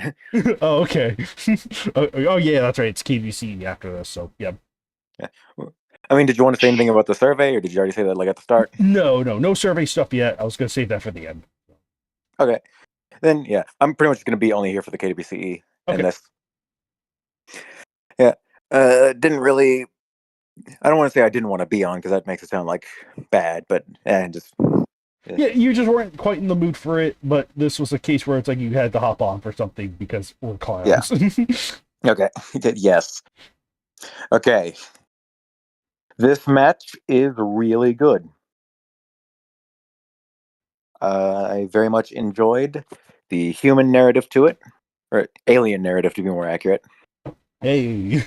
Oh, okay. Oh, yeah, that's right. It's KVC after this, so yeah. I mean, did you want to say anything about the survey, or did you already say that like at the start? No survey stuff yet. I was gonna save that for the end. Okay. Then yeah, I'm pretty much going to be only here for the KWCE Okay. and this. Yeah, didn't really. I don't want to say I didn't want to be on because that makes it sound like bad, but just Yeah, you just weren't quite in the mood for it, but this was a case where it's like you had to hop on for something because we're clowns. okay. Yes. Okay. This match is really good. I very much enjoyed the human narrative to it, or alien narrative to be more accurate. Hey.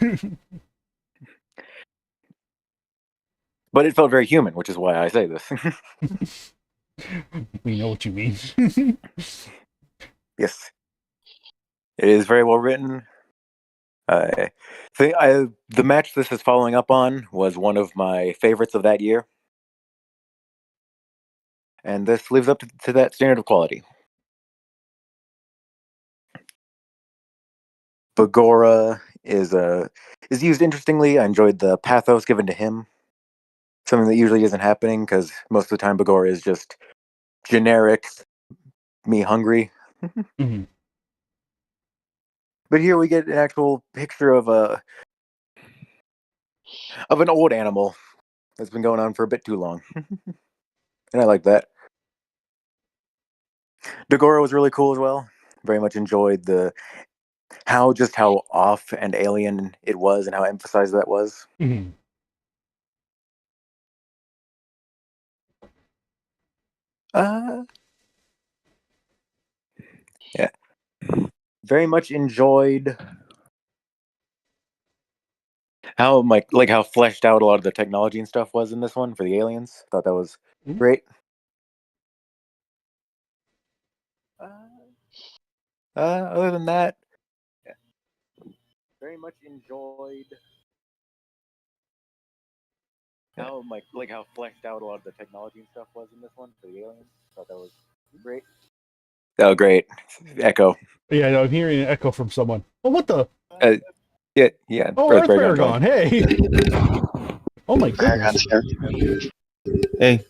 But it felt very human, which is why I say this. We know what you mean. Yes. It is very well written. The match this is following up on was one of my favorites of that year. And this lives up to that standard of quality. Bagora is used interestingly. I enjoyed the pathos given to him. Something that usually isn't happening because most of the time Bagora is just generic, me hungry. Mhm. But here we get an actual picture of an old animal that's been going on for a bit too long. And I like that. Dagora was really cool as well. Very much enjoyed how off and alien it was and how emphasized that was. Mhm. Yeah. Very much enjoyed how how fleshed out a lot of the technology and stuff was in this one for the aliens. Thought that was great. Other than that, very much enjoyed how how fleshed out a lot of the technology and stuff was in this one for the aliens. Thought that was great. Oh, great! Echo. Yeah, no, I'm hearing an echo from someone. Oh, what the? Yeah. Oh, Earth Paragon. Hey. Oh my goodness. Paragon's here. Hey,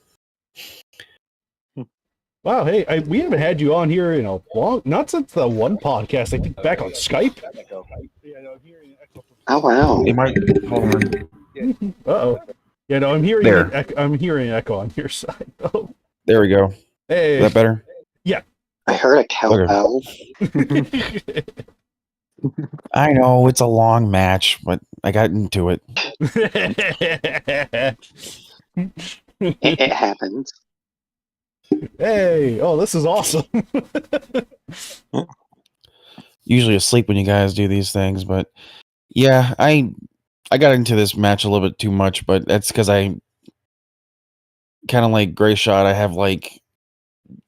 Wow. Hey, we haven't had you on here in a long, not since the one podcast. I think back on Skype. Yeah, no, I'm hearing an echo from. Oh wow. hey, Mike, hold on. Uh-oh. Yeah, no, I'm hearing There. I'm hearing an echo on your side. Oh. There we go. Hey. Is that better? I heard a cowbell. I know it's a long match, but I got into it. It happens. Hey, oh, this is awesome. Usually asleep when you guys do these things, but yeah, I got into this match a little bit too much, but that's because I kind of like Gray Shot. I have like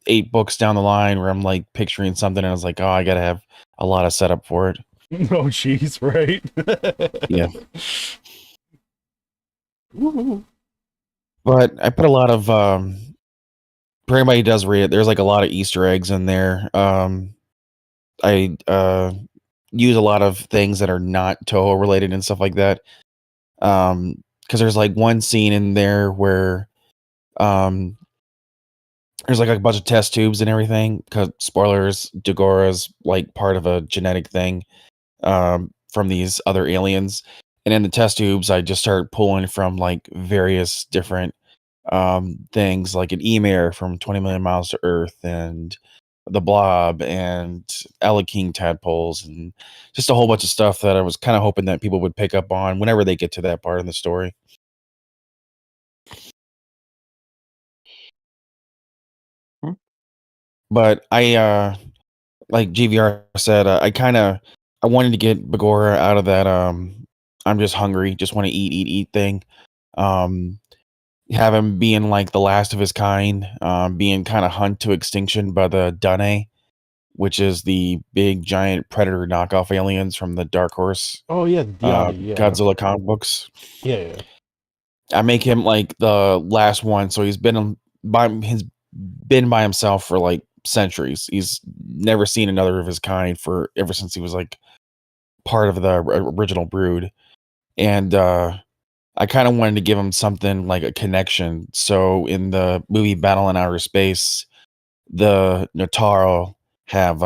8 books down the line where I'm like picturing something, and I was like, oh, I gotta have a lot of setup for it. Oh, jeez, right? Yeah. Woo-hoo. But I put a lot of for anybody who does read it, there's like a lot of Easter eggs in there. I use a lot of things that are not Toho related and stuff like that. Because there's like one scene in there where there's like a bunch of test tubes and everything. Because spoilers, Dagora's like part of a genetic thing from these other aliens. And in the test tubes, I just started pulling from like various different things, like an emir from 20 million miles to Earth, and the blob, and King tadpoles, and just a whole bunch of stuff that I was kind of hoping that people would pick up on whenever they get to that part in the story. But I like GVR said, I wanted to get Bagora out of that I'm just hungry, just want to eat thing. Have him being like the last of his kind, being kind of hunt to extinction by the Dane, which is the big giant predator knockoff aliens from the Dark Horse Oh yeah, the Diati, yeah. Godzilla comic books. Yeah. I make him like the last one, so he's been by himself for like centuries. He's never seen another of his kind for ever since he was like part of the original brood. And I kind of wanted to give him something like a connection. So in the movie Battle in Outer Space, the Notaro have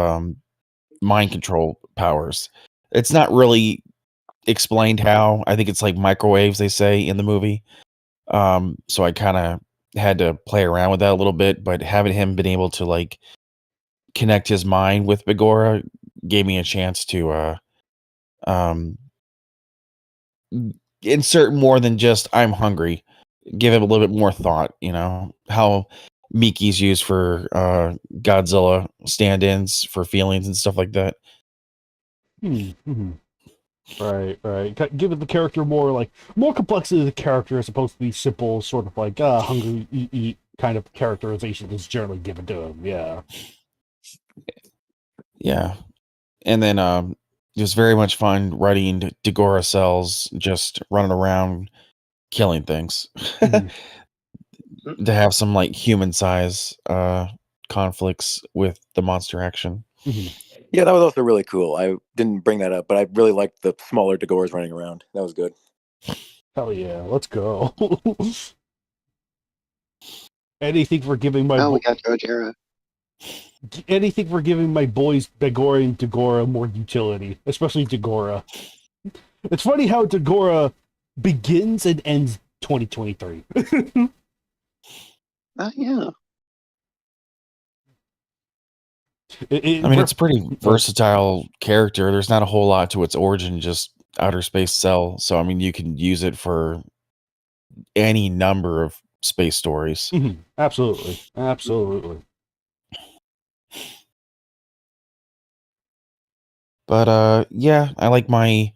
mind control powers. It's not really explained how. I think it's like microwaves, they say in the movie. So I kind of had to play around with that a little bit, but having him been able to like connect his mind with Begora gave me a chance to um insert more than just I'm hungry. Give him a little bit more thought, how Miki's used for Godzilla stand-ins for feelings and stuff like that. Mm-hmm. Right. Give the character more complexity to the character as opposed to the simple sort of like hungry eat kind of characterization that's generally given to him. Yeah. Yeah. And then it was very much fun writing Dagora cells just running around killing things. Mhm. To have some like human size conflicts with the monster action. Mhm. Yeah, that was also really cool. I didn't bring that up, but I really liked the smaller Dagors running around. That was good. Hell yeah, let's go. Anything for giving my Oh, we got Gojira. anything for giving my boys Begora and Dagora more utility, especially Dagora. It's funny how Dagora begins and ends 2023. Oh yeah. I mean, it's a pretty versatile character. There's not a whole lot to its origin, just outer space cell. So, I mean, you can use it for any number of space stories. Mhm. Absolutely. But yeah, I like my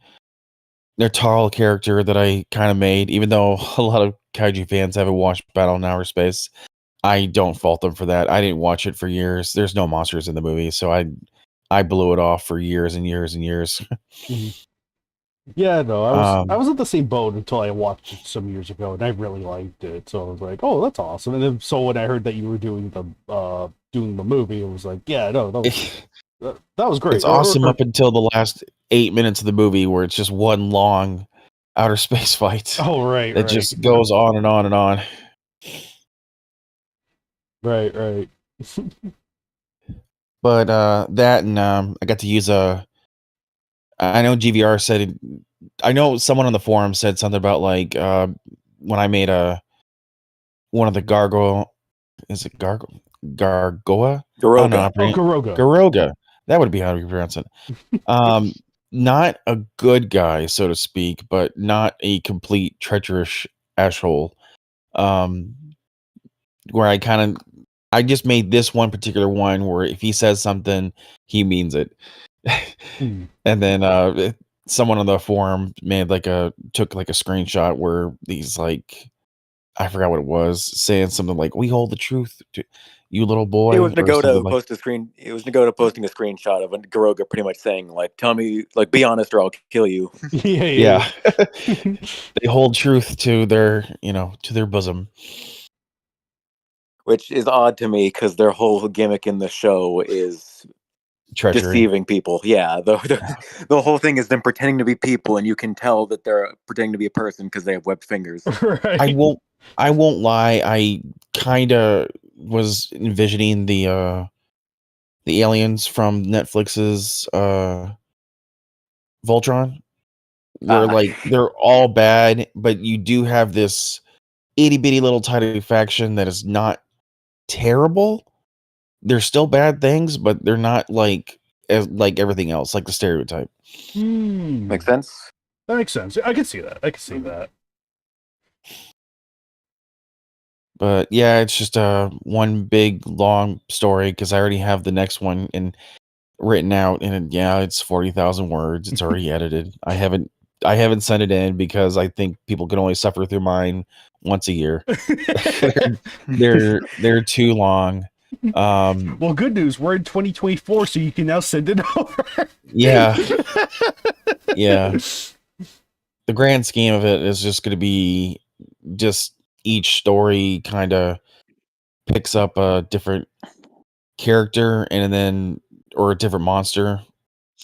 Nertal character that I kind of made, even though a lot of Kaiju fans haven't watched Battle in Outer Space. I don't fault them for that. I didn't watch it for years. There's no monsters in the movie, so I blew it off for years and years and years. Mhm. Yeah, no, I Um, was in the same boat until I watched it some years ago, and I really liked it. So I was like, "Oh, that's awesome!" And then so when I heard that you were doing the movie, it was like, "Yeah, no, that was great." It's awesome up until the last 8 minutes of the movie, where it's just one long outer space fight. Oh, right, That right, just goes on and on and on. right. But that and I got to use I know GVR said I know someone on the forum said something about like when I made one of the gargoyle, is it gargoa? Oh no, Garoga. Garoga. Garoga. That would be how you pronounce it. Not a good guy, so to speak, but not a complete treacherous asshole. Um, where I just made this one particular one where if he says something, he means it. Hmm. And then someone on the forum took like a screenshot where these like I forgot what it was, saying something like "We hold the truth, to you little boy," It was or something Nagoto like. It was Nagoto posting a screenshot of Garoga pretty much saying like, "Tell me, like, be honest or I'll kill you." Yeah. They hold truth to their bosom. Which is odd to me because their whole gimmick in the show is Treachery. deceiving people. Yeah, the whole thing is them pretending to be people, and you can tell that they're pretending to be a person because they have webbed fingers. Right. I won't lie. I kind of was envisioning the aliens from Netflix's Voltron, where like they're all bad, but you do have this itty bitty little tiny faction that is not terrible. They're still bad things, but they're not like everything else, like the stereotype. Makes sense. That makes sense. I can see that. But yeah, it's just one big long story because I already have the next one written out, and it's 40,000 words. It's already edited. I haven't sent it in because I think people can only suffer through mine once a year. they're too long. Well, good news. We're in 2024, so you can now send it over. Yeah. The grand scheme of it is just going to be just each story kind of picks up a different character or a different monster,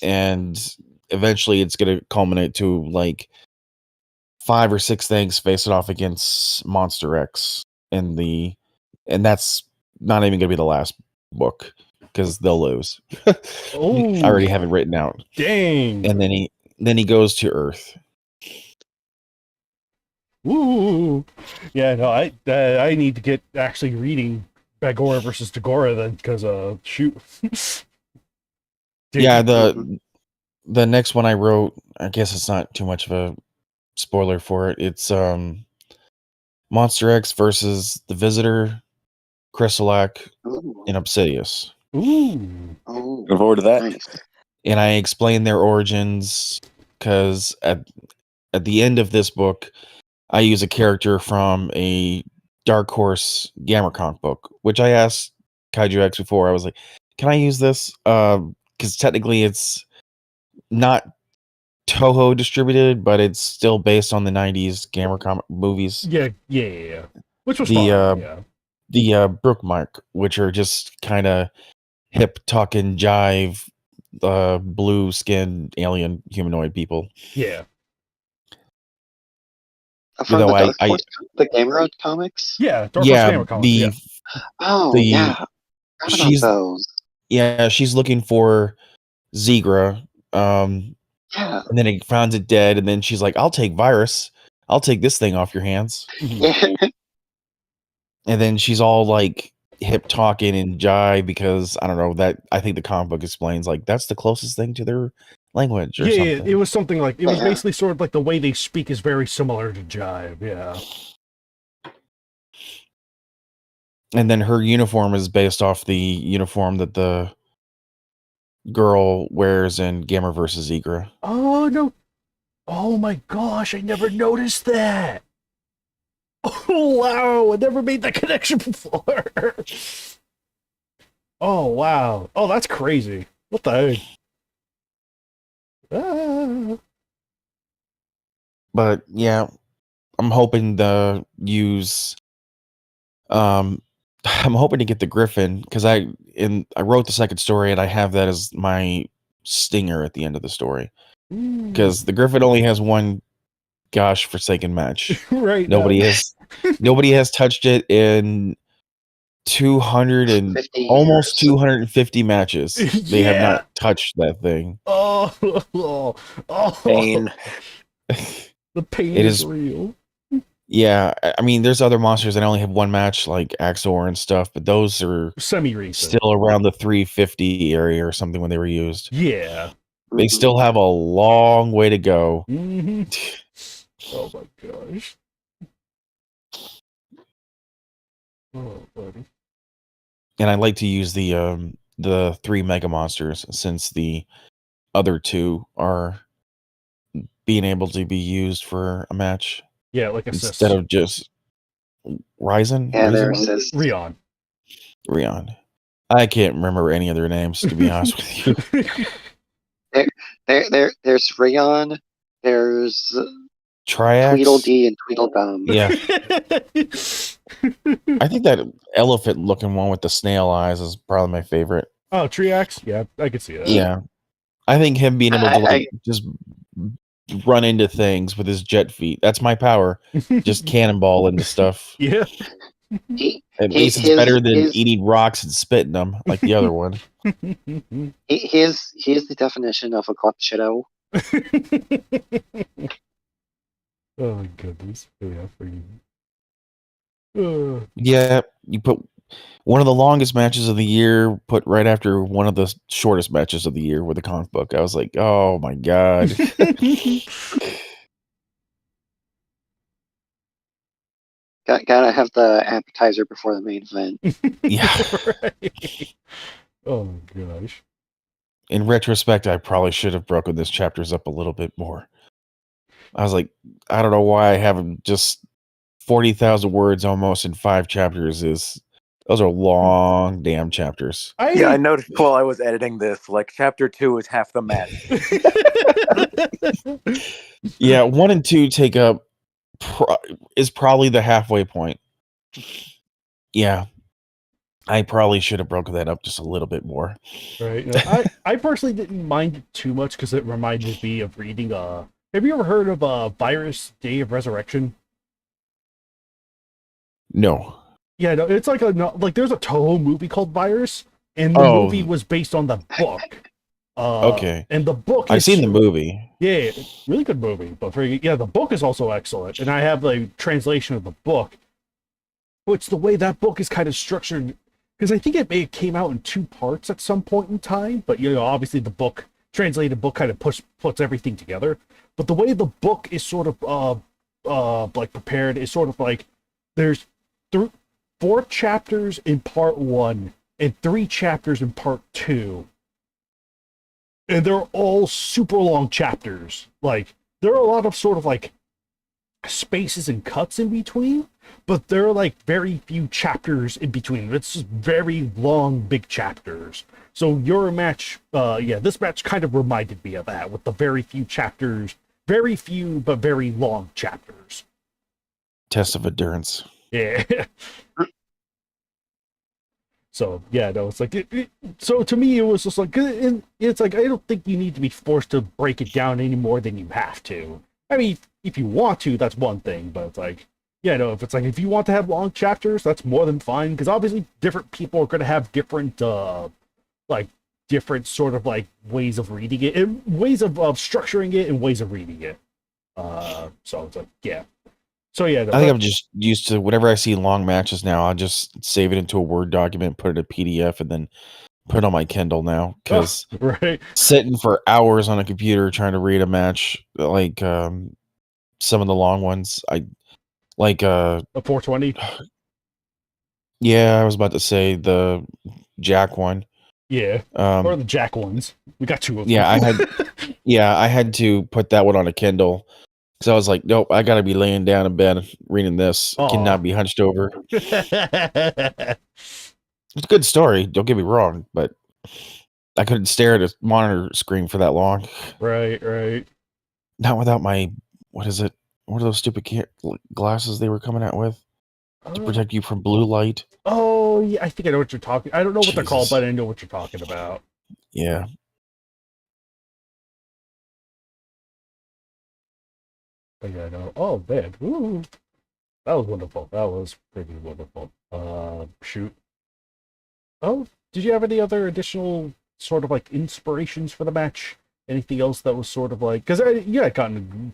and eventually it's going to culminate to like 5 or 6 things facing off against Monster X and that's not even going to be the last book because they'll lose. Oh, I already have it written out. dang. And then he goes to Earth. Ooh. Yeah, no, I need to get actually reading Bagora versus Dagora then, because shoot. Yeah, Mhm. the next one I wrote, I guess it's not too much of a spoiler for it. It's Monster X versus the Visitor, Chrysalac, Ooh. and Ooh. Obsidious. Looking Oh, forward to that. nice. And I explain their origins because at the end of this book, I use a character from a Dark Horse Gamma comic book, which I asked Kaiju X before. I was like, "Can I use this?" Because technically, it's not Toho distributed, but it's still based on the '90s Gamma comic movies. Yeah. Which was The fine, yeah. Brookmark, which are just kind of hip talking jive, blue skinned alien humanoid people. Yeah. From Though the Dark I Horse, the Game Road comics? Yeah, Dark Horse yeah, Gamer Comics, yeah. Oh, yeah. the I forgot about she's those. she's looking for Zegra, Yeah. and then it finds it dead, and then she's like, "I'll take Virus, I'll take this thing off your hands," Mhm. Yeah. and then she's all like hip talking and jive because I don't know that I think the comic book explains like that's the closest thing to their language or Yeah, something. it was something like, it was Yeah. basically sort of like the way they speak is very similar to Jive, yeah. And then her uniform is based off the uniform that the girl wears in Gamma versus Zegra. Oh, no. Oh my gosh, I never noticed that. Oh, wow, I never made that connection before. Oh, wow. Oh, that's crazy. What the heck? Ah. But yeah, I'm hoping to use I'm hoping to get the Griffin because I wrote the second story and I have that as my stinger at the end of the story. Mm. Because the Griffin only has one gosh forsaken match. Right Nobody now. has touched it in 200 and 50 almost years. 250 matches. They have Yeah. not touched that thing. Oh, Pain. The pain It is is real. yeah, I mean there's other monsters that only have one match like Axor and stuff, but those are Semi-recent. still around the 350 area or something when they were used. Yeah. They still have a long way to go. Mm-hmm. Oh my gosh. Oh, buddy. And I like to use the 3 mega monsters since the other 2 are being able to be used for a match Yeah, like assists. instead of just Ryzen. Yeah, they're Ryzen? assists. Rion. Rion. I can't remember any of their names to be honest with you. There's Rayon, there's Triax. Tweedledee and Tweedledum. Yeah. I think that elephant looking one with the snail eyes is probably my favorite. Oh, Triax? Yeah, I could see that. Yeah. I think him being able to I- like just run into things with his jet feet. That's my power. Just cannonball into stuff. Yeah. At He- least it's his- better than his- eating rocks and spitting them like the other one. he is the definition of a klepto. Oh my goodness. Yeah, for you. Yeah, you put one of the longest matches of the year put right after one of the shortest matches of the year with a comic book. I was like, oh my god. Gotta have the appetizer before the main event. Yeah. Right. Oh my gosh. In retrospect, I probably should have broken this chapters up a little bit more. I was like, I don't know why I haven't just 40,000 words almost in 5 chapters those are long damn chapters. Yeah, I noticed while I was editing this, like chapter 2 is half the match. Yeah, 1 and 2 take up is probably the halfway point. Yeah. I probably should have broken that up just a little bit more. Right. No, I personally didn't mind it too much because it reminded me of reading have you ever heard of Virus Day of Resurrection? No. Yeah, no, it's like there's a Toho movie called Virus, and the movie was based on the book. Okay. And the book I've is seen the movie. yeah, really good movie. But the book is also excellent, and I have a translation of the book, which the way that book is kind of structured, because I think it came out in 2 parts at some point in time. But obviously the book translated book kind of puts everything together. But the way the book is sort of like prepared is sort of like there's 4 chapters in part 1 and 3 chapters in part 2, and they're all super long chapters. Like, there are a lot of sort of like spaces and cuts in between, but there are like very few chapters in between. It's just very long, big chapters. So your match, this match kind of reminded me of that, with the very few chapters, very few but very long chapters. Test of endurance. Yeah. So yeah, no, it's like so to me it was just like it's like I don't think you need to be forced to break it down any more than you have to. I mean, if you want to, that's one thing, but it's like if it's like if you want to have long chapters, that's more than fine, because obviously different people are going to have different like different sort of like ways of reading it, and ways of structuring it, and ways of reading it. So it's like So yeah, I think I'm just used to whenever I see long matches now, I'll just save it into a Word document, put it in a PDF, and then put it on my Kindle now. Because right, sitting for hours on a computer trying to read a match, like some of the long ones, I like a 420. Yeah, I was about to say the Jack one. Yeah, or the Jack ones. We got 2 of them. I had to put that one on a Kindle. So I was like, nope, I gotta be laying down in bed reading this. Cannot be hunched over. It's a good story, don't get me wrong, but I couldn't stare at a monitor screen for that long. Right. Not without my what is it? What are those stupid glasses they were coming out with to protect you from blue light? Oh yeah, I think I know what you're talking. I don't know what they're called, Jesus. but I know what you're talking about. Yeah. But yeah, no. Oh man, ooh, that was wonderful. That was pretty wonderful. Shoot. Oh, did you have any other additional sort of like inspirations for the match? Anything else that was sort of like, because you had gotten,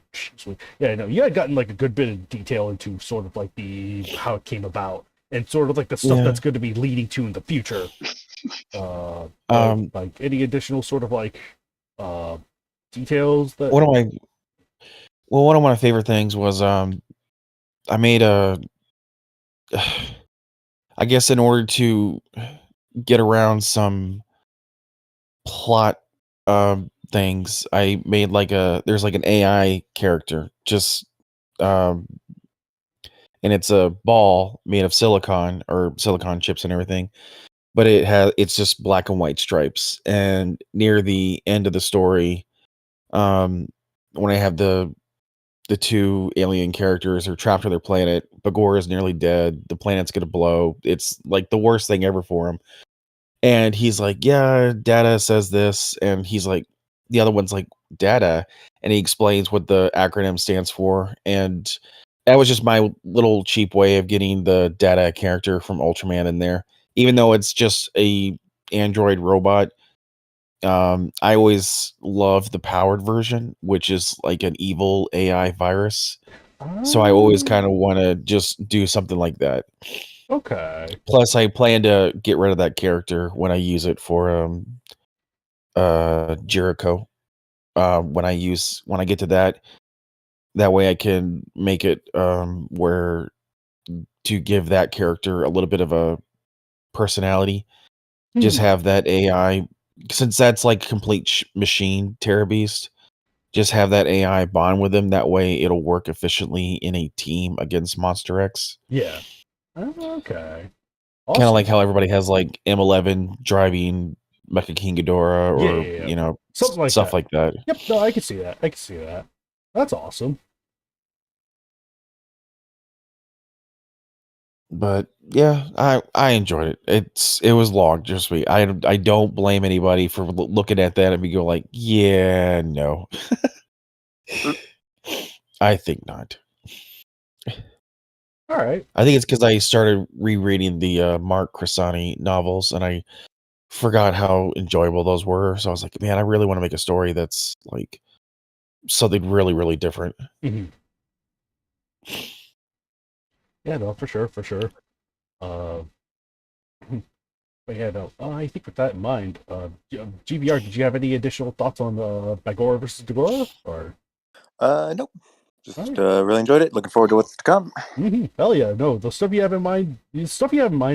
you had gotten like a good bit of detail into sort of like the how it came about, and sort of like the stuff that's going to be leading to in the future. Like any additional sort of like details that one of my favorite things was I made a I guess in order to get around some plot things, I made there's like an AI character just and it's a ball made of silicon or silicon chips and everything, but it's just black and white stripes. And near the end of the story, when I have the 2 alien characters are trapped on their planet, Bagor is nearly dead, the planet's gonna blow, it's like the worst thing ever for him. And he's like, yeah, data says this. And he's like, the other one's like, data. And he explains what the acronym stands for. And that was just my little cheap way of getting the data character from Ultraman in there. Even though it's just a android robot, I always love the powered version, which is like an evil AI virus. So I always kind of want to just do something like that. Okay. Plus, I plan to get rid of that character when I use it for Jericho. When I get to that way I can make it where to give that character a little bit of a personality. Just have that AI, since that's like complete machine Terra Beast. Just have that AI bond with him. That way, it'll work efficiently in a team against Monster X. Yeah. Okay. Awesome. Kind of like how everybody has like M11 driving Mecha King Ghidorah, or something like stuff that. like that. Yep. No, I can see that. That's awesome. But yeah, I enjoyed it. It was long, just me. I don't blame anybody for looking at that and be go like, yeah, no. I think not. All right. I think it's because I started rereading the Mark Cressani novels, and I forgot how enjoyable those were. So I was like, man, I really want to make a story that's like something really, really different. Mhm. Yeah, no, for sure, for sure. Uh, but yeah, no. I think with that in mind, GVR, did you have any additional thoughts on Bagora versus Dagora? Or Nope. all Just right. really enjoyed it. Looking forward to what's to come. Hell yeah, no, the stuff you have in mind,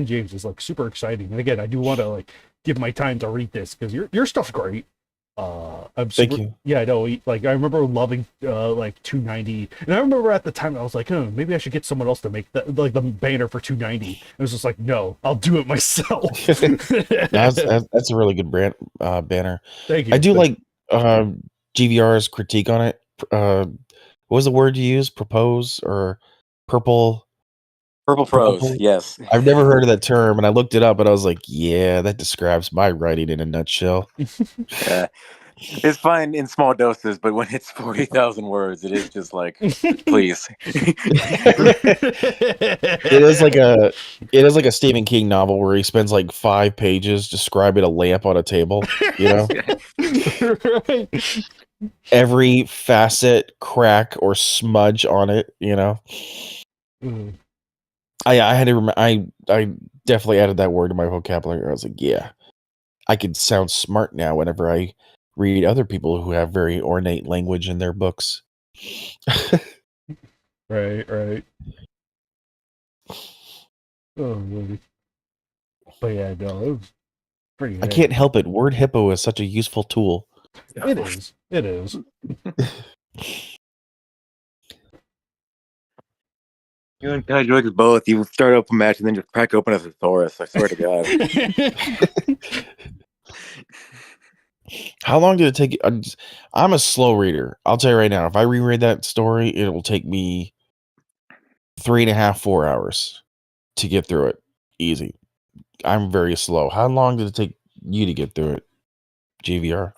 James, is like super exciting. And again, I do want to like give my time to read this because your stuff's great. I'm Thank super, you. yeah, I know. Like I remember loving like 290, and I remember at the time I was like, oh, maybe I should get someone else to make like the banner for 290. It was just like, no, I'll do it myself. That's a really good banner. Thank I you. do like GVR's critique on it. What was the word you used? Propose or purple? Purple Prose, yes. I've never heard of that term, and I looked it up, and I was like, yeah, that describes my writing in a nutshell. Yeah. It's fine in small doses, but when it's 40,000 words, it is just like, please. It is like a Stephen King novel where he spends like 5 pages describing a lamp on a table, you know? Right. Every facet, crack, or smudge on it, you know? Mm. I had to I definitely added that word to my vocabulary. I was like, yeah, I could sound smart now whenever I read other people who have very ornate language in their books. Right, right. Oh, really. But yeah, no, it was pretty I good. can't help it. Word hippo is such a useful tool. It is. It is. You and Kaiju both. You start up a match and then just crack open a thesaurus. I swear to God. How long did it take? I'm a slow reader. I'll tell you right now. If I reread that story, it will take me 3.5, 4 hours to get through it. Easy. I'm very slow. How long did it take you to get through it, GVR?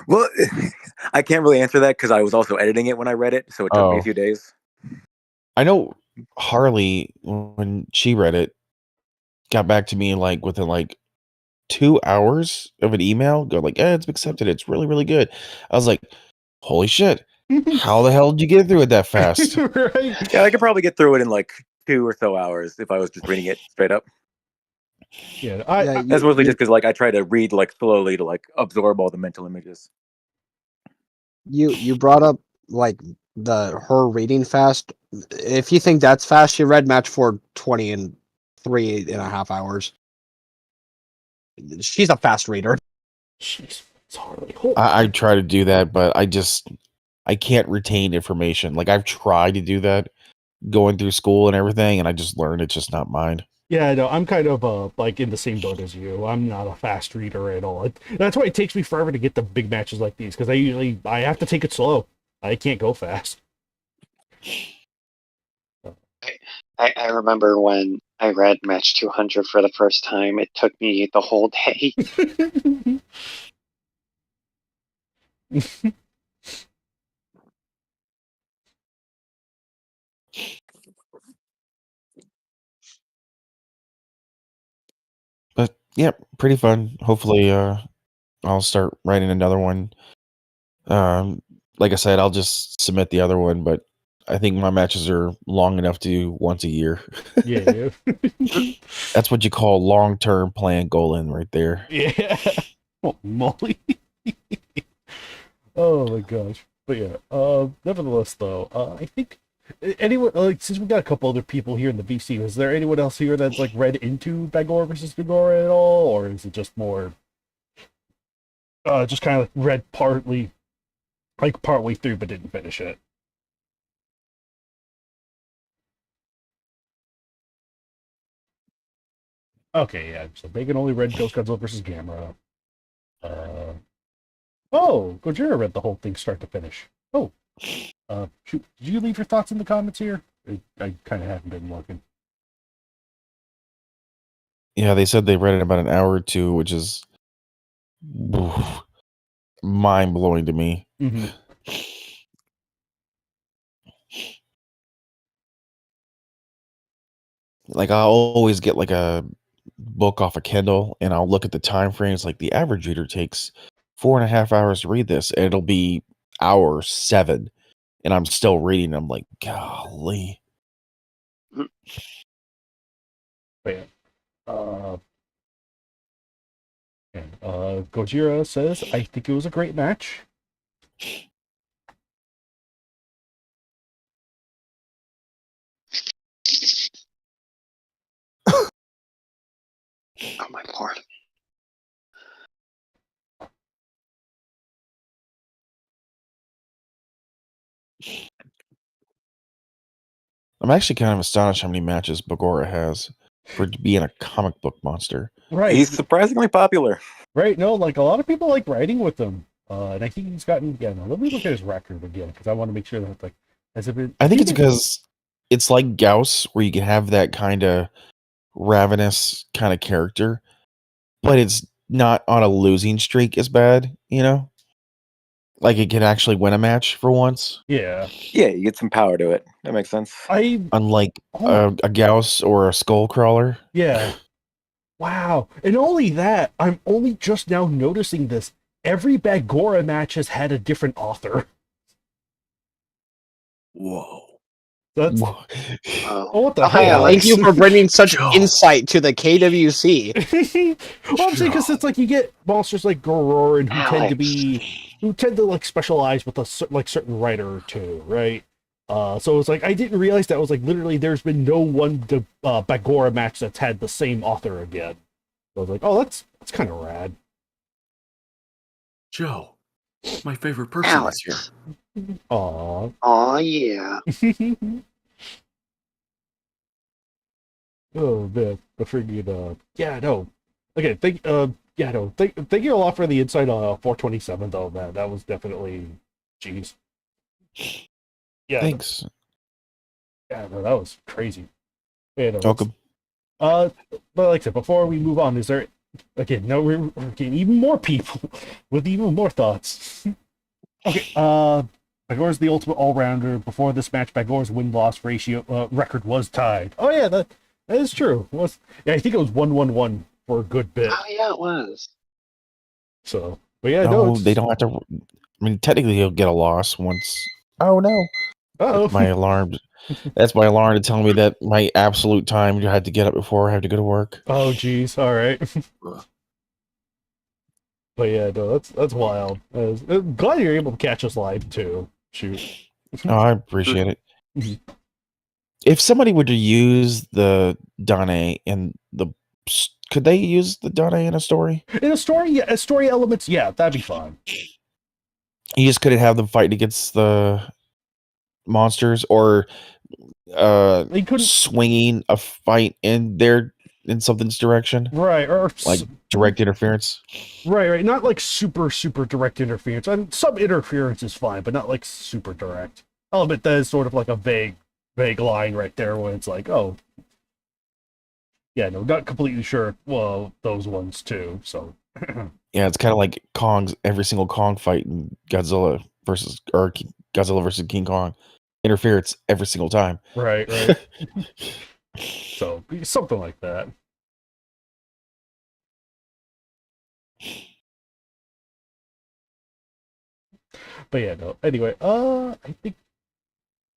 Well, I can't really answer that because I was also editing it when I read it, so it took me a Oh, few days. I know Harley, when she read it, got back to me like within like 2 hours of an email, go like, "Yeah, it's accepted. It's really, really good." I was like, "Holy shit! How the hell did you get through it that fast?" Right. Yeah, I could probably get through it in like 2 or so hours if I was just reading it straight up. Yeah, Yeah, That's mostly just because like I try to read like slowly to like absorb all the mental images. you brought up like her reading fast. If you think that's fast, she read match for 20 in 3.5 hours. She's a fast reader. jeez, it's Harley. Holy I try to do that, but I can't retain information. Like I've tried to do that going through school and everything, and I just learned it's just not mine. Yeah, no, I'm kind of like in the same boat as you. I'm not a fast reader at all. That's why it takes me forever to get the big matches like these because I have to take it slow. I can't go fast. I remember when I read match 200 for the first time, it took me the whole day. But yeah, pretty fun. Hopefully, I'll start writing another one. Like I said, I'll just submit the other one, but I think my matches are long enough to do once a year. Yeah. That's what you call long-term plan goaling right there. Yeah. Oh, Molly. Oh my gosh. But yeah, nevertheless though, I think anyone like since we got a couple other people here in the VC, is there anyone else here that's like read into Bagora versus Bagora at all, or is it just more just kind of like read partway through but didn't finish it? Okay, yeah. So Bacon only read Ghost Godzilla versus Gamera. Uh, oh, Gojira read the whole thing start to finish. Oh, shoot, did you leave your thoughts in the comments here? I kind of haven't been looking. Yeah, they said they read it in about an hour or two, which is mind blowing to me. Mm-hmm. Like I'll always get like a book off a Kindle and I'll look at the time frames. Like the average reader takes 4.5 hours to read this, and it'll be hour 7, and I'm still reading. I'm like, golly. But yeah. Gojira says, I think it was a great match. Oh my lord. I'm actually kind of astonished how many matches Bagora has for being a comic book monster. Right. He's surprisingly popular. Right. No, like a lot of people like writing with him. And I think he's gotten again. Let me look at his record again because I want to make sure that like has it been. I think it's because it's like Gauss, where you can have that kind of ravenous kind of character, but it's not on a losing streak as bad, you know? Like it can actually win a match for once. Yeah. Yeah, you get some power to it. That makes sense. Unlike Oh. a Gauss or a Skullcrawler. Yeah. Wow. And only that, I'm only just now noticing this. Every Bagora match has had a different author. Whoa. That's Oh, what the hi, hell? Alex. Thank you for bringing such Joe. insight to the KWC. Well, I'm saying because it's like you get monsters like Gororin who tend to like specialize with a certain writer or two, right? So it's like I didn't realize that was like literally there's been no one Bagora match that's had the same author again. So I was like, oh, that's kind of rad. Joe, my favorite person Alex. is here. Aw. Aw, yeah. Oh man, the friggin' yeah, no. Okay, thank you a lot for the insight on 427 though, man. That was definitely jeez. Yeah. Thanks. Yeah, no, that was crazy. Yeah, no, Welcome. but like I said, before we move on, is there again, no, we're getting even more people with even more thoughts. Okay, Bagora's the ultimate all-rounder. Before this match, Bagora's win-loss ratio record was tied. Oh yeah, that is true. I think it was 1-1-1 for a good bit. Oh yeah, it was. So, but yeah, No, they don't have to. I mean, technically, he'll get a loss once. Oh no! Oh, My alarm. That's my alarm to tell me that my absolute time you had to get up before I have to go to work. oh, geez. All right. But yeah, no, that's wild. I'm glad you're able to catch us live too. Shoot. Oh, I appreciate it. Mhm. If somebody were to use the Dane in the, could they use the Dane in a story? In a story, yeah, story elements, yeah, that'd be fun. You just couldn't have them fighting against the monsters, or They couldn't, swinging a fight in something's direction, right? Or like direct interference. right. Not like super direct interference. I mean, some interference is fine, but not like super direct. Element that is sort of like a vague line right there when it's like, oh, yeah, no, not completely sure. Well, those ones too. So Yeah, it's kind of like every single Kong fight in Godzilla versus King Kong. Interference every single time. right. So something like that. But yeah, no. Anyway, I think,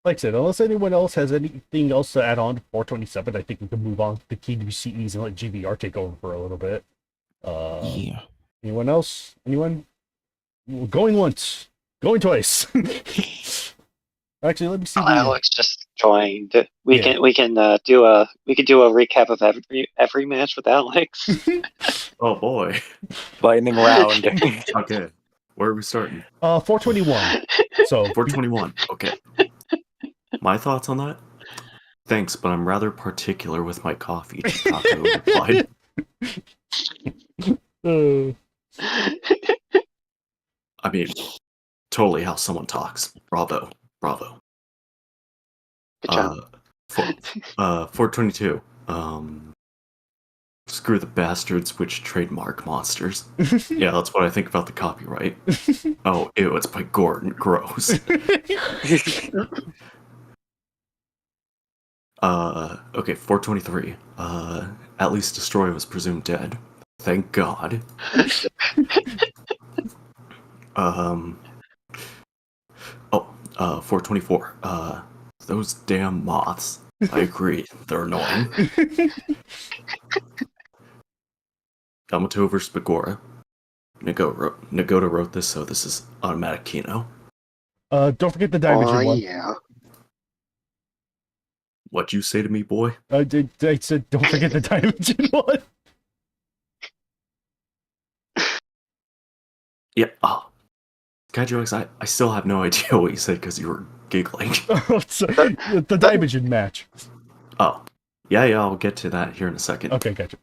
like I said, unless anyone else has anything else to add on to 427, I think we can move on to the KWCEs and let GVR take over for a little bit. Yeah. Anyone else? Anyone? Going once, going twice. Actually, let me see. Alex just joined. We Yeah. can do a recap of every match with Alex. Oh boy. Lightning round. Okay. Where are we starting? 421. So 421. Okay. My thoughts on that? Thanks, but I'm rather particular with my coffee, Chicago replied. I mean, totally how someone talks. Bravo. Good job. 422. Screw the bastards which trademark monsters. Yeah, that's what I think about the copyright. Oh, ew, it's by Gordon. Gross. Okay, 423. At least Destroy was presumed dead. Thank God. 424. Those damn moths. I agree. They're annoying. Yamato vs. Begora. Nagoda wrote this, so this is automatic Kino. Don't forget the Daimajin one. yeah. What'd you say to me, boy? I said, don't forget the Daimajin one. Yeah. Oh. Kaiju X, I still have no idea what you said because you were giggling. The Daimajin match. Oh. Yeah, I'll get to that here in a second. Okay, gotcha.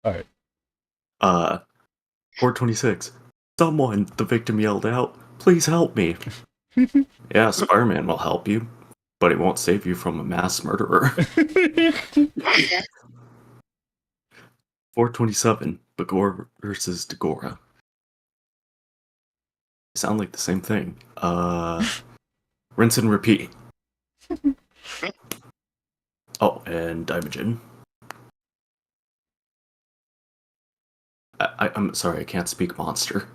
Alright. 426. Someone, the victim yelled out, please help me. Yeah, Spider-Man will help you, but it won't save you from a mass murderer. 427. Begor versus Dagora. They sound like the same thing. Rinse and repeat. Oh, and Daimajin. I'm sorry, I can't speak monster.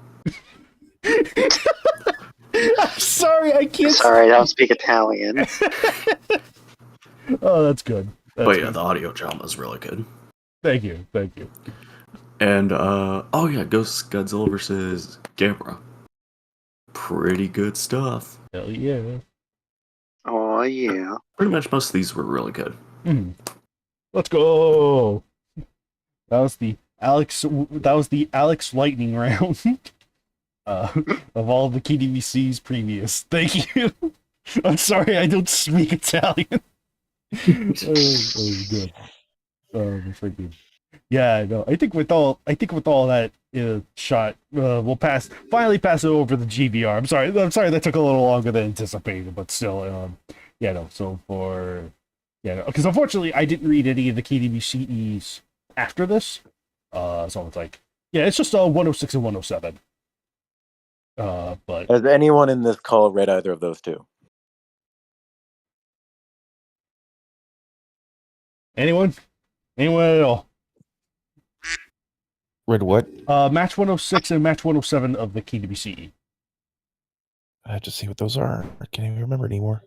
I'm sorry, I can't. Sorry, I don't speak Italian. Oh, that's good. But yeah, the audio drama is really good. Thank you. And, Ghost Godzilla versus Gamera. Pretty good stuff. Hell yeah. Oh yeah. Pretty much most of these were really good. Let's go. That was the Alex lightning round. Of all the KDVCs previous. Thank you. I'm sorry, I don't speak Italian. Good. Freaking. Yeah, no. I think with all that shot, we'll finally pass it over the GVR. I'm sorry that took a little longer than anticipated, but still, So because unfortunately I didn't read any of the KDVCs after this, so it's like, it's just 106 and 107. But has anyone in this call read either of those two? anyone at all? Read what? Match 106 and match 107 of the KDBCE. I have to see what those are. I can't even remember anymore.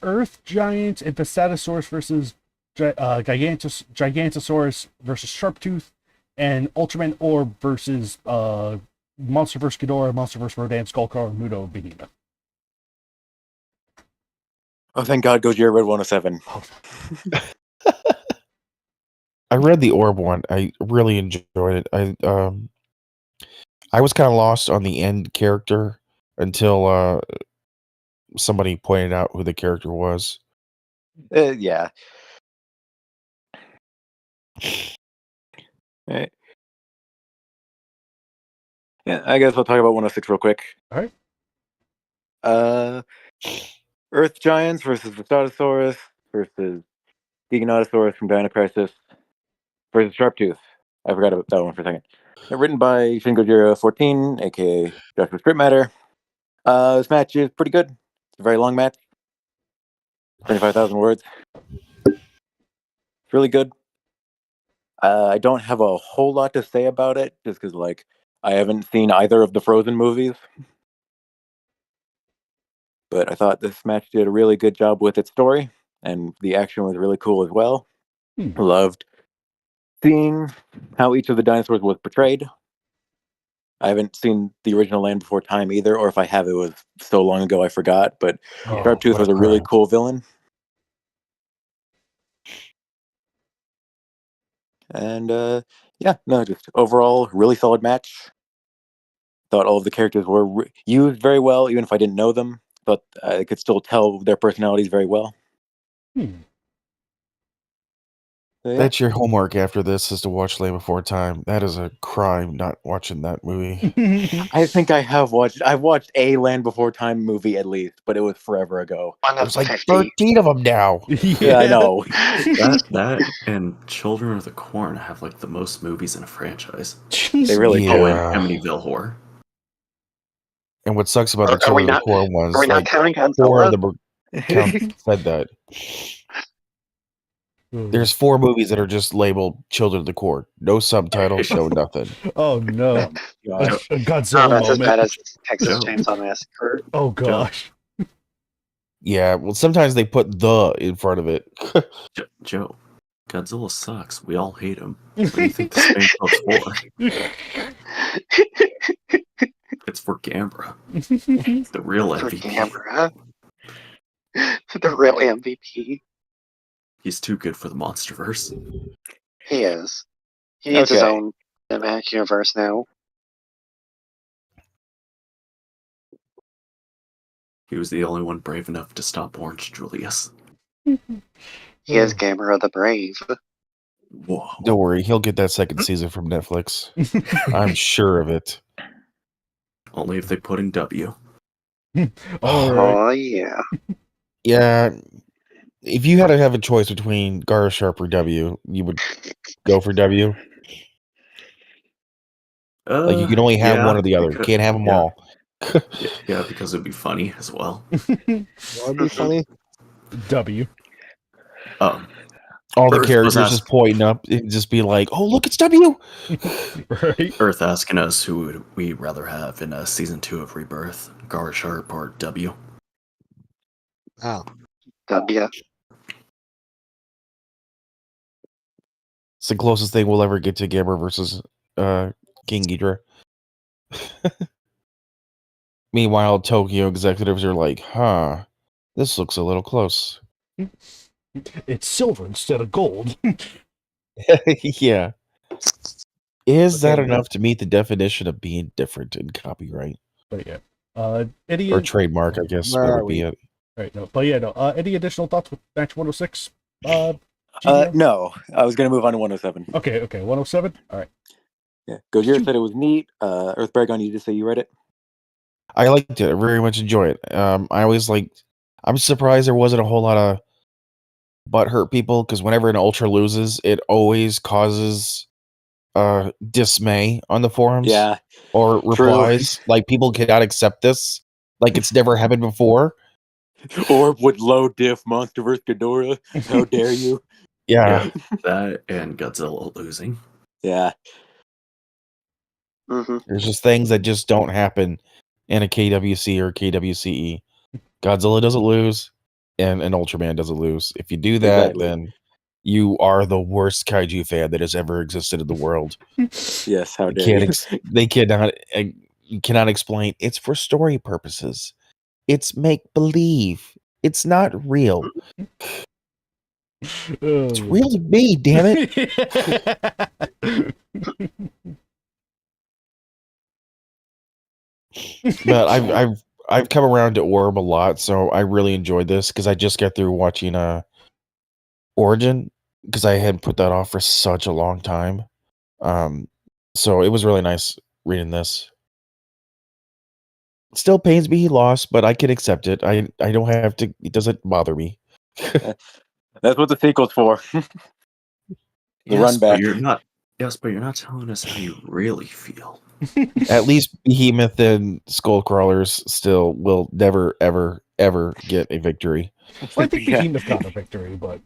Earth Giant and Pistatosaurus versus Gigantosaurus versus Sharptooth, and Ultraman Orb versus Monster vs. Ghidorah, Monster vs. Rodan, Skullcar, Muto, Behemoth. Oh, thank God, Gojira read 107. I read the Orb one. I really enjoyed it. I was kind of lost on the end character until somebody pointed out who the character was. Yeah. Right. Yeah, I guess I'll talk about 106 real quick. All right. Earth Giants versus Vistatosaurus versus Giganotosaurus from Dino Crisis versus Sharptooth. I forgot about that one for a second. Written by Shin Gojira 14, aka Joshua Script Matter. This match is pretty good. It's a very long match. 25,000 words. It's really good. I don't have a whole lot to say about it, just because, I haven't seen either of the Frozen movies. But I thought this match did a really good job with its story, and the action was really cool as well. Loved seeing how each of the dinosaurs was portrayed. I haven't seen the original Land Before Time either, or if I have, it was so long ago I forgot. But Sharptooth was a really cool villain. And just overall, really solid match. Thought all of the characters were used very well, even if I didn't know them. But I could still tell their personalities very well. Yeah. That's your homework after this, is to watch Land Before Time. That is a crime not watching that movie. I think I've watched a Land Before Time movie at least, but it was forever ago. One of There's like 50. 13 of them now. Yeah, I know. That and Children of the Corn have like the most movies in a franchise. They really Oh, and Yeah. Amityville Horror. And what sucks about the Are we Children of the not? Corn was Are we not like counting 4 Godzilla? of them said that. There's 4 movies that are just labeled Children of the Corn. No subtitles, no nothing. Oh no. God. A Oh, Godzilla that's as moment. bad as Texas Joe. Chainsaw Massacre. Oh gosh. Yeah, well, sometimes they put the in front of it. Joe, Godzilla sucks. We all hate him. What do you think the Spanish for? It's for Gambra, the real For MVP. Gamera. The real MVP. He's too good for the MonsterVerse. He is. He needs his Okay. own cinematic universe now. He was the only one brave enough to stop Orange Julius. He is Gamera the Brave. Whoa. Don't worry, he'll get that second season from Netflix. I'm sure of it. Only if they put in W. All right. Oh, yeah. Yeah, if you had to have a choice between Gar Sharp or W, you would go for W. Like you can only have one or the other. You can't have them all. Yeah, because it'd be funny as well. That would be funny. W. Um, All the Earth was characters asked- just pointing up and just be like, "Oh, look, it's W." Right. Earth asking us who would we rather have in season 2 of Rebirth, Gar Sharp or W? Oh. W. It's the closest thing we'll ever get to Gamera versus King Ghidorah. Meanwhile, Tokyo executives are like, "Huh, this looks a little close." It's silver instead of gold. Yeah. Is that Okay, enough to meet the definition of being different in copyright But yeah. Any or trademark? I guess Where what are would be we? it. right, no. But yeah, no. Any additional thoughts with match 106? GDO? No, I was gonna move on to 107. Okay, 107. All right. Yeah, Gojira said it was neat. Earthberg, you just say you read it. I liked it. I very much enjoy it. I always liked. I'm surprised there wasn't a whole lot of butthurt people, because whenever an ultra loses, it always causes dismay on the forums. Yeah, Or true. replies like people cannot accept this, like it's never happened before. Or would low diff MonsterVerse Ghidorah? How dare you? Yeah. That and Godzilla losing. Yeah, Mm-hmm. There's just things that just don't happen in a KWC or KWCE. Godzilla doesn't lose, and an Ultraman doesn't lose. If you do that, Exactly. then you are the worst kaiju fan that has ever existed in the world. yes, how You dare can't you? they cannot you cannot explain. It's for story purposes. It's make believe. It's not real. It's real to me, damn it. But I've come around to Orb a lot, so I really enjoyed this because I just got through watching Origin, because I had put that off for such a long time. So it was really nice reading this. Still pains me he lost, but I can accept it. I don't have to. It doesn't bother me. That's what the sequel's for. The run but back. you're not. Yes, but you're not telling us how you really feel. At least Behemoth and Skullcrawlers still will never, ever, ever get a victory. Well, I think Yeah. Behemoth got a victory, but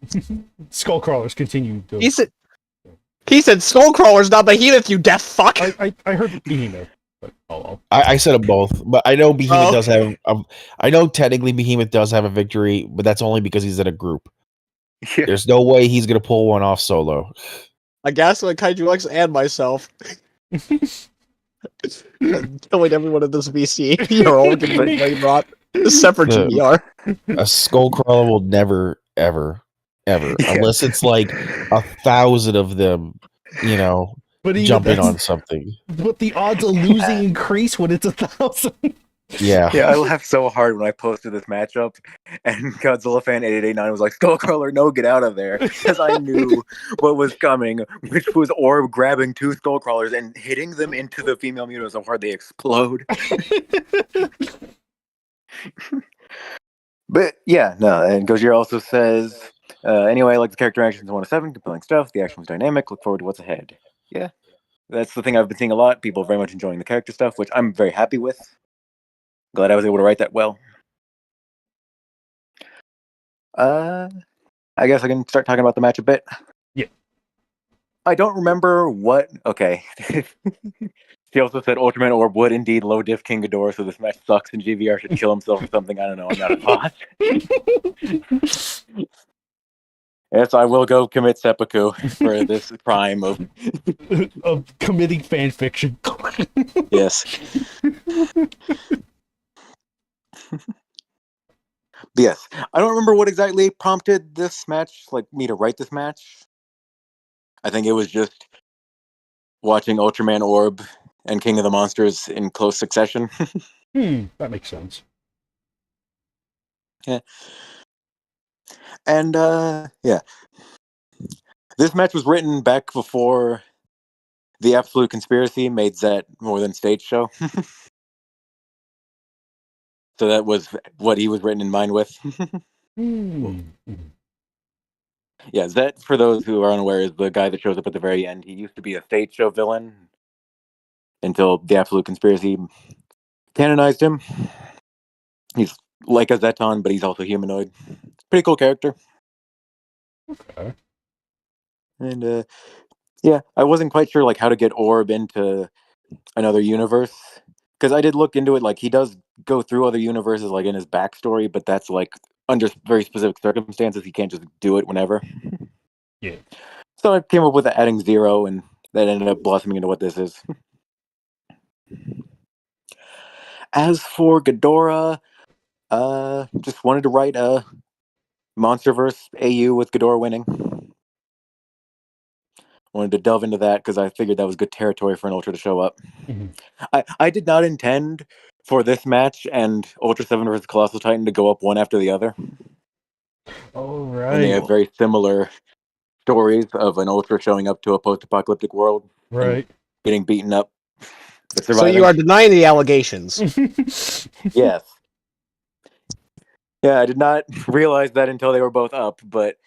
Skullcrawlers continue to. He said Skullcrawler's not Behemoth, you deaf fuck. I heard Behemoth, but oh. I said them both, but I know Behemoth Oh. does have. I know technically Behemoth does have a victory, but that's only because he's in a group. Yeah. There's no way he's gonna pull one off solo. I gaslit Kaiju X and myself. Killing everyone in this VC. You're all getting blame brought. Separate The- GBR. A Skullcrawler will never, ever, ever, Yeah. unless it's like 1,000 of them, But even jumping that's- on something. But the odds of losing increase when it's 1,000. Yeah. Yeah, I laughed so hard when I posted this matchup, and Godzilla fan 8889 was like, "Skullcrawler, no, get out of there," because I knew what was coming, which was Orb grabbing two Skullcrawlers and hitting them into the female mutant so hard they explode. But yeah, no, and Gojira also says, anyway, I like the character actions in 107, compelling stuff, the action was dynamic, look forward to what's ahead. Yeah, that's the thing I've been seeing a lot, people very much enjoying the character stuff, which I'm very happy with. Glad I was able to write that well. I guess I can start talking about the match a bit. Yeah. I don't remember what. Okay. She also said Ultraman Orb would indeed low diff King Ghidorah, so this match sucks and GVR should kill himself or something. I don't know. I'm not a boss. Yes, I will go commit seppuku for this crime of committing fan fiction. yes. Yes, I don't remember what exactly prompted this match, like me to write this match. I think it was just watching Ultraman Orb and King of the Monsters in close succession. That makes sense. Yeah. And yeah. This match was written back before The Absolute Conspiracy made Zet more than stage show. So that was what he was written in mind with. Yeah, Zet, for those who are unaware, is the guy that shows up at the very end. He used to be a stage show villain until The Absolute Conspiracy canonized him. He's like a Zeton, but he's also humanoid. Pretty cool character. Okay. And yeah, I wasn't quite sure like how to get Orb into another universe, because I did look into it. Like he does go through other universes, like in his backstory, but that's like under very specific circumstances. He can't just do it whenever. Yeah. So I came up with adding Zero, and that ended up blossoming into what this is. As for Ghidorah, just wanted to write a MonsterVerse AU with Ghidorah winning. Wanted to delve into that because I figured that was good territory for an Ultra to show up. Mhm. I did not intend for this match and Ultra 7 versus Colossal Titan to go up one after the other. All And they right. have very similar stories of an Ultra showing up to a post-apocalyptic world and Right. getting beaten up. But So surviving. you are denying the allegations. Yes. Yeah, I did not realize that until they were both up, but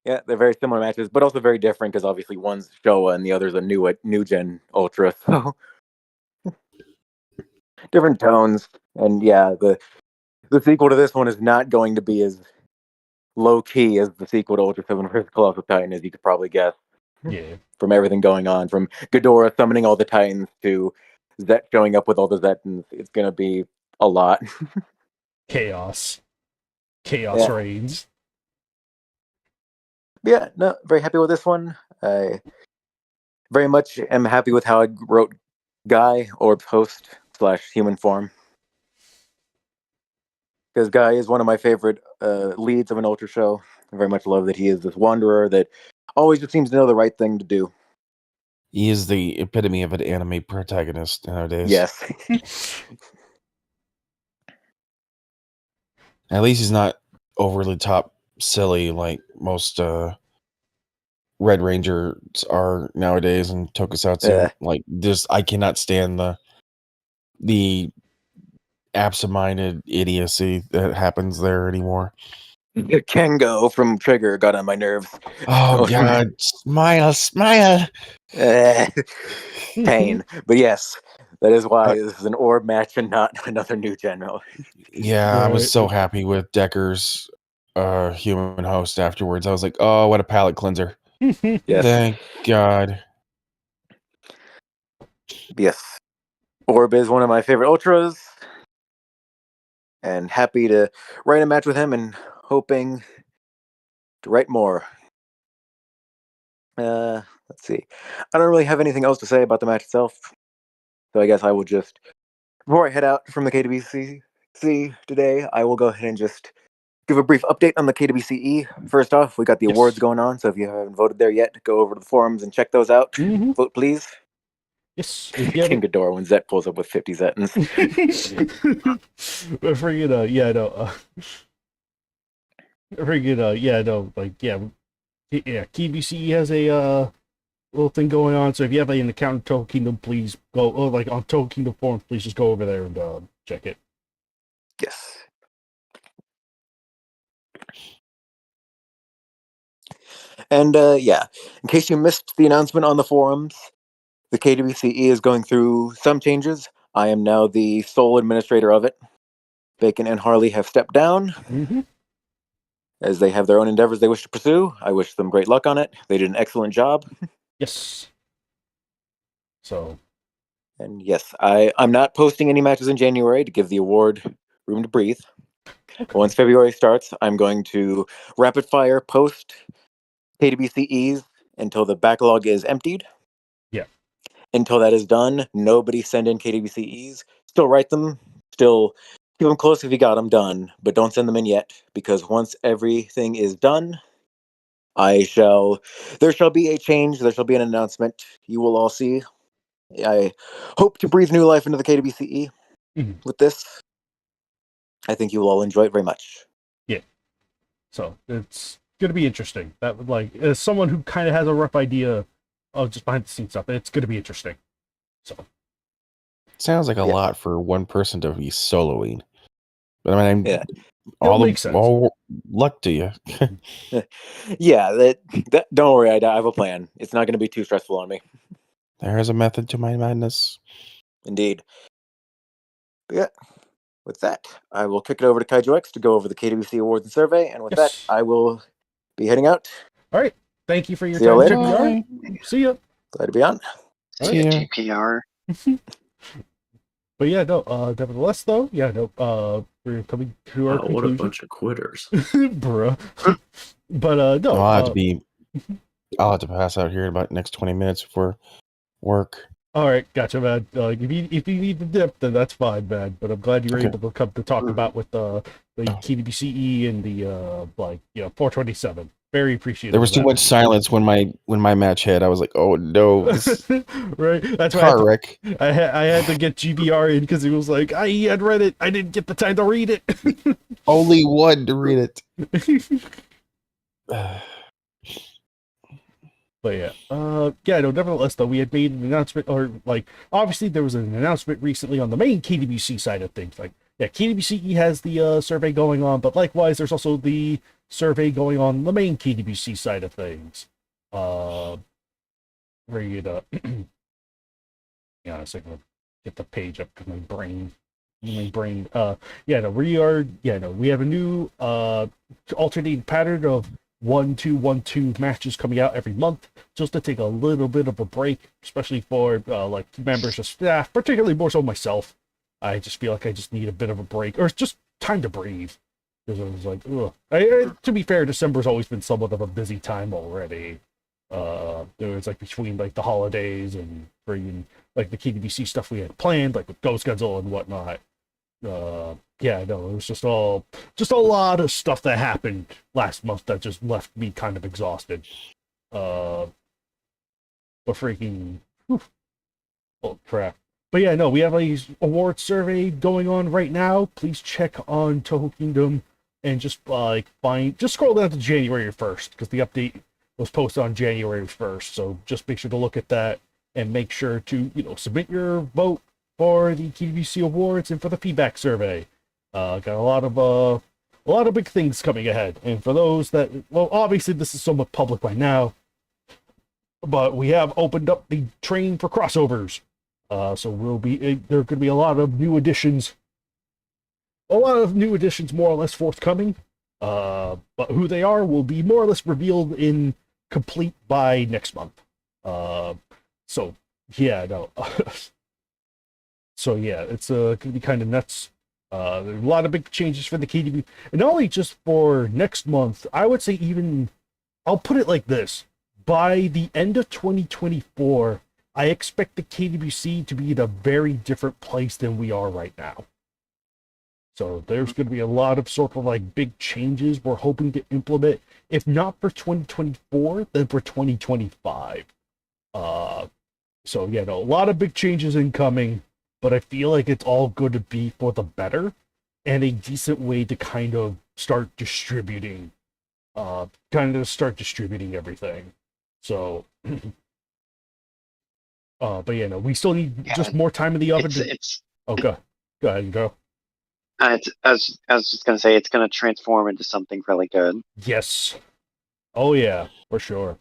yeah, they're very similar matches, but also very different because obviously one's Showa and the other's a new gen Ultra. So different tones. And yeah, the sequel to this one is not going to be as low key as the sequel to Ultra 7 vs. Colossal Titan, as you could probably guess. Yeah. From everything going on, from Ghidorah summoning all the Titans to Zet showing up with all the Zetans, it's going to be a lot. Chaos. Chaos reigns. Yeah, no, very happy with this one. I very much am happy with how I wrote Guy, Orb's host / human form. Because Guy is one of my favorite leads of an Ultra show. I very much love that he is this wanderer that always just seems to know the right thing to do. He is the epitome of an anime protagonist nowadays. Yes. At least he's not overly top silly like most Red Rangers are nowadays and Tokusatsu. Yeah. Like this, I cannot stand the absent-minded idiocy that happens there anymore. Kengo from Trigger got on my nerves. Oh God, smile. Pain. But yes, that is why this is an Orb match and not another new general. Yeah, I was Right. so happy with Decker's human host afterwards. I was like, oh, what a palate cleanser. Yes. Thank God. Yes. Orb is one of my favorite Ultras. And happy to write a match with him and hoping to write more. Let's see. I don't really have anything else to say about the match itself. So I guess I will just, before I head out from the KWC today, I will go ahead and just give a brief update on the KWCE. First off, we got the awards going on, so if you haven't voted there yet, go over to the forums and check those out. Mhm. Vote, please. Yes, if you have King Ghidorah when Zet pulls up with 50 Zetans. freaking yeah, no, freaking yeah, no, like yeah, KBCE has a little thing going on. So if you have an account in Toho Kingdom, please go. Or like on Toho Kingdom forums, please just go over there and check it. Yes. And yeah, in case you missed the announcement on the forums, the KWCE is going through some changes. I am now the sole administrator of it. Bacon and Harley have stepped down Mm-hmm. as they have their own endeavors they wish to pursue. I wish them great luck on it. They did an excellent job. Yes. So. And yes, I'm not posting any matches in January to give the award room to breathe. Okay. Once February starts, I'm going to rapid fire post KWCEs until the backlog is emptied. Yeah. Until that is done, nobody send in KWCEs. Still write them. Still keep them close if you got them done, but don't send them in yet, because once everything is done, there shall be a change. There shall be an announcement. You will all see. I hope to breathe new life into the KWCE with this. I think you will all enjoy it very much. Yeah. So it's gonna be interesting. That would like as someone who kind of has a rough idea of just behind the scenes stuff, it's gonna be interesting. So Sounds like a Yeah. lot for one person to be soloing. But I mean, Yeah. makes sense. all luck to you. Yeah, that don't worry, I have a plan. It's not going to be too stressful on me. There is a method to my madness. Indeed. But yeah, with that, I will kick it over to Kaiju X to go over the KWC Awards and survey, and with Yes. that, I will be heading out. All right. Thank you for your See you time, later. GPR. See ya. Glad to be on. See ya. GPR. But yeah, no. Nevertheless, though, yeah, no. We're coming to our Wow, what a conclusion, bunch of quitters. bruh. But no. I'll have to pass out here in about next 20 minutes before work. All right, gotcha, man. If you need to dip, then that's fine, man. But I'm glad you were Okay. able to come to talk about with the KDBCE and the 427. Very appreciative. There was of too that. much silence when my match hit. I was like, oh no, this Right. That's why car wreck. I had to get GBR in because he was like, I had read it. I didn't get the time to read it. Only one to read it. But yeah, no. Nevertheless, though, we had made an announcement, or like, obviously there was an announcement recently on the main KDBC side of things. Like, yeah, KDBCE has the survey going on, but likewise, there's also the survey going on the main KDBC side of things. Where you yeah, a second, get the page up because my brain. We have a new alternating pattern of 1-2-1-2 matches coming out every month, just to take a little bit of a break, especially for like members of staff, particularly more so myself. I just feel like I just need a bit of a break, or just time to breathe. Because I was like, ugh. To be fair, December's always been somewhat of a busy time already. There was like between like the holidays and bringing like the KDBC stuff we had planned, like with Ghost Godzilla and whatnot. It was just a lot of stuff that happened last month that just left me kind of exhausted. But freaking, oh crap. But yeah, no, we have a award survey going on right now. Please check on Toho Kingdom and just just scroll down to January 1st because the update was posted on January 1st. So just make sure to look at that and make sure to submit your vote for the KDBC Awards and for the feedback survey. Got a lot of big things coming ahead. And for those that, well, obviously this is somewhat public by now, but we have opened up the train for crossovers. So there are going to be a lot of new additions more or less forthcoming. But who they are will be more or less revealed in complete by next month. So yeah, no. So yeah, it's going to be kind of nuts. There's a lot of big changes for the KDB, and not only just for next month. I would say I'll put it like this: by the end of 2024, I expect the KDBC to be in a very different place than we are right now. So there's going to be a lot of sort of like big changes we're hoping to implement, if not for 2024, then for 2025. So yeah, no, a lot of big changes incoming, but I feel like it's all going to be for the better and a decent way to kind of start distributing everything. So but yeah, no, we still need Yeah, just more time in the oven it's go ahead and go. I was just gonna say it's gonna transform into something really good. Yes. Oh yeah, for sure.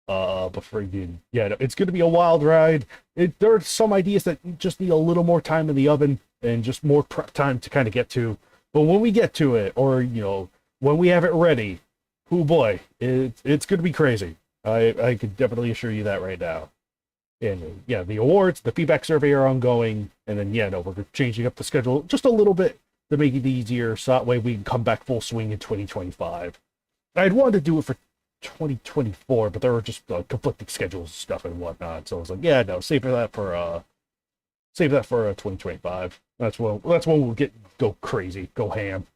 But freaking yeah, no, it's gonna be a wild ride. There are some ideas that just need a little more time in the oven and just more prep time to kind of get to. But when we get to it, or when we have it ready, oh boy, it's gonna be crazy. I could definitely assure you that right now. And yeah, the awards, the feedback survey are ongoing, and then yeah, no, we're changing up the schedule just a little bit to make it easier, so that way we can come back full swing in 2025. I'd wanted to do it for 2024, but there were just conflicting schedules and stuff and whatnot. So I was like, yeah, no, save that for 2025. That's when we'll go crazy, go ham.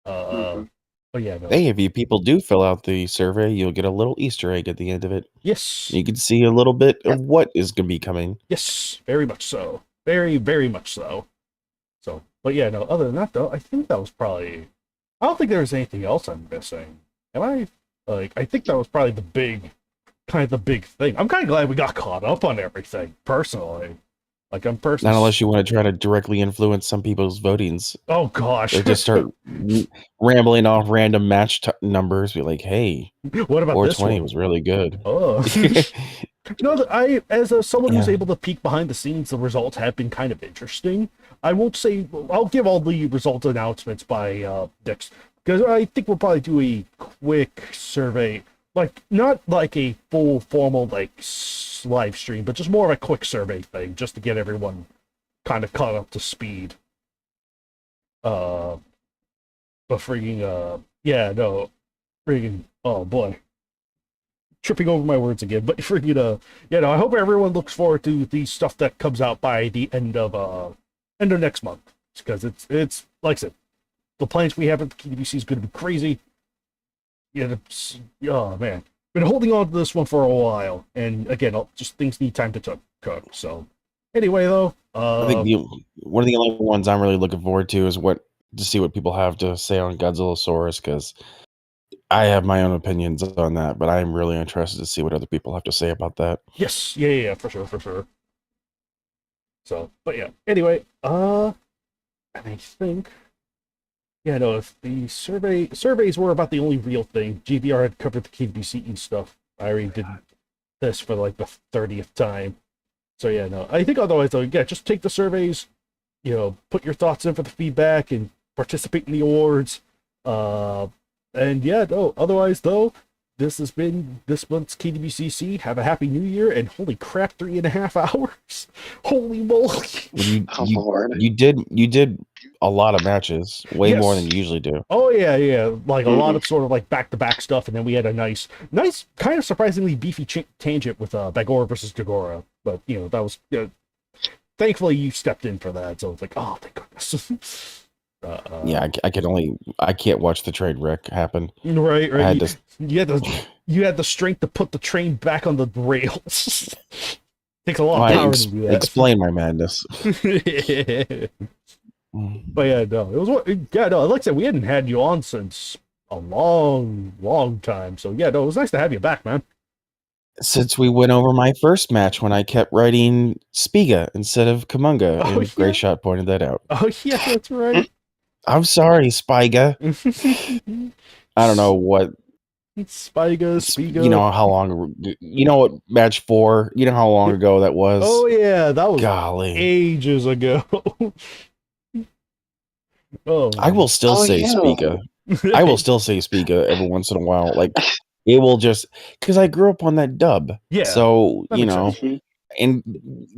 Mhm. But yeah, no. Hey, if you people do fill out the survey, you'll get a little Easter egg at the end of it. Yes. You can see a little bit of what is going to be coming. Yes, very much so. Very, very much so. So, but yeah, no, other than that, though, I think that was probably. I don't think there was anything else I'm missing. Am I? I think that was probably the big thing. I'm kind of glad we got caught up on everything, personally. I'm personally. Not unless you want to try to directly influence some people's votings. Oh, gosh. They just start rambling off random match numbers. Be like, hey, what about this 420 one? was really good. Oh. As someone who's able to peek behind the scenes, the results have been kind of interesting. I won't say I'll give all the result announcements by next, because I think we'll probably do a quick survey, not like a full formal live stream, but just more of a quick survey thing, just to get everyone kind of caught up to speed. But yeah, no, oh boy, tripping over my words again. But I hope everyone looks forward to the stuff that comes out by the end of next month, because it's like I said, the plans we have at the KWC is going to be crazy. Yeah, oh man, been holding on to this one for a while, and again, just things need time to cook. So anyway, though, I think one of the only ones I'm really looking forward to is to see what people have to say on Godzillasaurus, because I have my own opinions on that, but I'm really interested to see what other people have to say about that. Yes, yeah, for sure. So, but yeah, anyway, and I think, yeah, no, if the surveys were about the only real thing. GBR had covered the KBCE stuff. I already did this for the 30th time. So yeah, no, I think otherwise though, yeah, just take the surveys, put your thoughts in for the feedback and participate in the awards. And yeah, no, otherwise though, this has been this month's KWCC. Have a happy new year, and holy crap, 3.5 hours. Holy moly. Lord. You did a lot of matches, way more than you usually do. Oh yeah. A lot of sort of back-to-back stuff, and then we had a nice, kind of surprisingly beefy tangent with Bagora versus Dagora. But that was thankfully you stepped in for that, so it's oh thank goodness. Yeah, I can't watch the train wreck happen. Right. You had the strength to put the train back on the rails. Takes a lot of power to do that. Explain my madness. But yeah, no, like I said, we hadn't had you on since a long time. So yeah, no, it was nice to have you back, man. Since we went over my first match when I kept writing Spiga instead of Kamunga, and Great Shot pointed that out. Oh yeah, that's right. I'm sorry, Spiga. I don't know what. Spiga. You know how long? You know what match 4? You know how long ago that was? Oh yeah, that was ages ago. I will still say Spiga. I will still say Spiga every once in a while. It will just because I grew up on that dub. Yeah. So and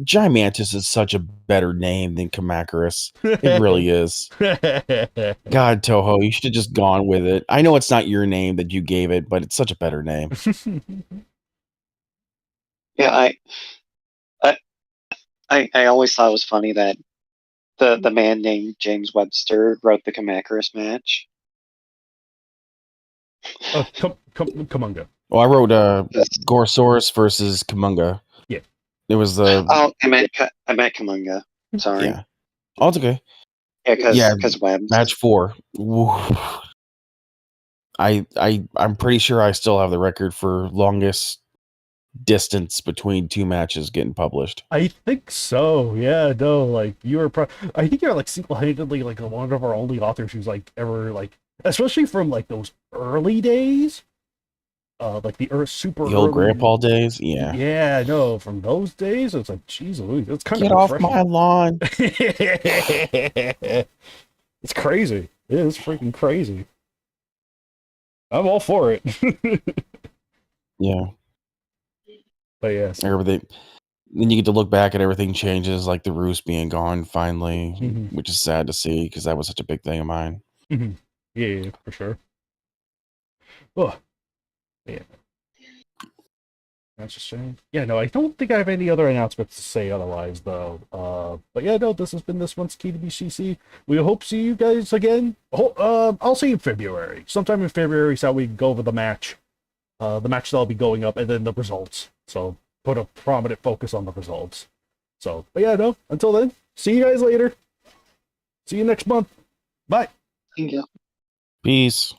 Gimantis is such a better name than Kamacuras. It really is. God, Toho, you should have just gone with it. I know it's not your name that you gave it, but it's such a better name. Yeah, I always thought it was funny that the man named James Webster wrote the Kamacuras match. Kamunga. Well, I wrote Gorosaurus versus Kamunga. Yeah. It was the Oh, I meant Kamunga. Sorry. yeah. Oh, it's okay. Yeah, because Yeah, webs. match 4. Woo. I'm pretty sure I still have the record for longest distance between two matches getting published. I think so. Yeah, no, like you were. I think you're like single-handedly like one of our only authors who's like ever like, especially from like those early days, like the super The old early. grandpa days, yeah. Yeah, no, from those days, it's like, geez, Louise, it's kind Get of off refreshing. my lawn. It's crazy. It is freaking crazy. I'm all for it. Yeah. But yes, Everything. Then you get to look back at everything changes, like the Roos being gone finally, Mhm. which is sad to see because that was such a big thing of mine. Yeah, for sure. Oh, yeah. That's a shame. Yeah, no, I don't think I have any other announcements to say otherwise, though. But yeah, no, this has been this month's KWCC. We hope to see you guys again. I'll see you in February. Sometime in February, so we can go over the match. The match that'll be going up, and then the results. So put a prominent focus on the results. So, but yeah, no, until then, see you guys later. See you next month. Bye. Thank you. Peace.